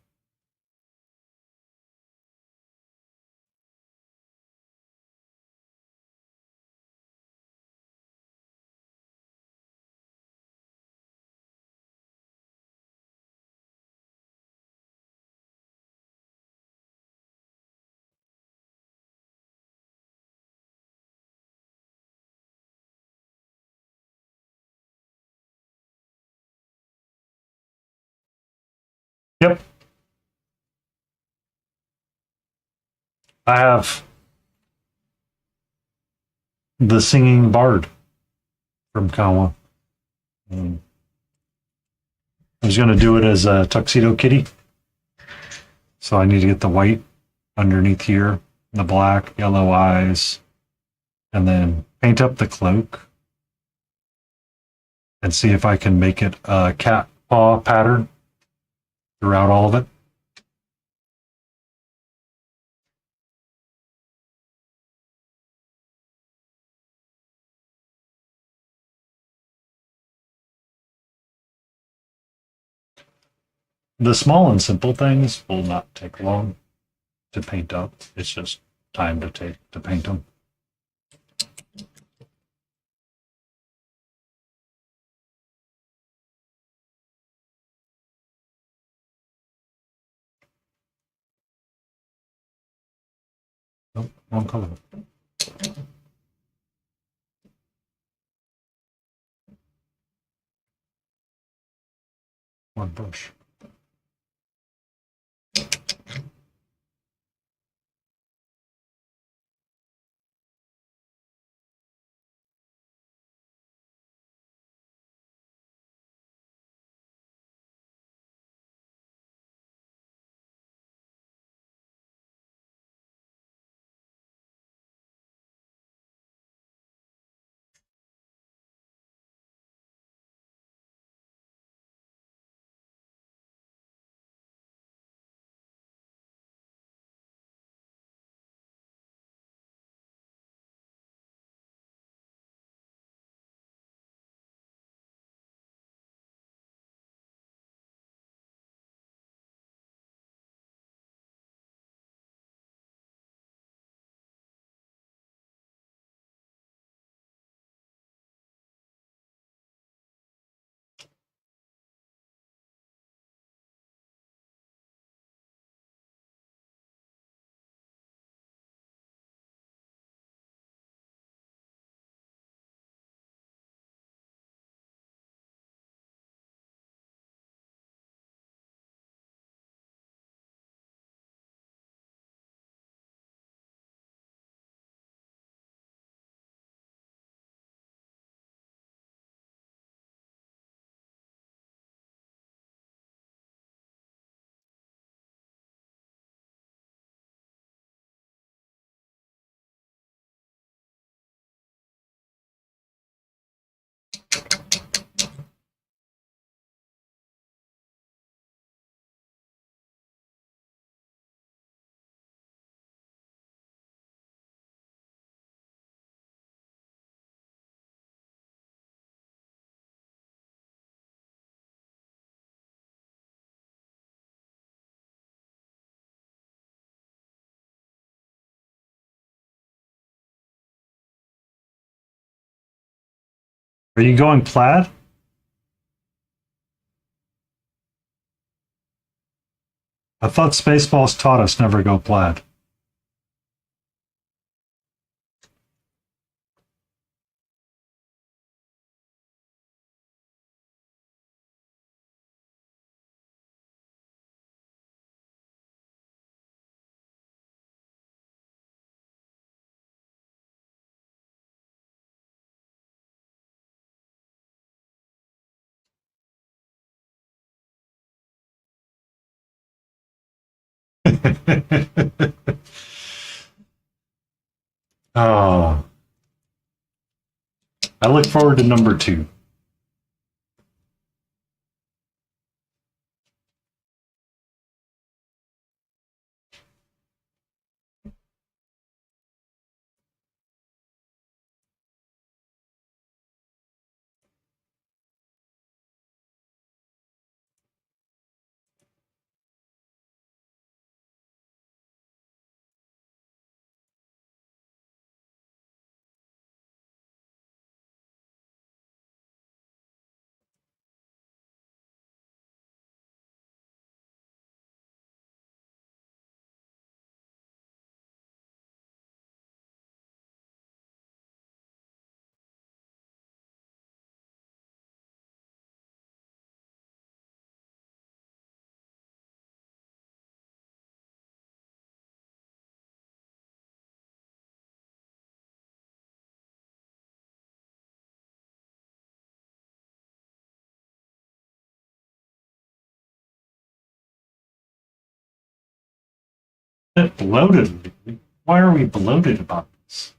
Yep. I have the singing bard from Kawa. I was going to do it as a tuxedo kitty. So I need to get the white underneath here, the black, yellow eyes, and then paint up the cloak and see if I can make it a cat paw pattern throughout all of it. The small and simple things will not take long to paint up. It's just time to take to paint them. Nope, wrong color. One brush. Are you going plaid? I thought Spaceballs taught us never go plaid. Oh, I look forward to number 2. Bloated. Why are we bloated about this?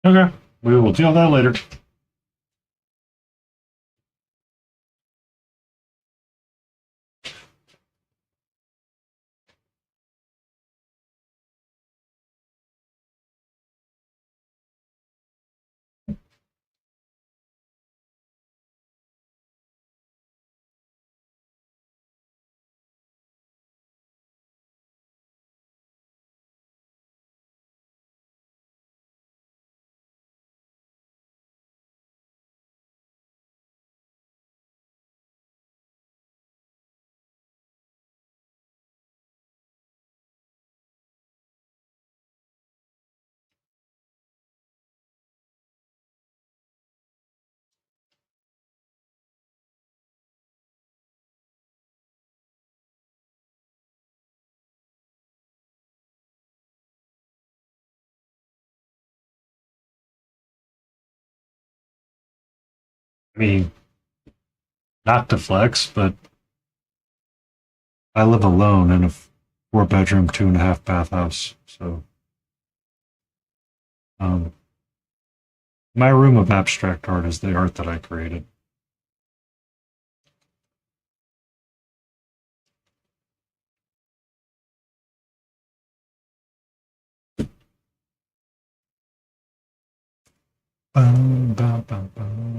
Okay. We will deal with that later. I mean, not to flex, but I live alone in a 4-bedroom, 2.5 bath house. So, um, my room of abstract art is the art that I created. Bum, bum, bum, bum.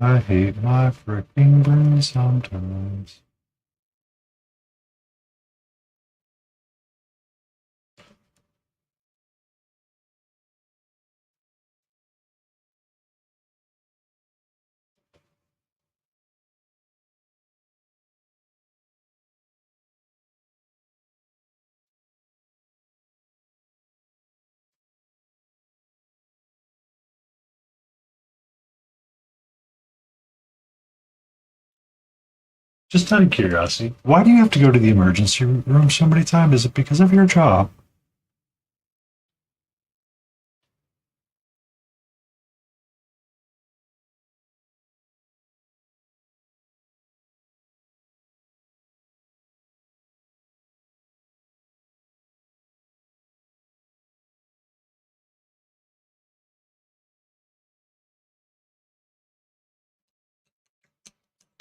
I hate my freaking brain sometimes. Just out of curiosity, why do you have to go to the emergency room so many times? Is it because of your job?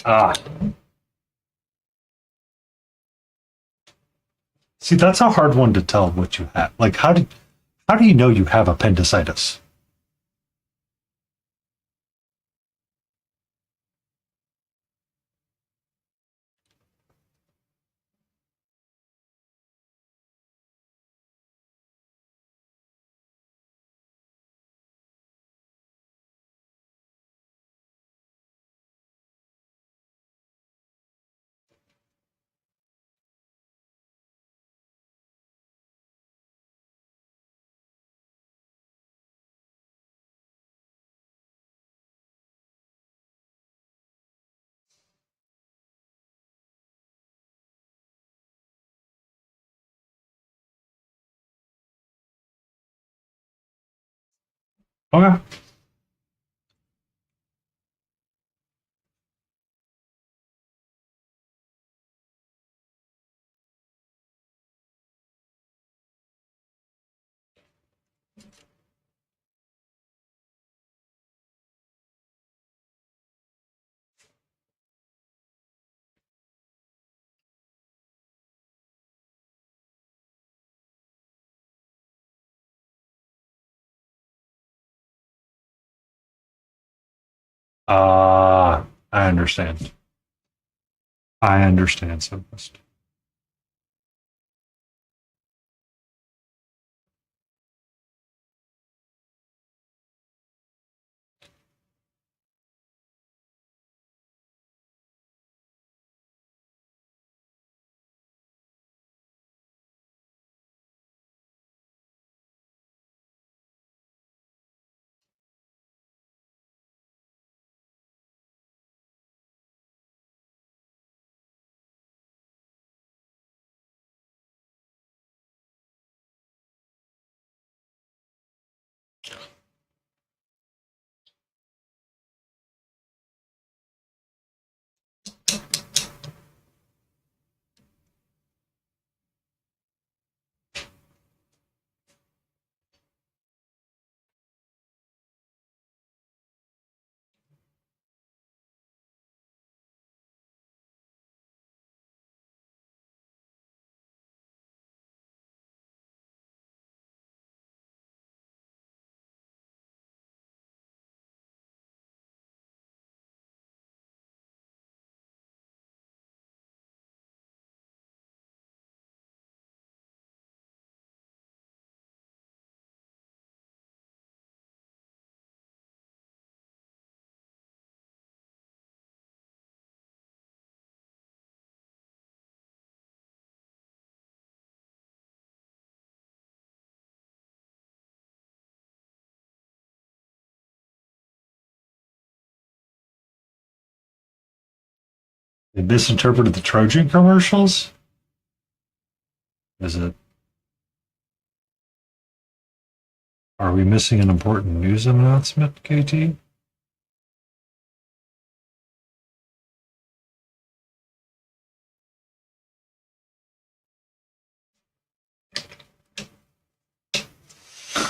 Ah. See, that's a hard one to tell what you have. Like, how do you know you have appendicitis? Okay. I understand. I understand, Simplest. They misinterpreted the Trojan commercials? Is it? Are we missing an important news announcement, KT?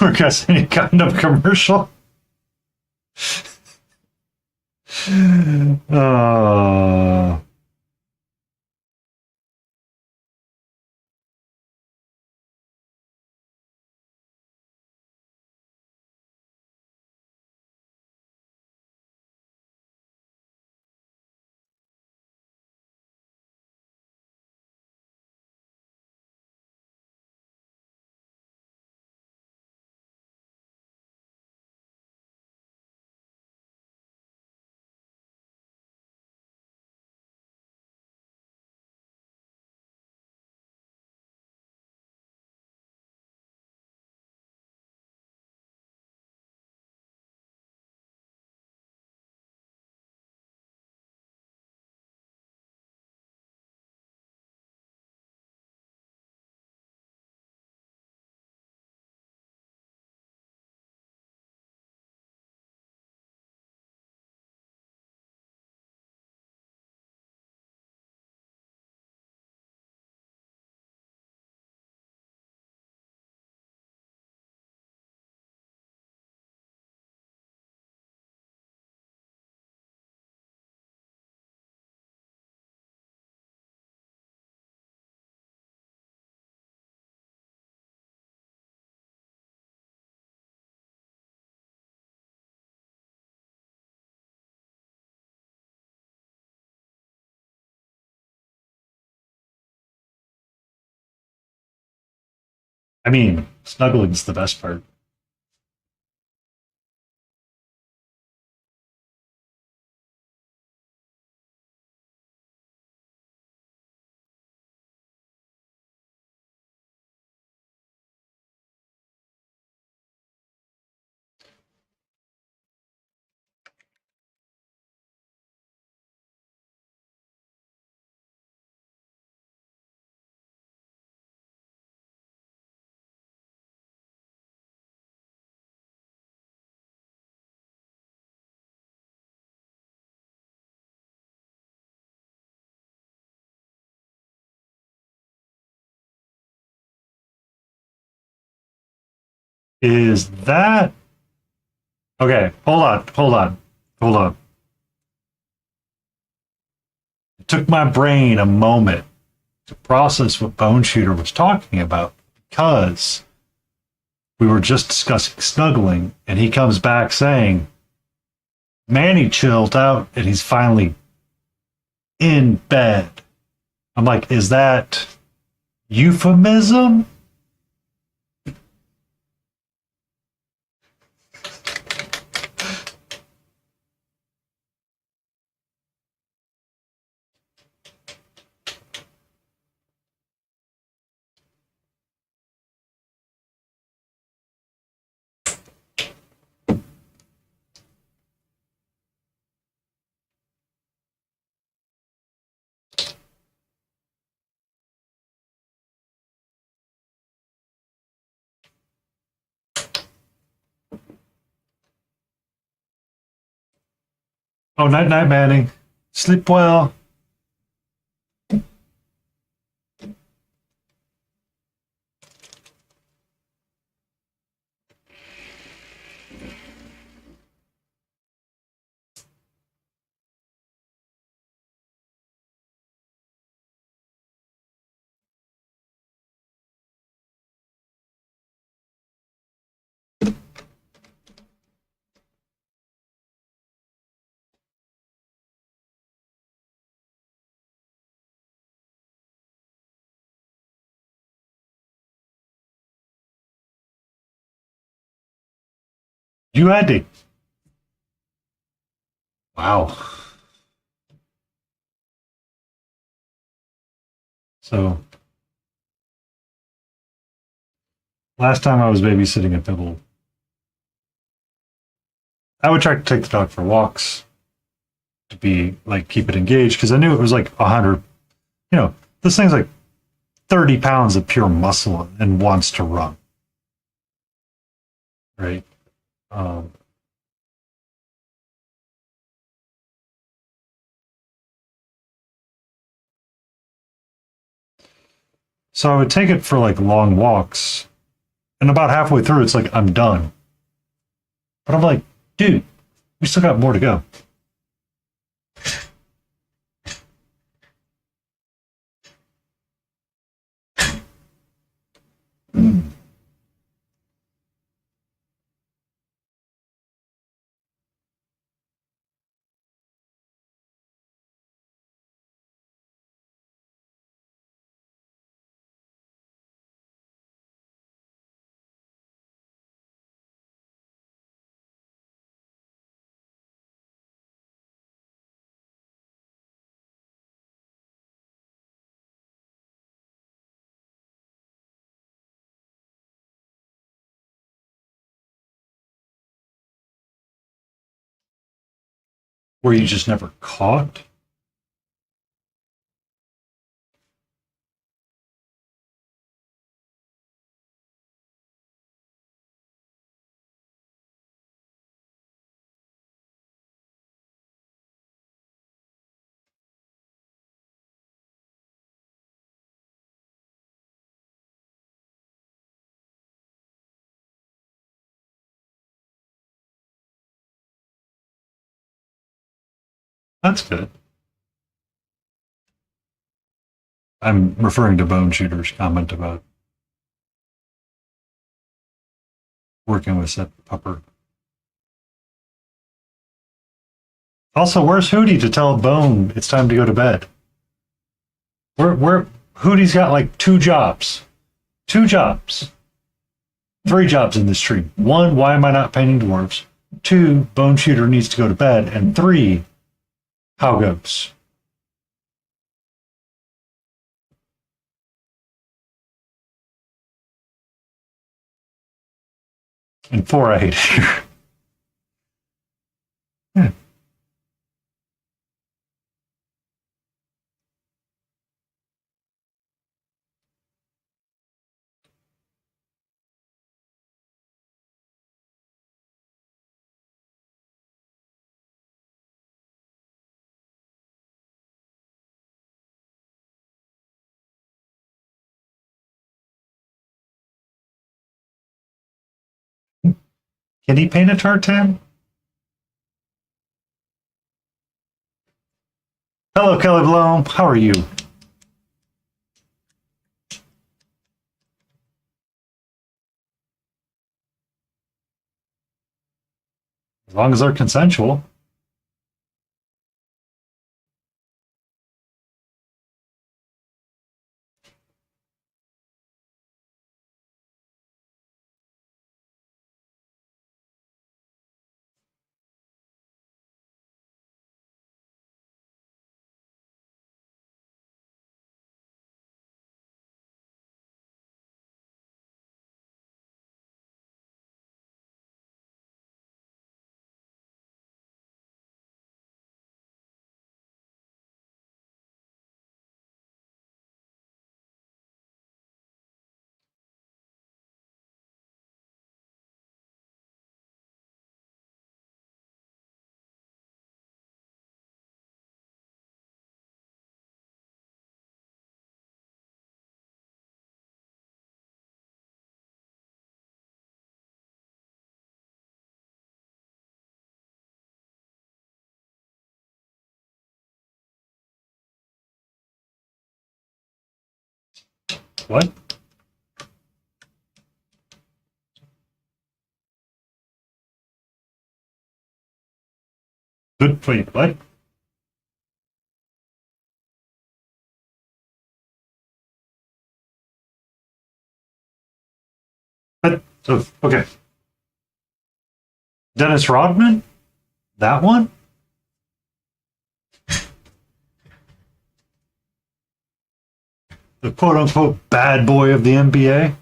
Or guess any kind of commercial? uh, I mean, snuggling's the best part. Is that okay? Hold on. It took my brain a moment to process what Bone Shooter was talking about because we were just discussing snuggling, and he comes back saying, Manny chilled out and he's finally in bed. I'm like, is that euphemism? Oh, night night, Manny. Sleep well. You had to. Wow. So, last time I was babysitting a Pibble, I would try to take the dog for walks to be like keep it engaged because I knew it was like 100. You know, this thing's like 30 pounds of pure muscle and wants to run. Right? Um, so I would take it for like long walks, and about halfway through, it's like I'm done. But I'm like, dude, we still got more to go. Were you just never caught? That's good. I'm referring to Bone Shooter's comment about working with said pupper. Also, where's Hootie to tell Bone it's time to go to bed? Where Hootie's got like two jobs. Two jobs. 3 jobs in this tree. 1, why am I not painting dwarves? 2, Bone Shooter needs to go to bed. And 3, how goes? And 4, I hate it. Yeah. Can he paint a tartan? Hello, Kelly Bloom. How are you? As long as they're consensual. What? Good. Wait, what? What? Oh, okay. Dennis Rodman? That one? The quote unquote bad boy of the NBA?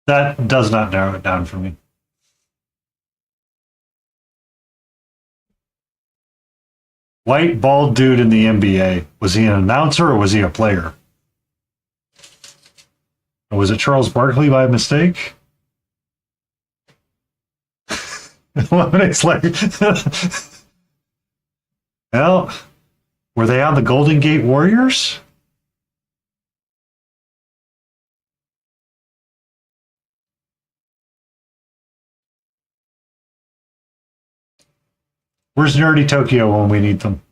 That does not narrow it down for me. White, bald dude in the NBA. Was he an announcer or was he a player? Or was it Charles Barkley by mistake? Lemonade's like, well, were they on the Golden Gate Warriors? Where's Nerdy Tokyo when we need them?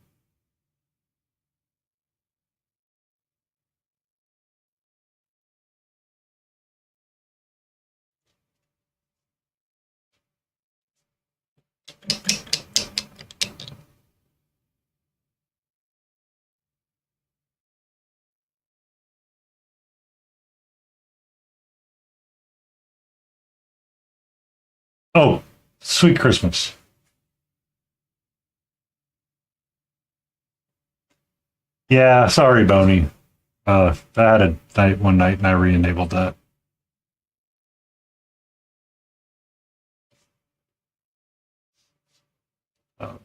Oh, sweet Christmas. Yeah, sorry, Boney. I had a night one night and I re-enabled that. Uh,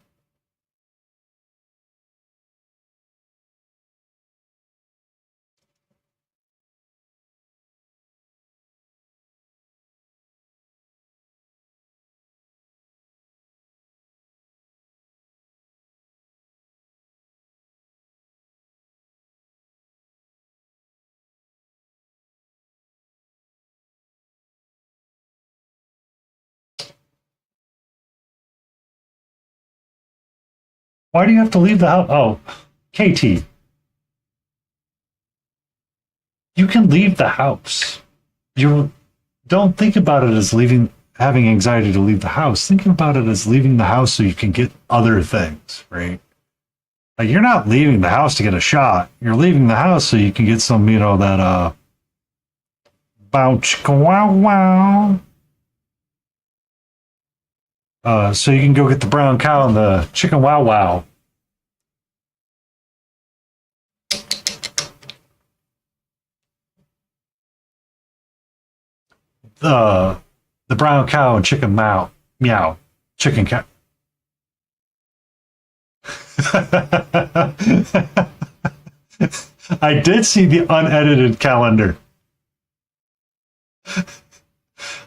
why do you have to leave the house? Oh, KT, you can leave the house. You don't think about it as leaving. having anxiety to leave the house, think about it as leaving the house so you can get other things, right? Like you're not leaving the house to get a shot. You're leaving the house so you can get some, that bow chicka wow wow. So you can go get the brown cow and the chicken wow wow. The brown cow and chicken meow chicken cow. I did see the unedited calendar.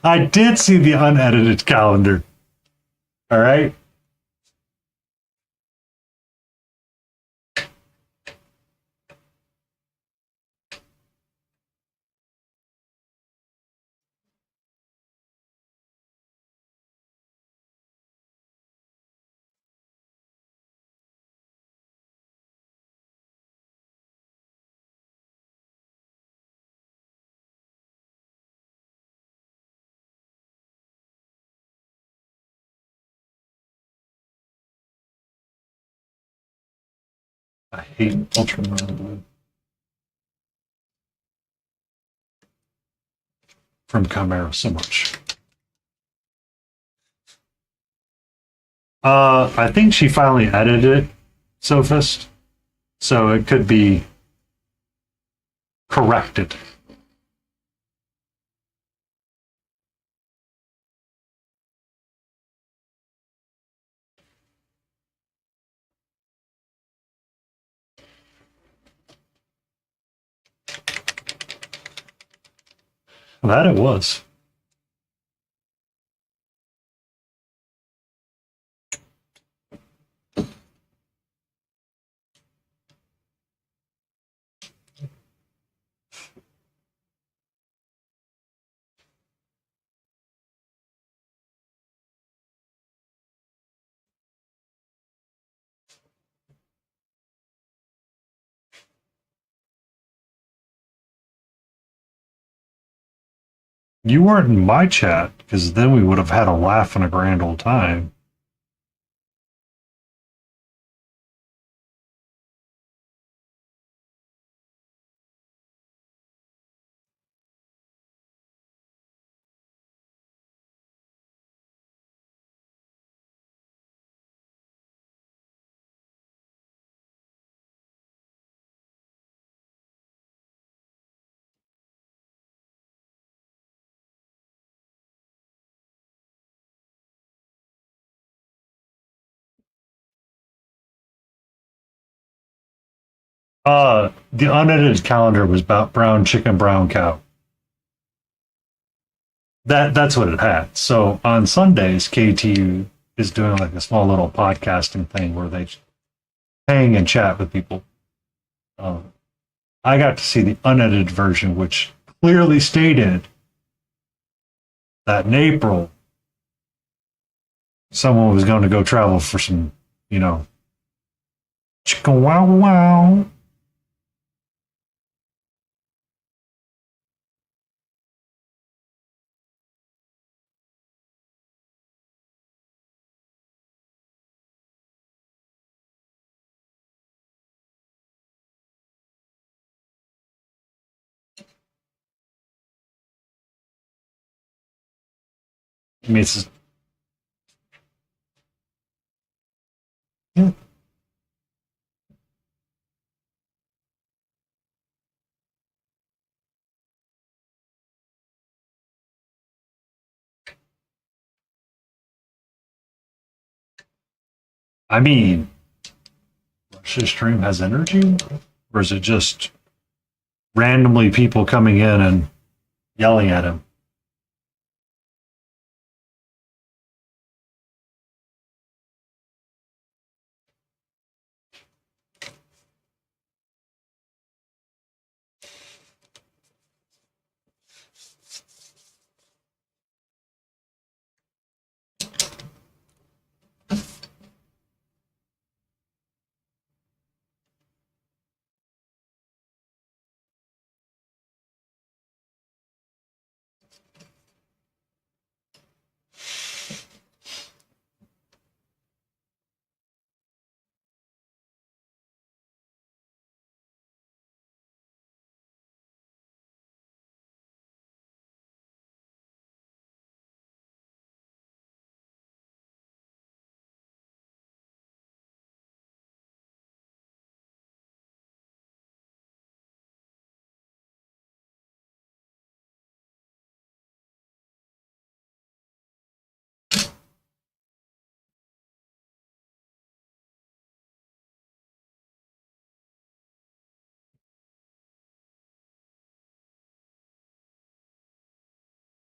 I did see the unedited calendar. All right. I hate ultramarine blue from Chimera so much. I think she finally edited it, Sophist, so it could be corrected. That it was. You weren't in my chat, because then we would have had a laugh and a grand old time. The unedited calendar was about brown chicken, brown cow. That's what it had. So on Sundays, KTU is doing like a small little podcasting thing where they hang and chat with people. I got to see the unedited version, which clearly stated that in April, someone was going to go travel for some, chicken wow wow. I mean, yeah. I mean, Russia's stream has energy, or is it just randomly people coming in and yelling at him?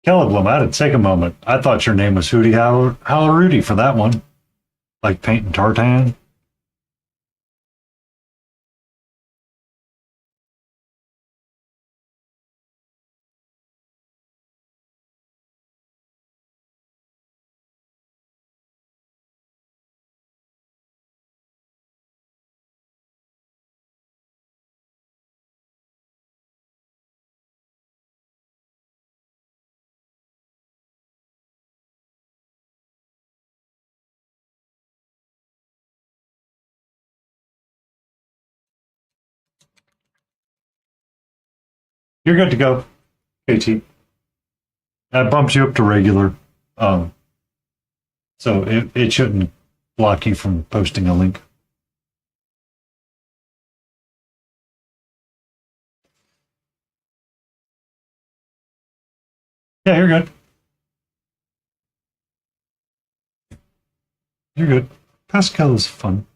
Celeblum, I had to take a moment. I thought your name was Hootie Rudy for that one. Like painting tartan. You're good to go, KT. I bumped you up to regular. Um, so it shouldn't block you from posting a link. Yeah, you're good. You're good. Pascal is fun.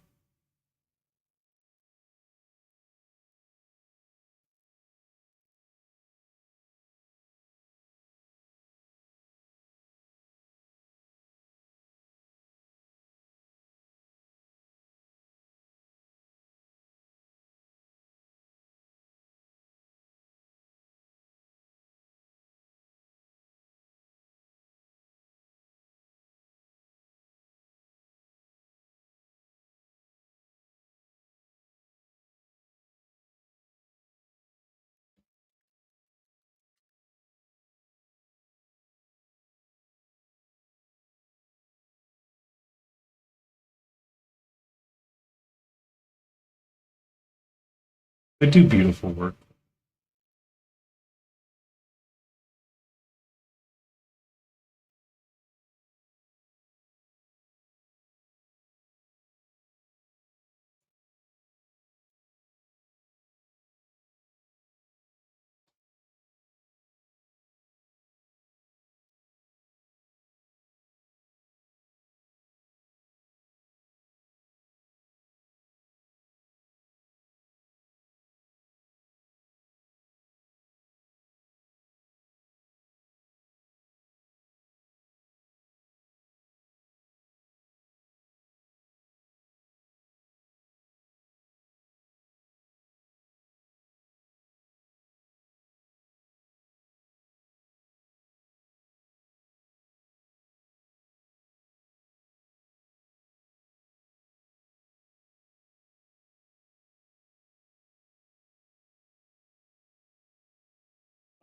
They do beautiful work.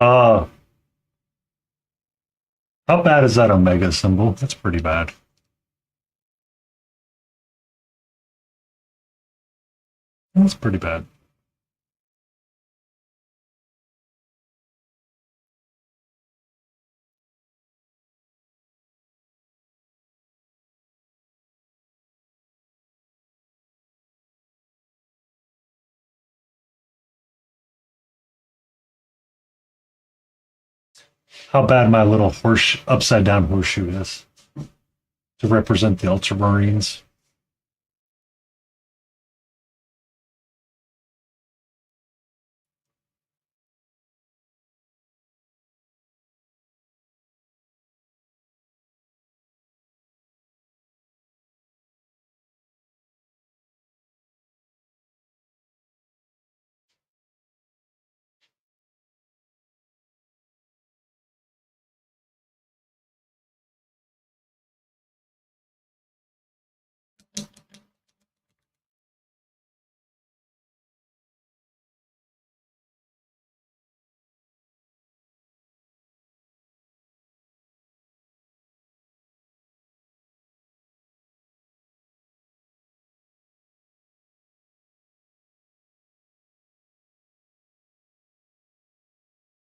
Uh, how bad is that Omega symbol? That's pretty bad. That's pretty bad. How bad my little horse upside down horseshoe is to represent the Ultramarines.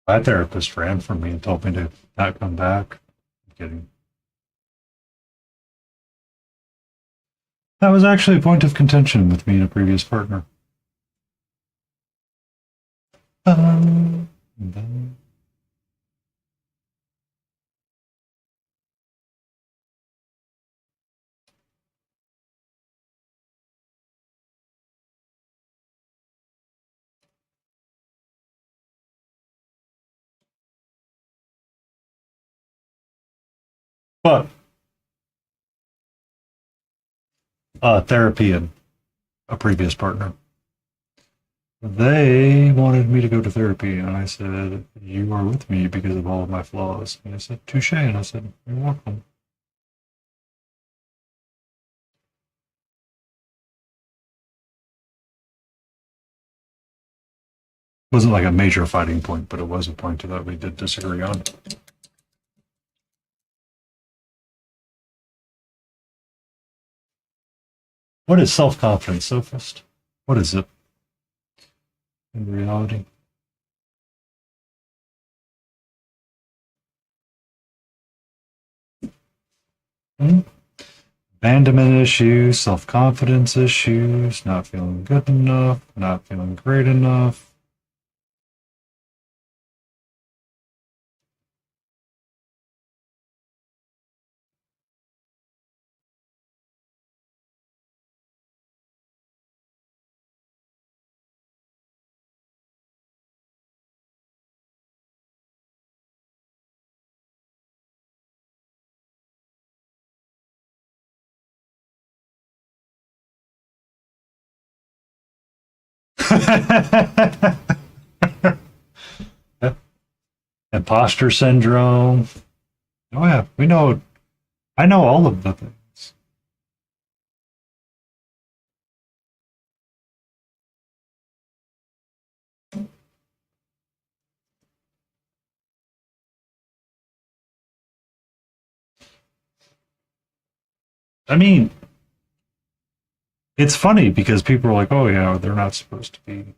My therapist ran from me and told me to not come back. I'm kidding. That was actually a point of contention with me and a previous partner. Um, But therapy and a previous partner, they wanted me to go to therapy, and I said, "You are with me because of all of my flaws." And they said, "Touche," and I said, "You're welcome." Wasn't like a major fighting point, but it was a point that we did disagree on. What is self-confidence, Sophist? What is it in reality? Hmm? Abandonment issues, self-confidence issues, not feeling good enough, not feeling great enough. Imposter syndrome. Oh yeah, we know. I know all of the things. I mean, it's funny because people are like, "Oh yeah, they're not supposed to be."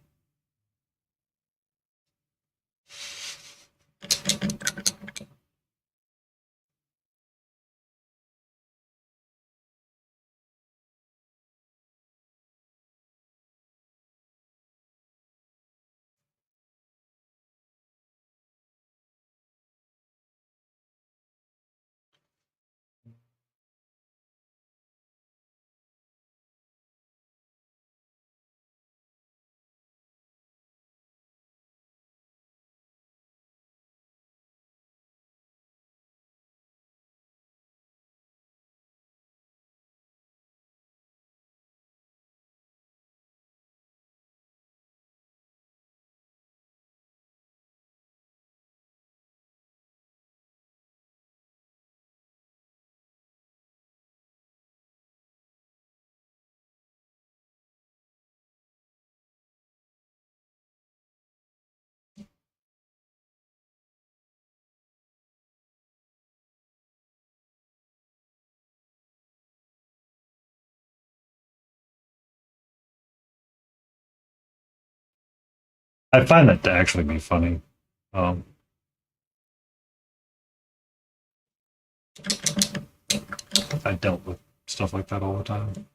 I find that to actually be funny. Um, I dealt with stuff like that all the time.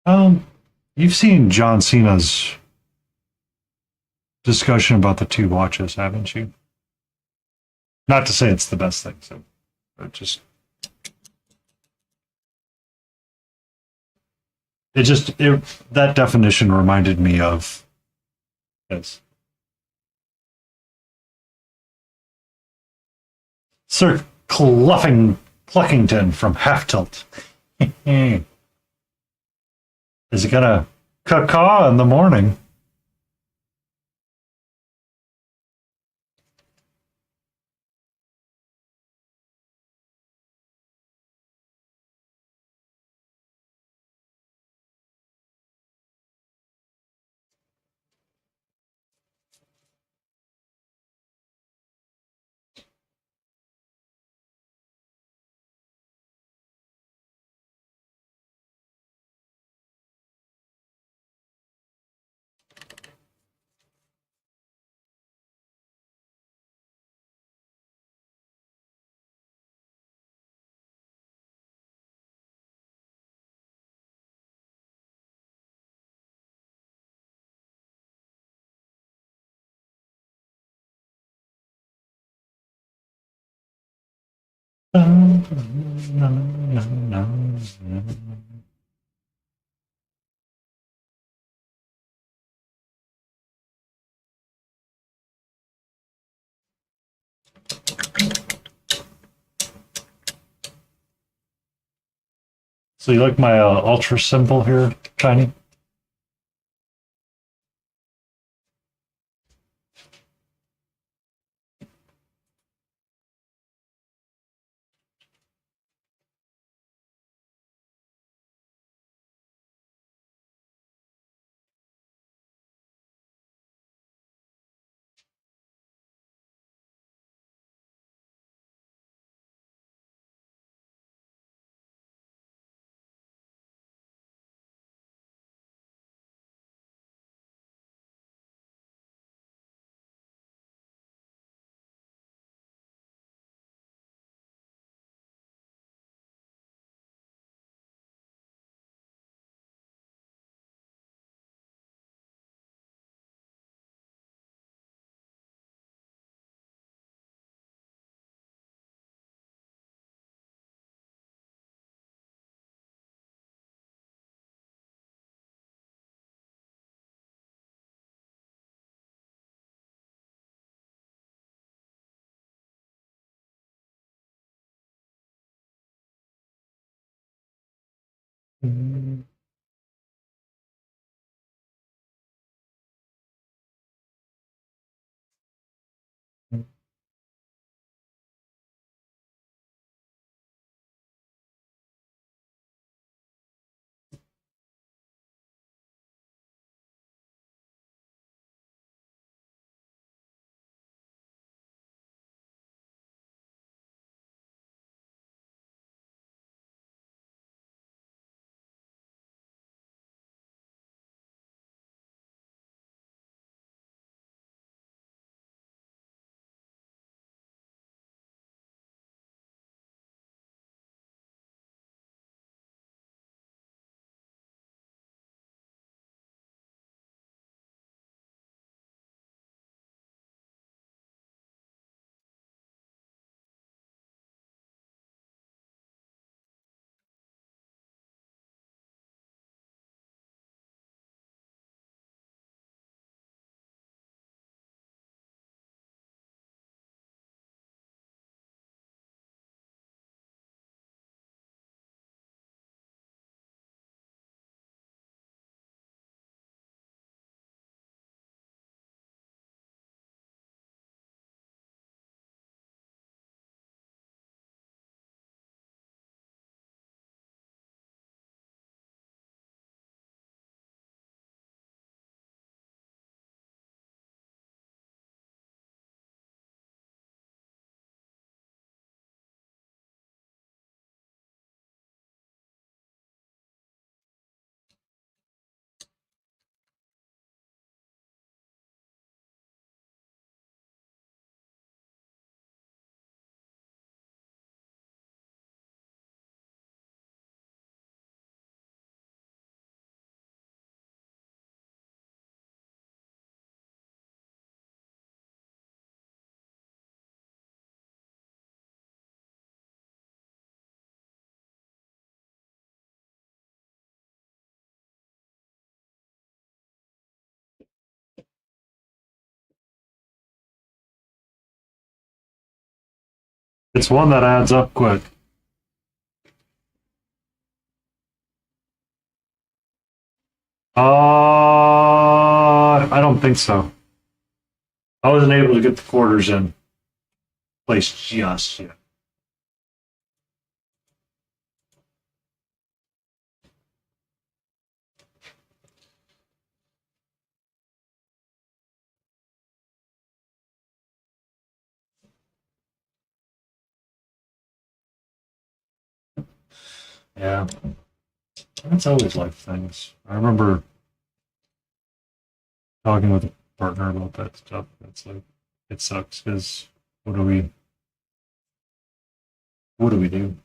Um, you've seen John Cena's discussion about the two watches, haven't you? Not to say it's the best thing, so but just that definition reminded me of this. Sir Cluckington from Half Tilt. Is it gonna caw in the morning? So you like my ultra symbol here, Tiny? It's one that adds up quick. I don't think so. I wasn't able to get the quarters in place just yet. Yeah, that's always like things. I remember talking with a partner about that stuff. It's like it sucks because what do we what do we do?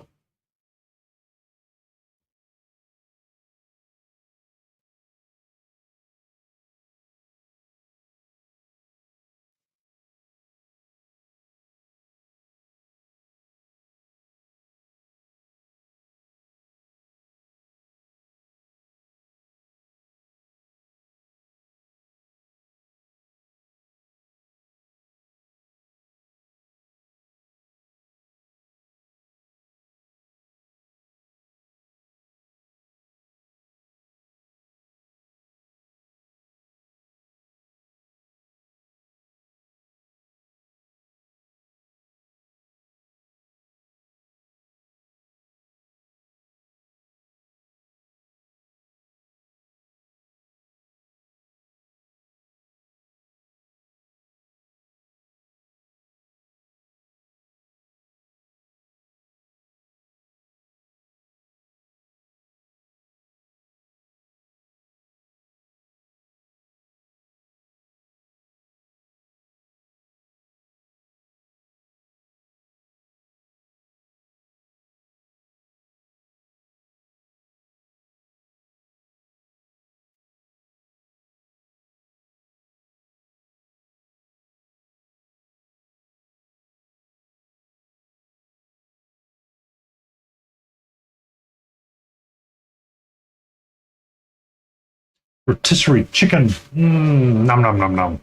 Rotisserie chicken. Nom nom nom nom.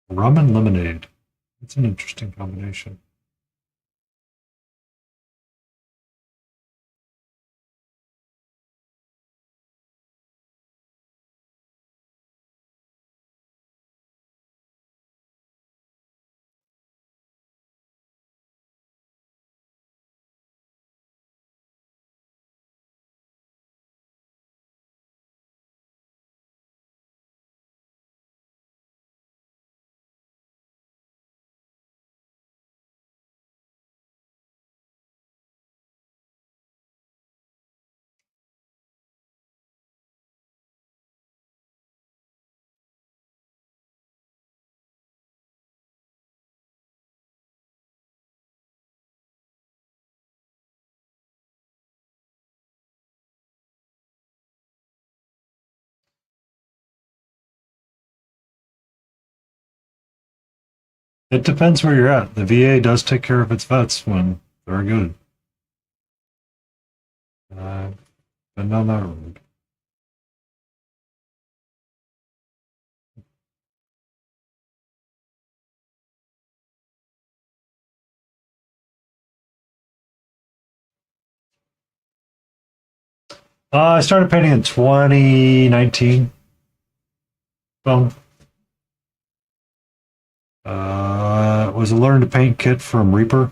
Rum and lemonade. That's an interesting combination. It depends where you're at. The VA does take care of its vets when they're good. I've been down that road. I started painting in 2019. Well, it was a learn to paint kit from Reaper,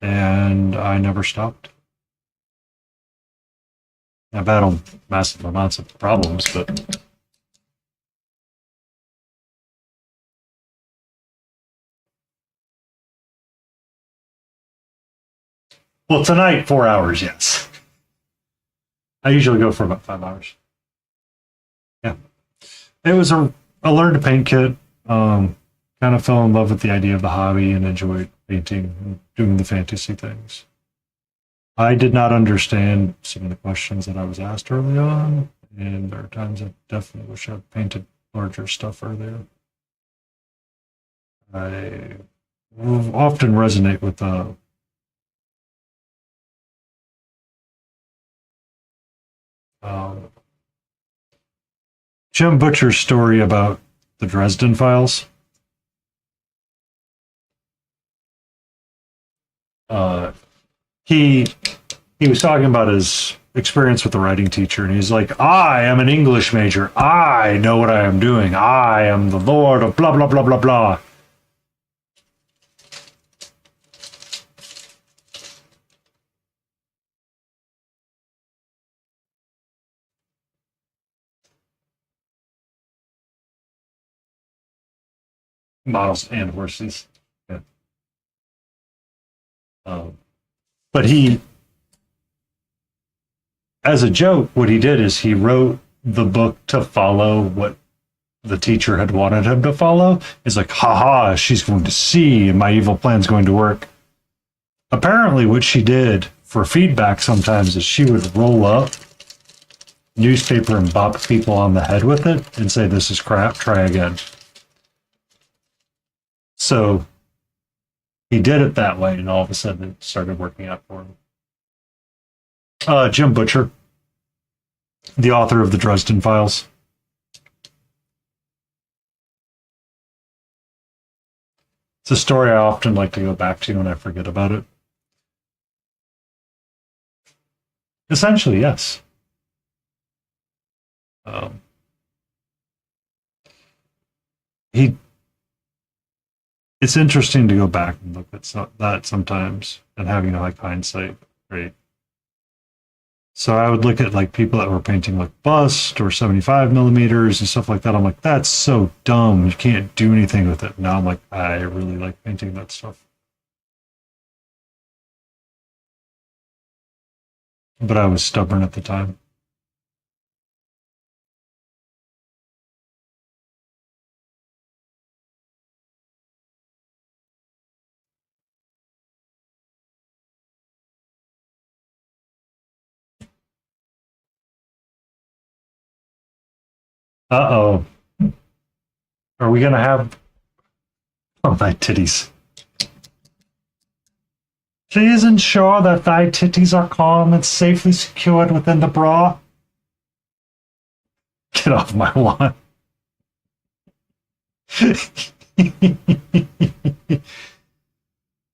and I never stopped. I battled massive amounts of problems, but well, tonight 4 hours, yes. I usually go for about 5 hours. Yeah, it was a learn to paint kit. Kind of fell in love with the idea of the hobby and enjoyed painting and doing the fantasy things. I did not understand some of the questions that I was asked early on, and there are times I definitely wish I'd painted larger stuff earlier. I often resonate with Jim Butcher's story about the Dresden Files. He was talking about his experience with the writing teacher, and he's like, I am an English major. I know what I am doing. I am the Lord of blah, blah, blah, blah, blah. Models and horses. Yeah. But he, as a joke, what he did is he wrote the book to follow what the teacher had wanted him to follow. It's like, haha, she's going to see, and my evil plan's going to work. Apparently, what she did for feedback sometimes is she would roll up newspaper and bop people on the head with it and say, this is crap, try again. So he did it that way, and all of a sudden it started working out for him. Jim Butcher, the author of the Dresden Files. It's a story I often like to go back to when I forget about it. Essentially, yes. It's interesting to go back and look at that sometimes and having like hindsight, right? So I would look at like people that were painting like bust or 75 millimeters and stuff like that. I'm like, that's so dumb. You can't do anything with it. Now I'm like, I really like painting that stuff. But I was stubborn at the time. Uh-oh. Are we going to have... Oh, my titties. She isn't sure that thy titties are calm and safely secured within the bra. Get off my lawn.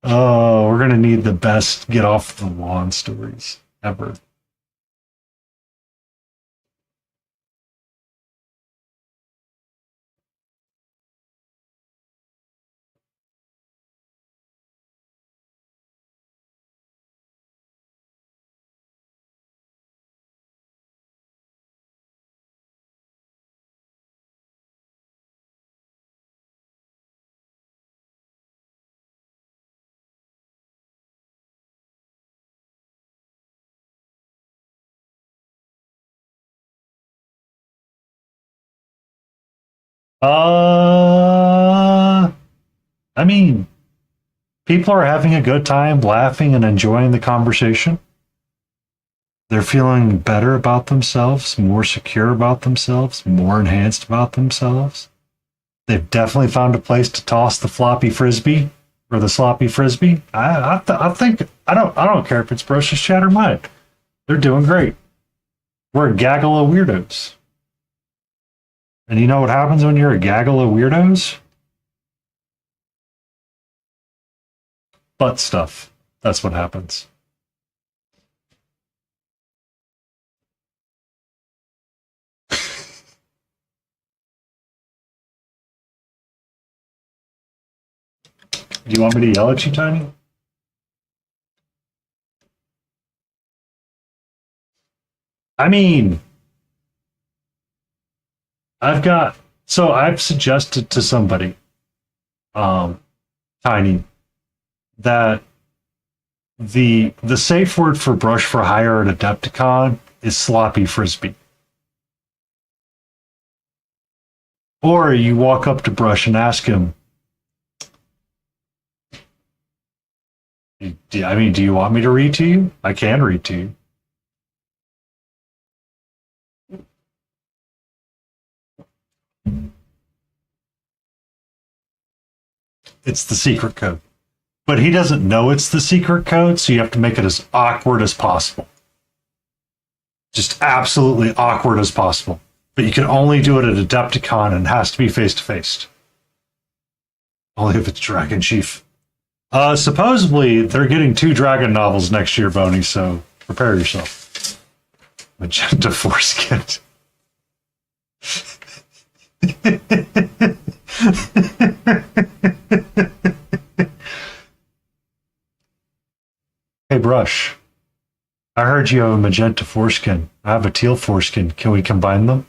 Oh, we're gonna need the best get off the lawn stories ever. Uh, I mean, people are having a good time, laughing and enjoying the conversation. They're feeling better about themselves, more secure about themselves, more enhanced about themselves. They've definitely found a place to toss the floppy frisbee or the sloppy frisbee. I think I don't care if it's Brosh's chat or mine. They're doing great. We're a gaggle of weirdos. And you know what happens when you're a gaggle of weirdos? Butt stuff. That's what happens. Do you want me to yell at you, Tiny? I mean, I've suggested to somebody, Tiny, that the safe word for brush for hire at Adepticon is sloppy frisbee. Or you walk up to Brush and ask him, do you want me to read to you? I can read to you. It's the secret code. But he doesn't know it's the secret code, so you have to make it as awkward as possible. Just absolutely awkward as possible. But you can only do it at Adepticon and it has to be face to face. Only if it's Dragon Chief. Supposedly, they're getting 2 Dragon novels next year, Boney, so prepare yourself. Magenta Foreskin. Hey, Brush. I heard you have a magenta foreskin. I have a teal foreskin. Can we combine them?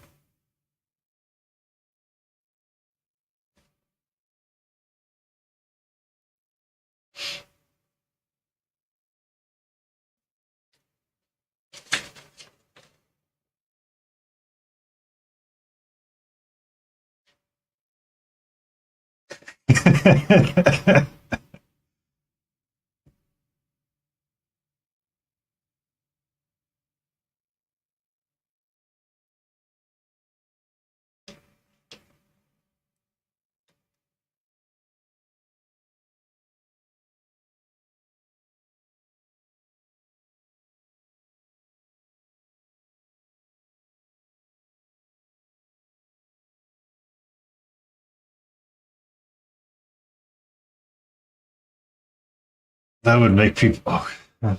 That would make people. Oh.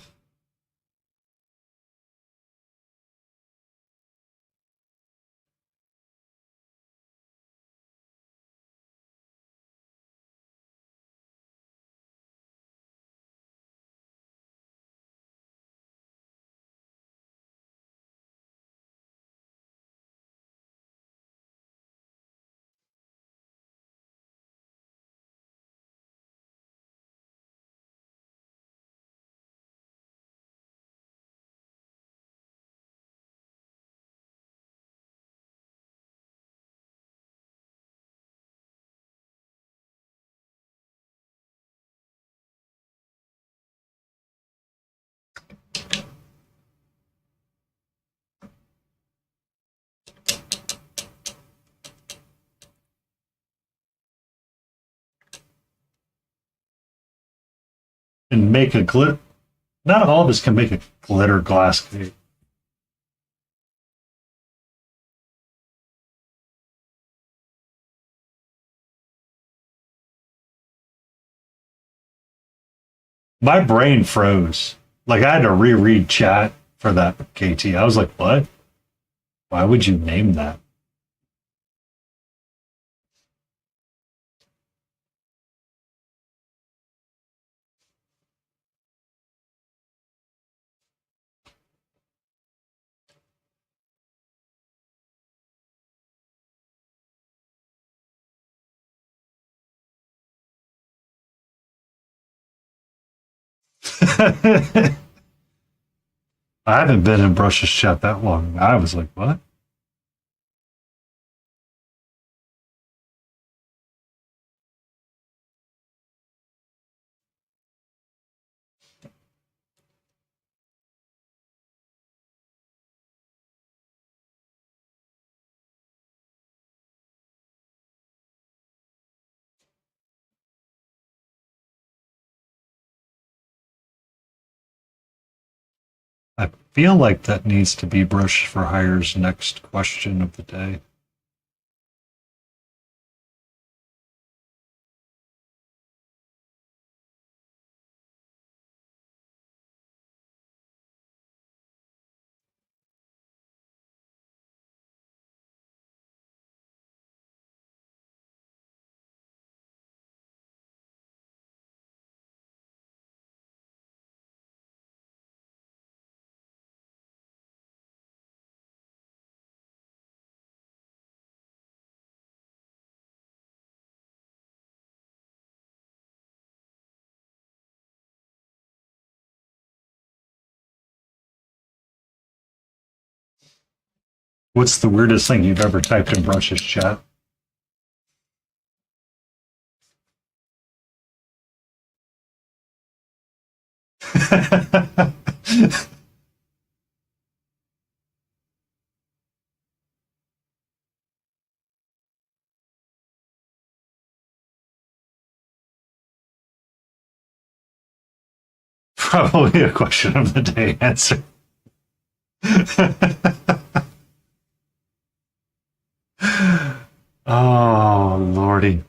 and make a glitter. Not all of us can make a glitter glass cake. My brain froze. Like I had to reread chat for that KT. I was like, what? Why would you name that? I haven't been in Brush's chat that long. I was like, what? I feel like that needs to be Brush for Hire's next question of the day. What's the weirdest thing you've ever typed in Brush's chat? Probably a question of the day answer. Oh, Lordy.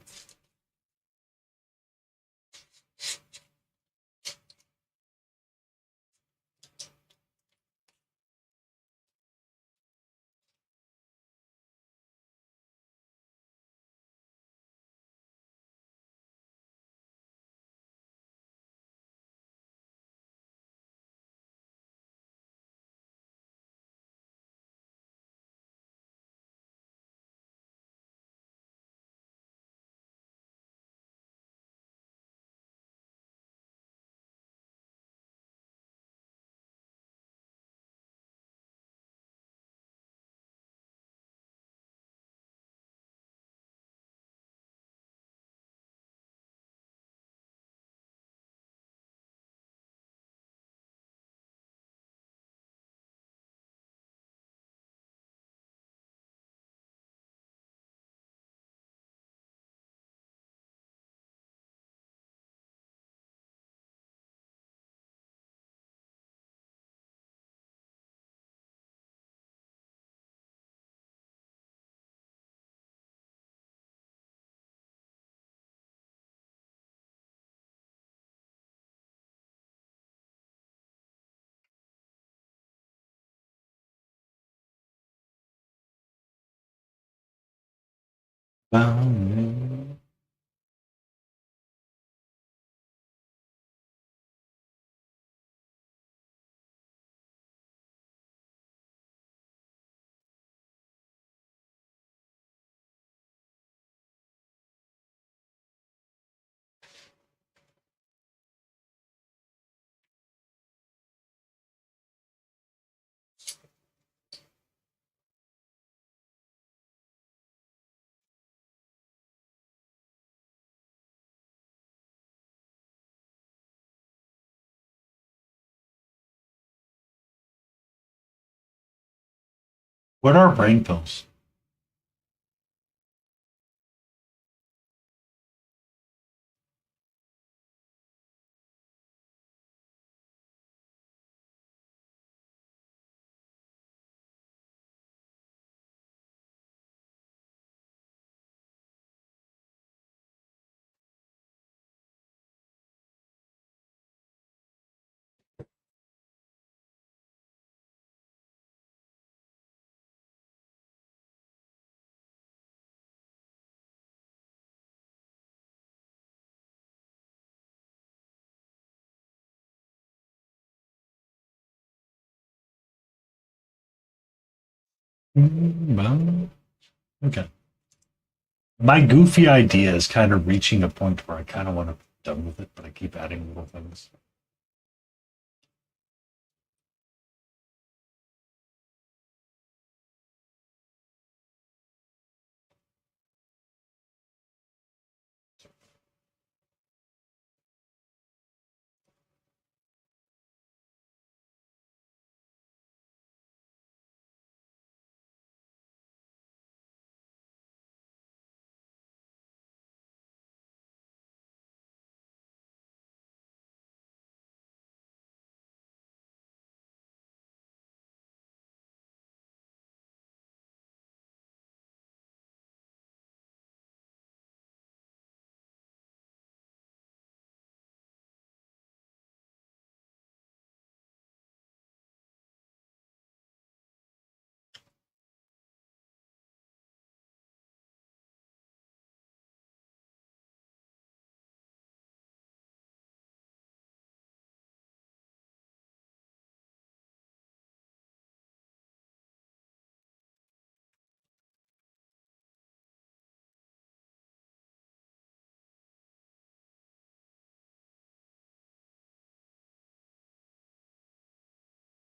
What are brain pills? Well, okay. My goofy idea is kind of reaching a point where I kind of want to be done with it, but I keep adding little things.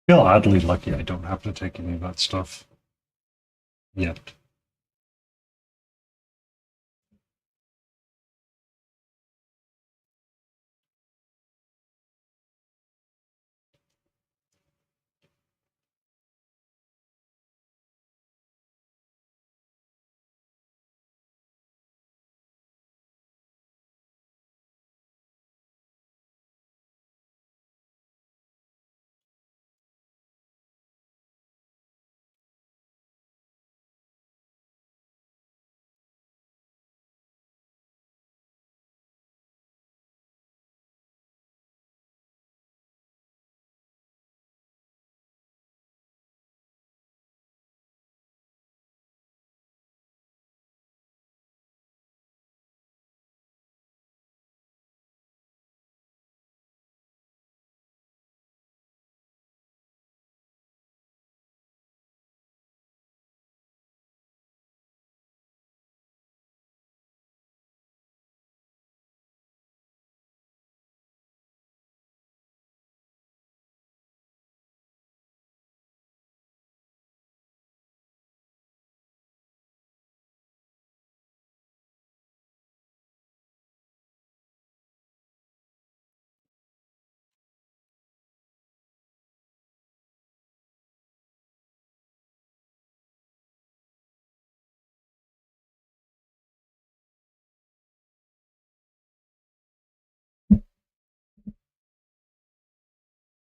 I feel oddly lucky I don't have to take any of that stuff yet.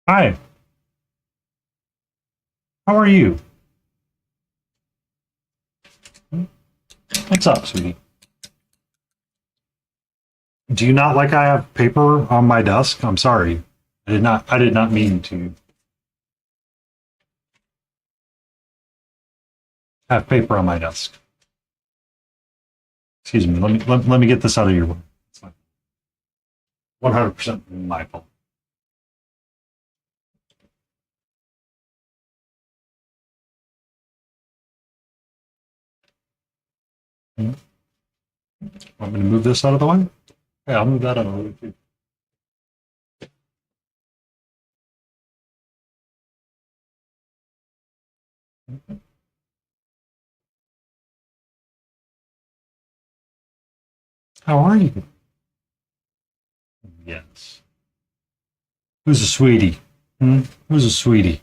Hi, how are you? What's up, sweetie? Do you not like I have paper on my desk? I'm sorry. I did not mean to have paper on my desk. Excuse me. Let me get this out of your way. It's fine. 100% my fault. I'm going to move this out of the way. Yeah, I'll move that out of the way too. How are you? Yes. Who's a sweetie? Who's a sweetie?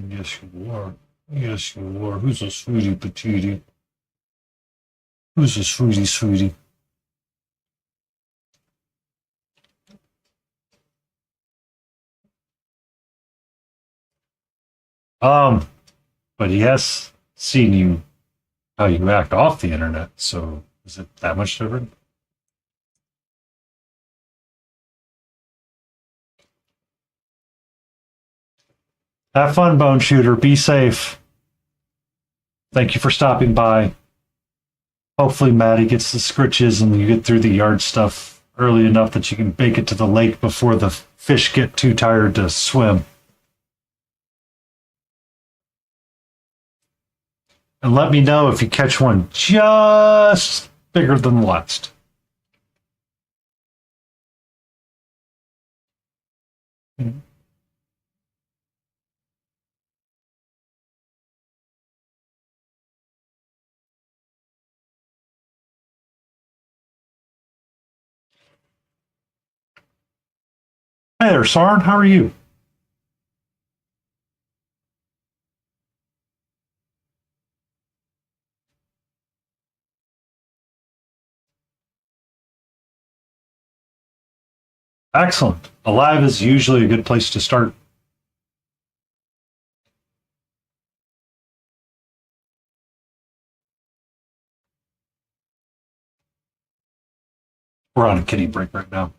Yes, you are. Yes, you are. Who's a sweetie patootie? Who's a sweetie sweetie? Um, but he has seen you how you act off the internet, so is it that much different? Have fun, Bone Shooter. Be safe. Thank you for stopping by. Hopefully Maddie gets the scritches and you get through the yard stuff early enough that you can make it to the lake before the fish get too tired to swim. And let me know if you catch one just bigger than the last. Hey there, Sarn. How are you? Excellent. Alive is usually a good place to start. We're on a kitty break right now.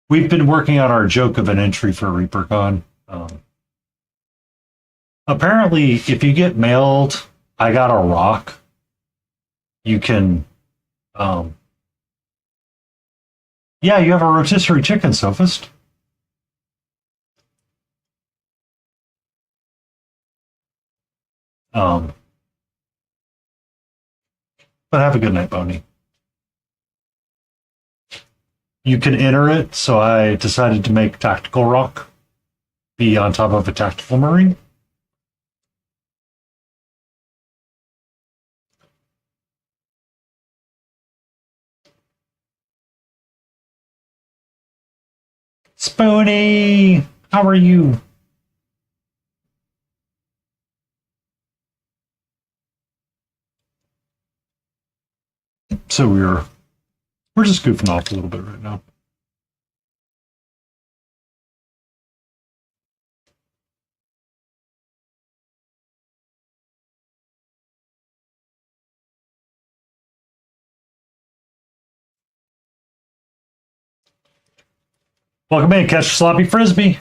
We've been working on our joke of an entry for ReaperCon. Apparently, if you get mailed, I got a rock, you can, yeah, you have a rotisserie chicken, Sophist. But have a good night, Boney. You can enter it, so I decided to make Tactical Rock be on top of a Tactical Marine. Spoony, how are you? So we're just goofing off a little bit right now. Welcome in, catch sloppy frisbee.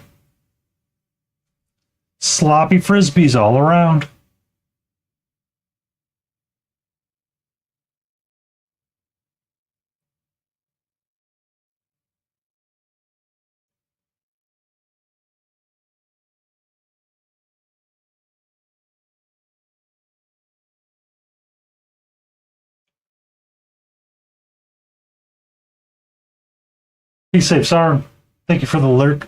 Sloppy frisbees all around. Be safe, Sarn. Thank you for the lurk.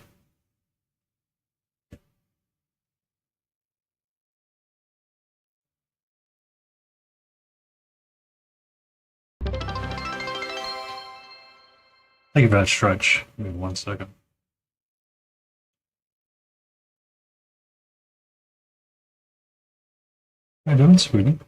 Thank you for that stretch. Give me 1 second. How you doing, sweetie?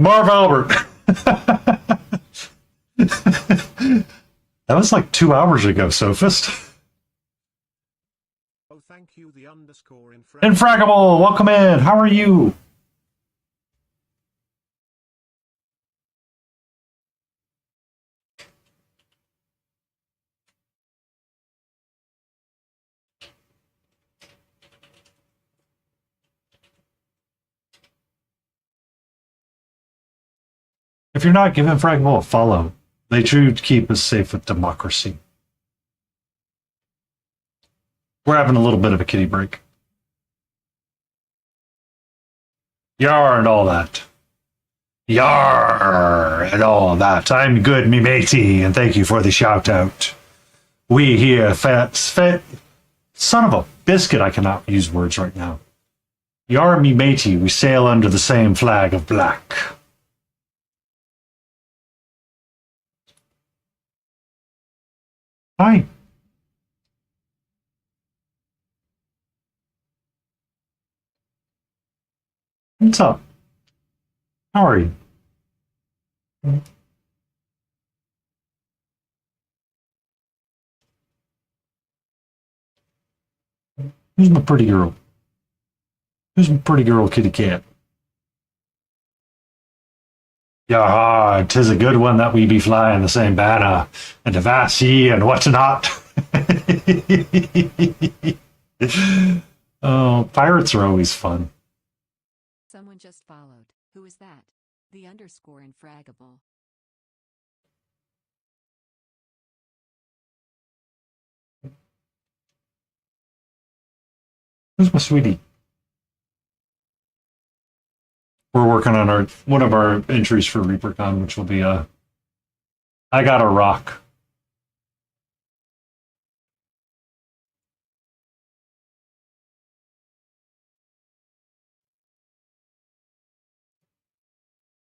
Marv Albert. That was like 2 hours ago, Sophist. Oh, thank you, the underscore Infraggable, welcome in. How are you? If you're not, give Infraggable a follow. They do keep us safe with democracy. We're having a little bit of a kitty break. Yar and all that. Yar and all that. I'm good, me matey, and thank you for the shout out. We here, fat, son of a biscuit, I cannot use words right now. Yar, me matey, we sail under the same flag of black. Hi. What's up? How are you? Who's my pretty girl? Who's my pretty girl, kitty cat? Yeah, 'tis a good one that we be flying the same banner, and the vast ye and what's not. Oh, pirates are always fun. Someone just followed. Who is that? The underscore infraggable. Who's my sweetie? We're working on one of our entries for ReaperCon, which will be I got a rock.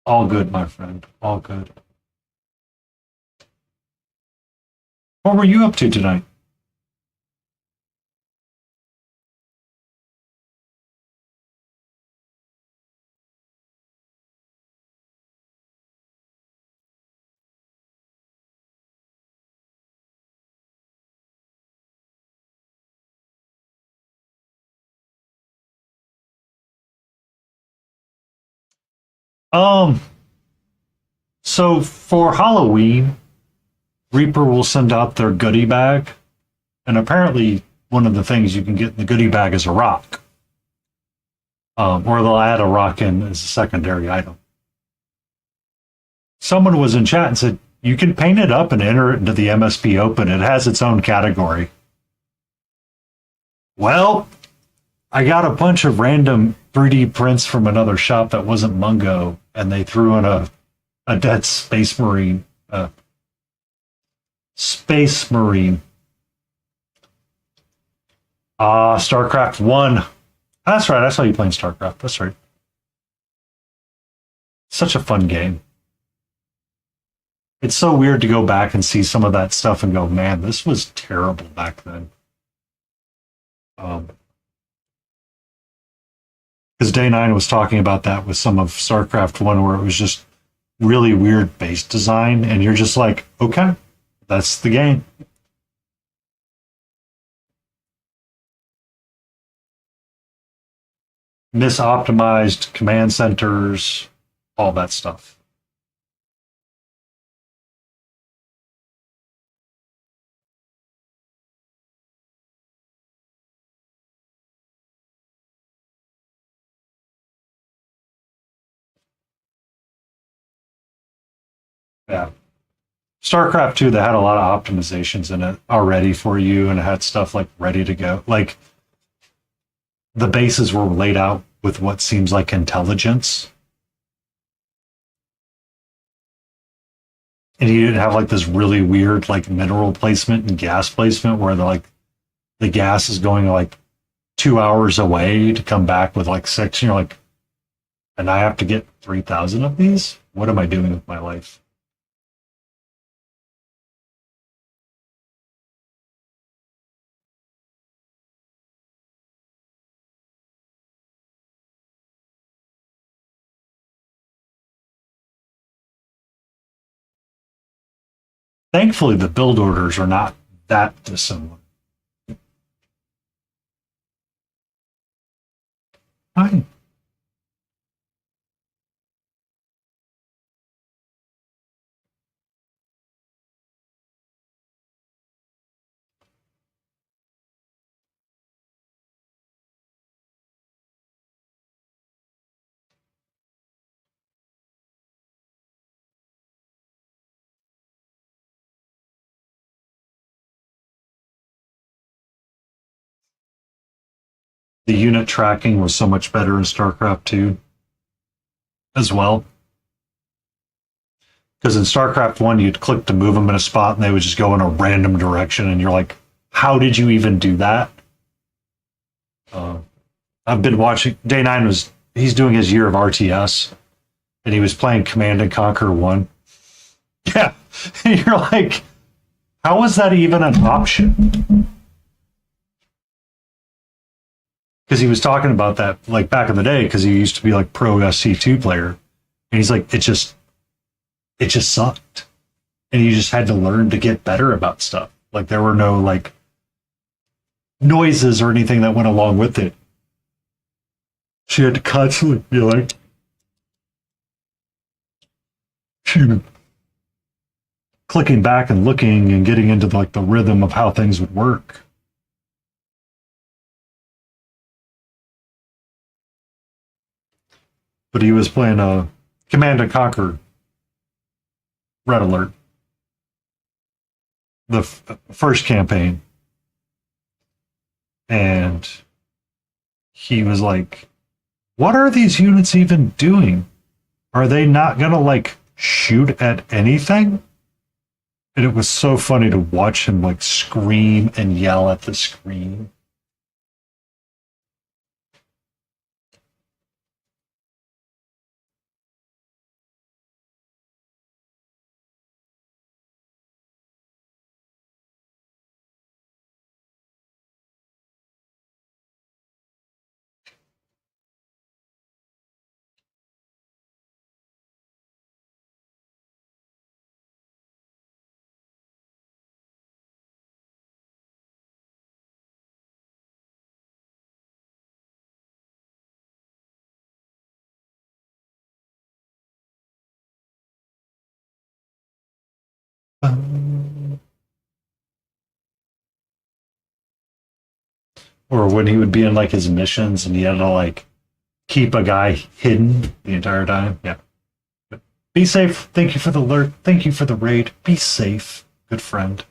All good, my friend. All good. What were you up to tonight? So for Halloween, Reaper will send out their goodie bag, and apparently one of the things you can get in the goodie bag is a rock. Or they'll add a rock in as a secondary item. Someone was in chat and said, you can paint it up and enter it into the MSP Open. It has its own category. Well, I got a bunch of random 3D prints from another shop that wasn't Mungo, and they threw in a dead space marine. Space marine. StarCraft 1. That's right, I saw you playing StarCraft. That's right. Such a fun game. It's so weird to go back and see some of that stuff and go, man, this was terrible back then. Because Day 9 was talking about that with some of StarCraft 1, where it was just really weird base design, and you're just like, okay, that's the game. Misoptimized command centers, all that stuff. Yeah. StarCraft 2, they had a lot of optimizations in it already for you, and it had stuff like ready to go. Like, the bases were laid out with what seems like intelligence. And you didn't have like this really weird like mineral placement and gas placement where the gas is going like 2 hours away to come back with like 6. And you're like, and I have to get 3,000 of these? What am I doing with my life? Thankfully, the build orders are not that dissimilar. Fine. The unit tracking was so much better in StarCraft 2 as well. Because in StarCraft 1, you'd click to move them in a spot and they would just go in a random direction. And you're like, how did you even do that? I've been watching. Day 9 he's doing his year of RTS. And he was playing Command and Conquer 1. Yeah. And you're like, how is that even an option? Because he was talking about that like back in the day, because he used to be like pro SC2 player. And he's like, it just sucked. And you just had to learn to get better about stuff. Like there were no noises or anything that went along with it. She had to constantly be like, clicking back and looking and getting into like the rhythm of how things would work. But he was playing a Command and Conquer Red Alert, the first campaign, and he was like, what are these units even doing? Are they not gonna like shoot at anything? And it was so funny to watch him like scream and yell at the screen. Or when he would be in like his missions and he had to like keep a guy hidden the entire time. Yeah. Be safe. Thank you for the alert. Thank you for the raid. Be safe, good friend.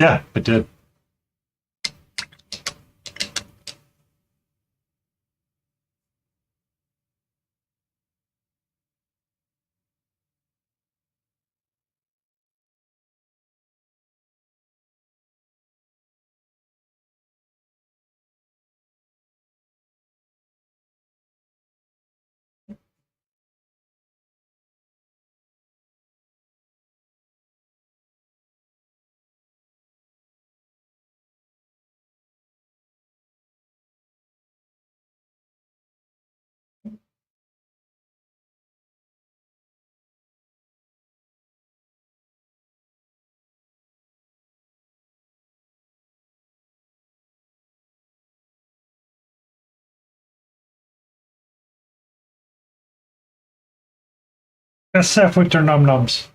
Yeah, it did. SF with their num nums.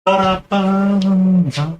Ba-da-ba-ba.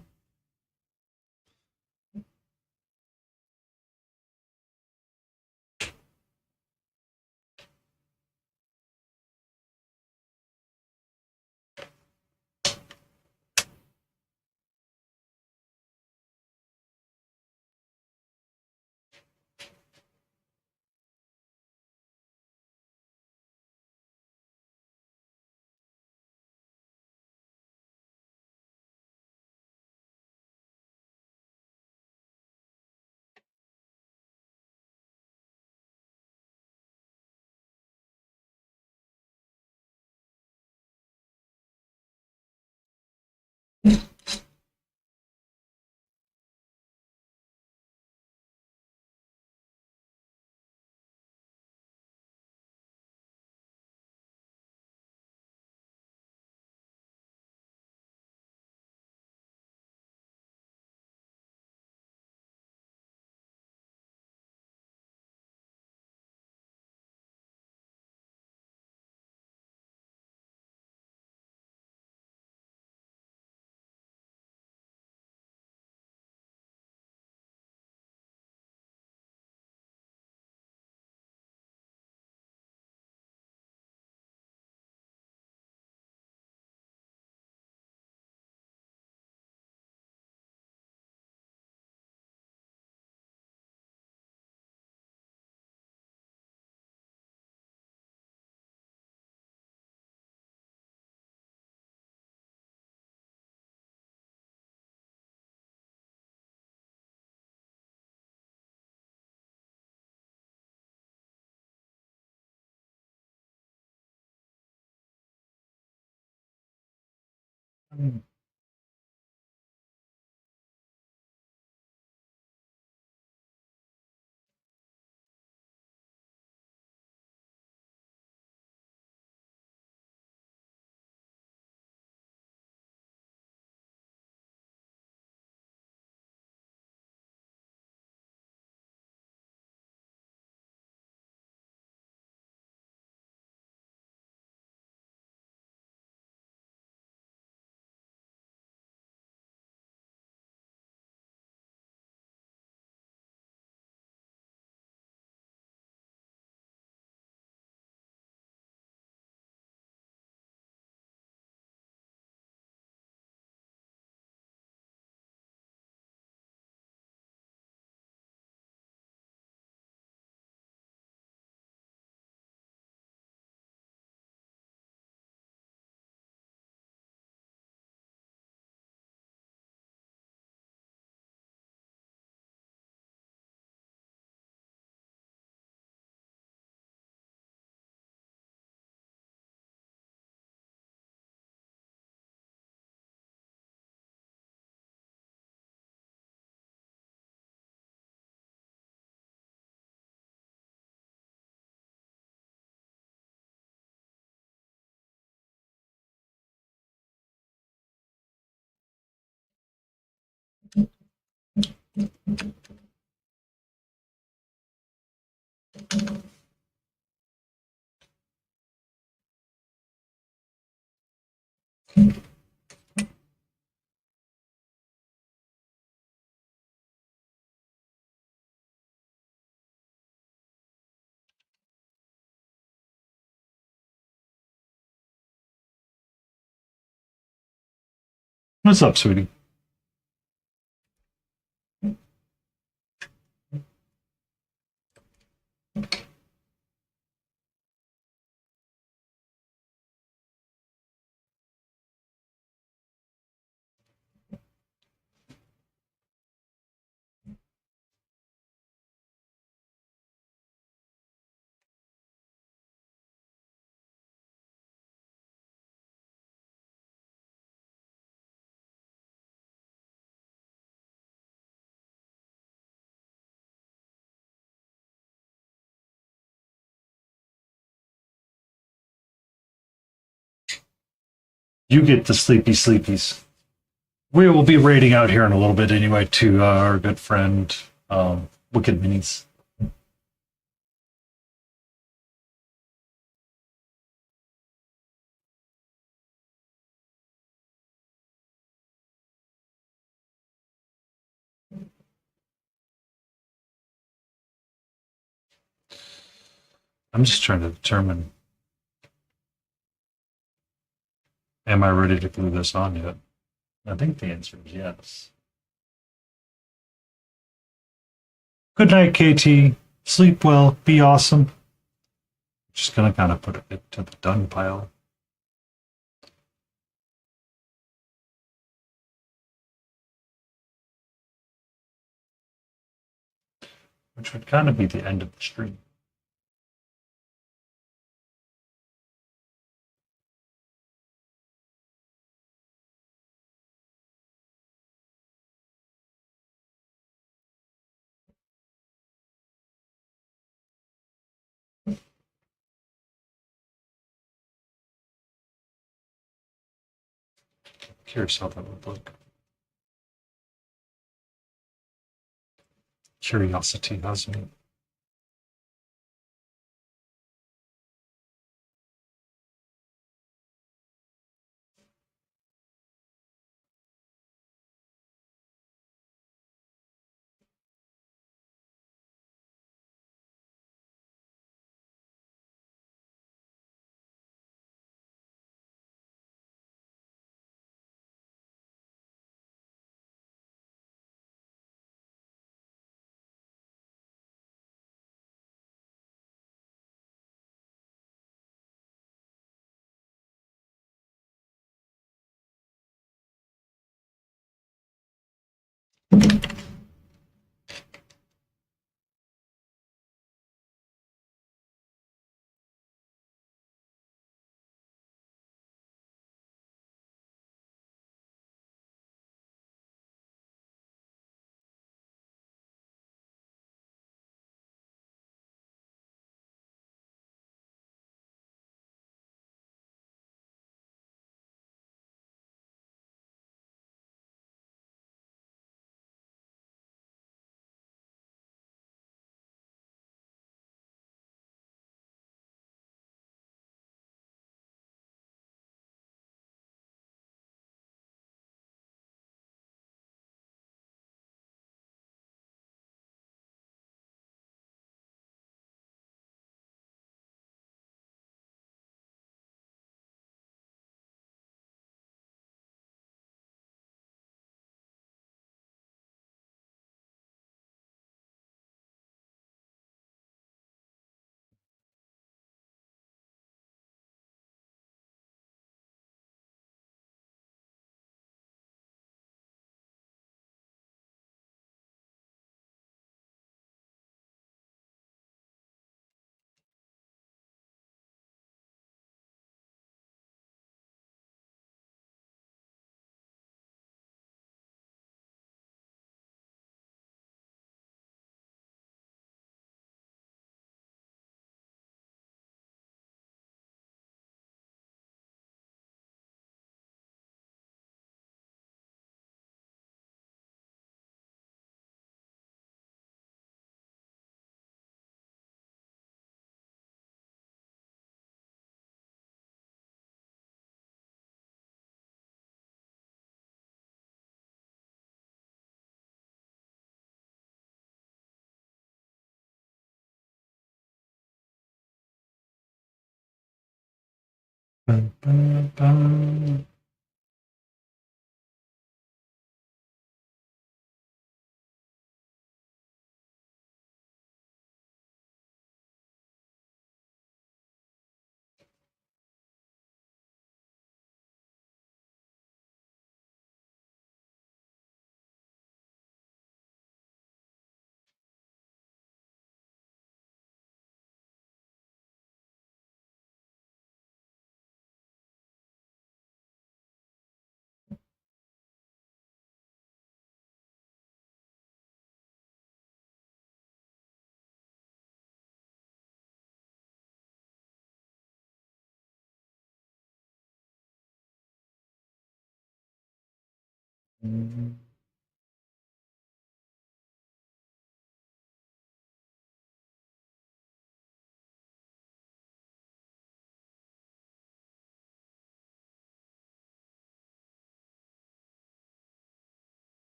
What's up, sweetie? You get the sleepy sleepies. We will be raiding out here in a little bit anyway to our good friend Wicked Minis. I'm just trying to determine, am I ready to glue this on yet? I think the answer is yes. Good night, KT. Sleep well. Be awesome. Just gonna kind of put it to the done pile. Which would kind of be the end of the stream. Curious how that would look. Curiosity has me. Bum, bum, bum.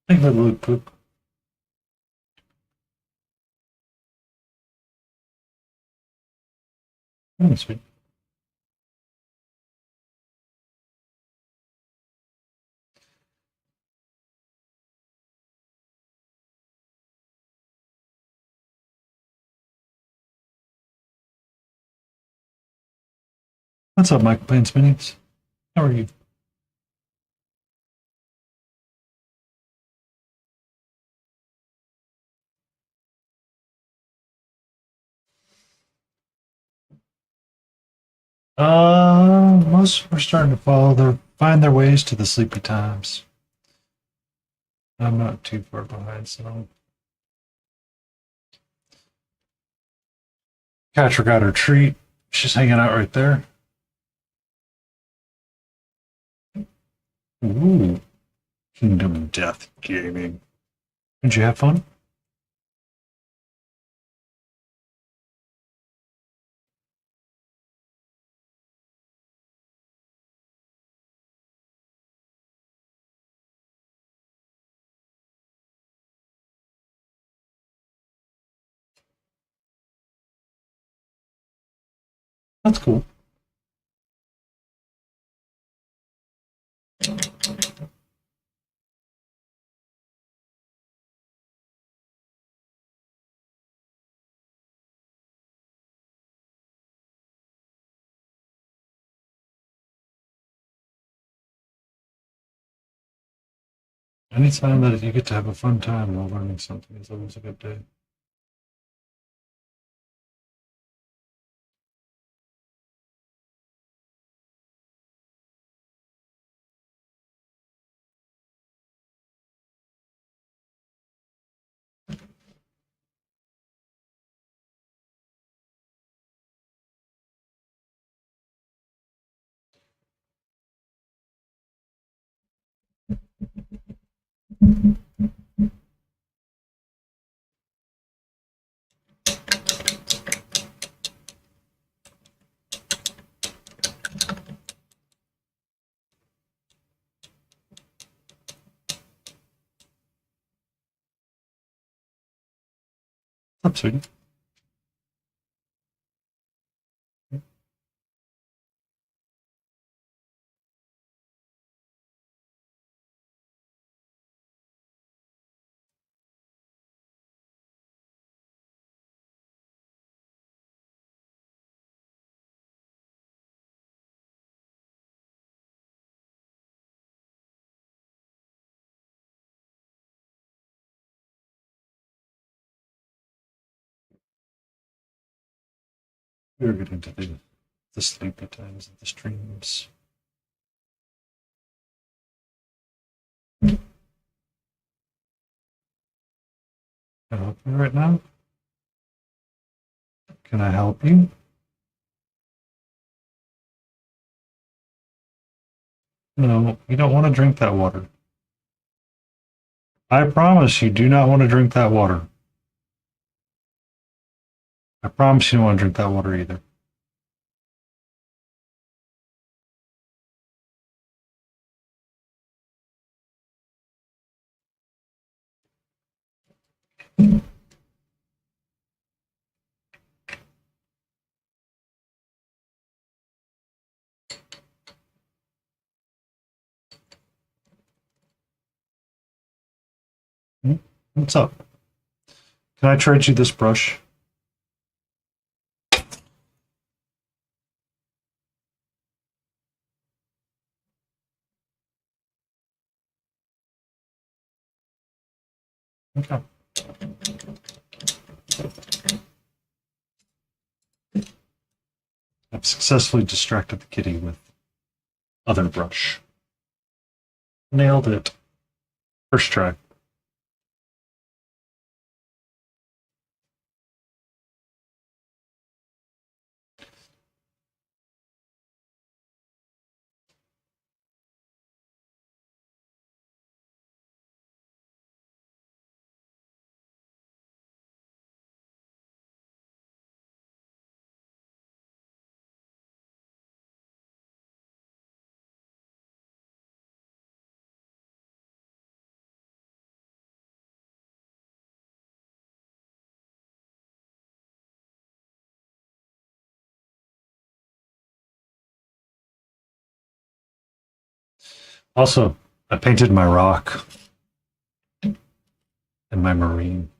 Thank you for the loot poop. Oh, sweet. What's up, Michael Payne's Minis? How are you? Most are starting to find their ways to the sleepy times. I'm not too far behind, so. Catcher got her treat. She's hanging out right there. Ooh, Kingdom Death Gaming. Did you have fun? That's cool. Anytime that you get to have a fun time while learning something is always a good day. Up, sweetie. We're getting to the sleepy times of the streams. Can I help you right now? Can I help you? No, you don't want to drink that water. I promise you do not want to drink that water. I promise you don't want to drink that water either. What's up? Can I trade you this brush? Okay. I've successfully distracted the kitty with other brush. Nailed it. First try. Also, I painted my rock and my marine.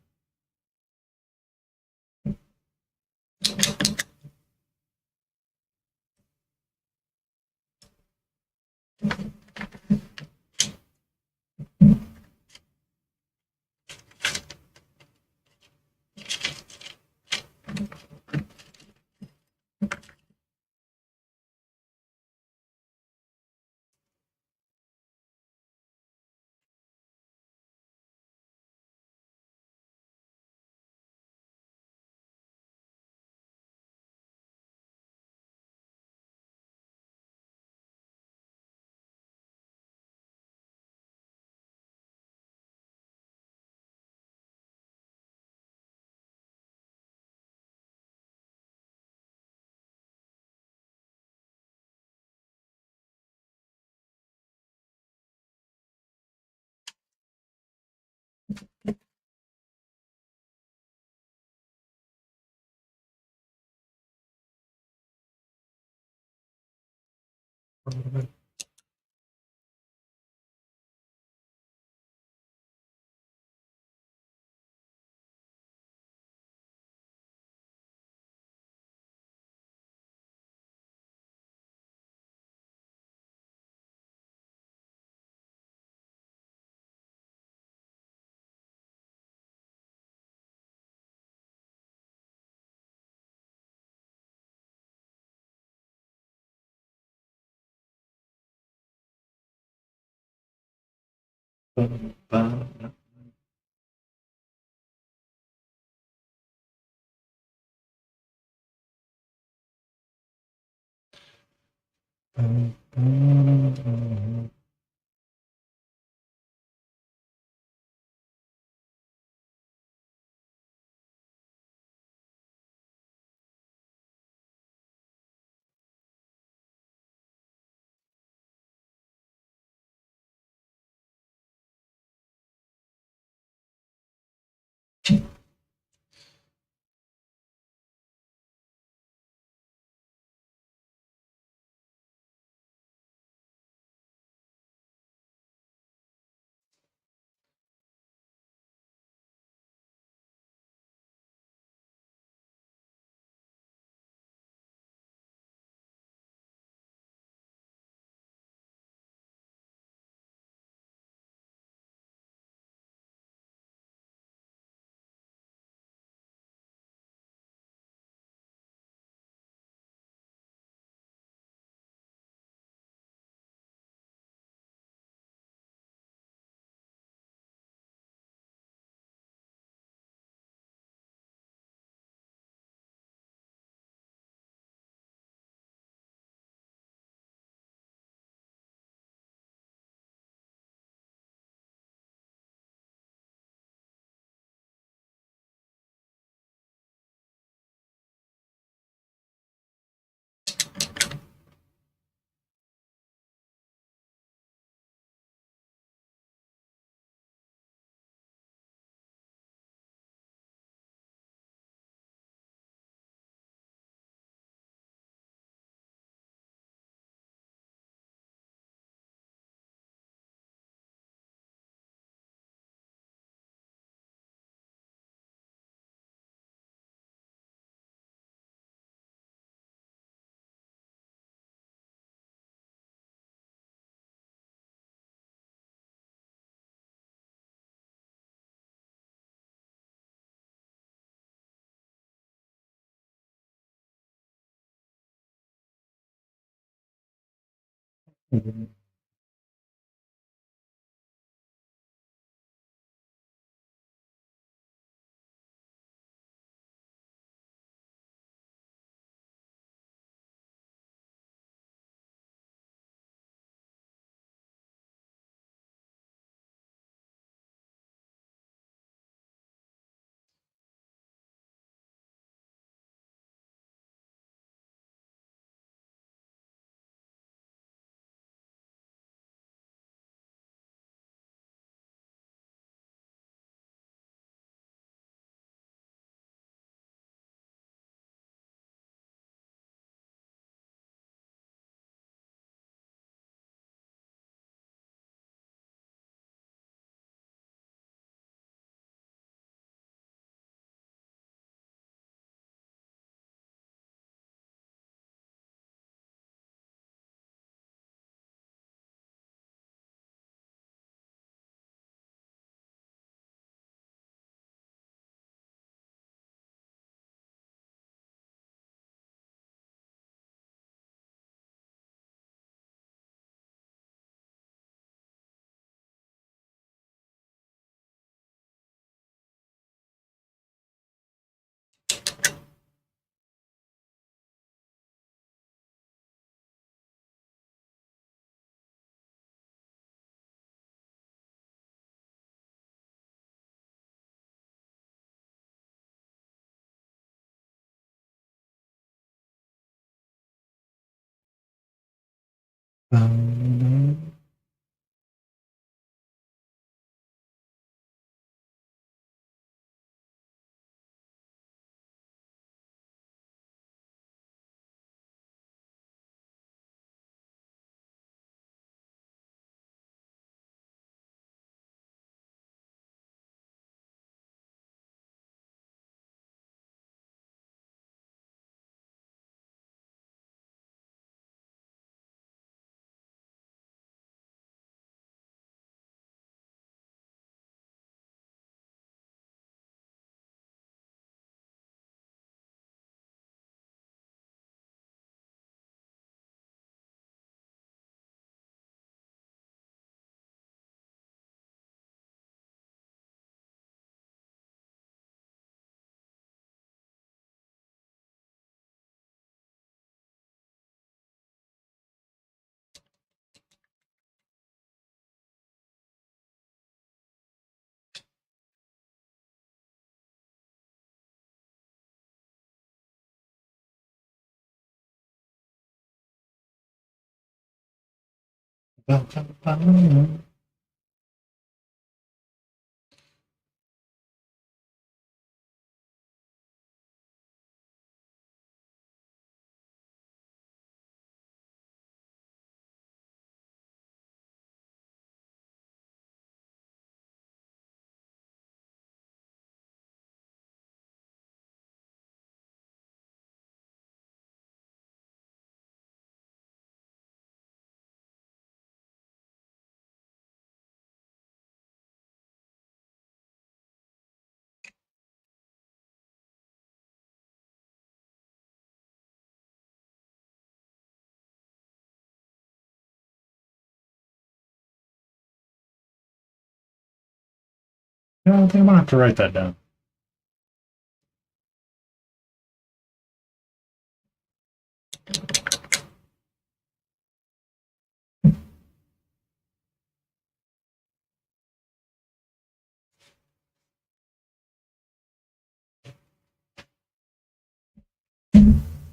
Yeah, I think I'm gonna have to write that down.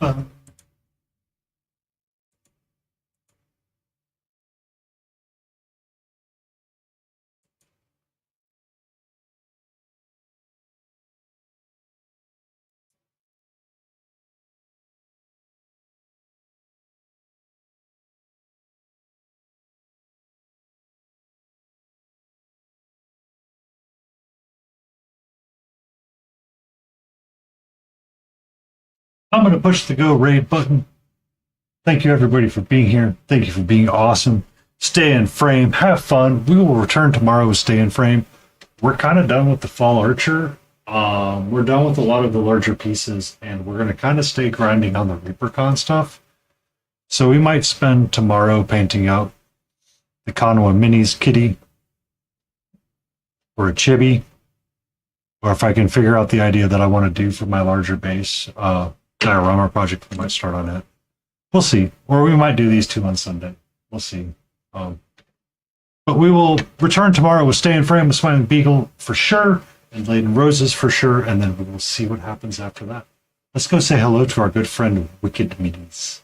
Uh, I'm gonna push the go raid button. Thank you everybody for being here. Thank you for being awesome. Stay in frame. Have fun. We will return tomorrow with Stay in Frame. We're kind of done with the Fall Archer. We're done with a lot of the larger pieces, and we're going to kind of stay grinding on the ReaperCon stuff. So we might spend tomorrow painting out the Kanawa Minis kitty or a chibi. Or if I can figure out the idea that I want to do for my larger base diorama project, we might start on it. We'll see. Or we might do these two on Sunday. We'll see. But we will return tomorrow with Stay in Frame with Smiling Beagle for sure, and Laden Roses for sure, and then we will see what happens after that. Let's go say hello to our good friend Wicked Minis.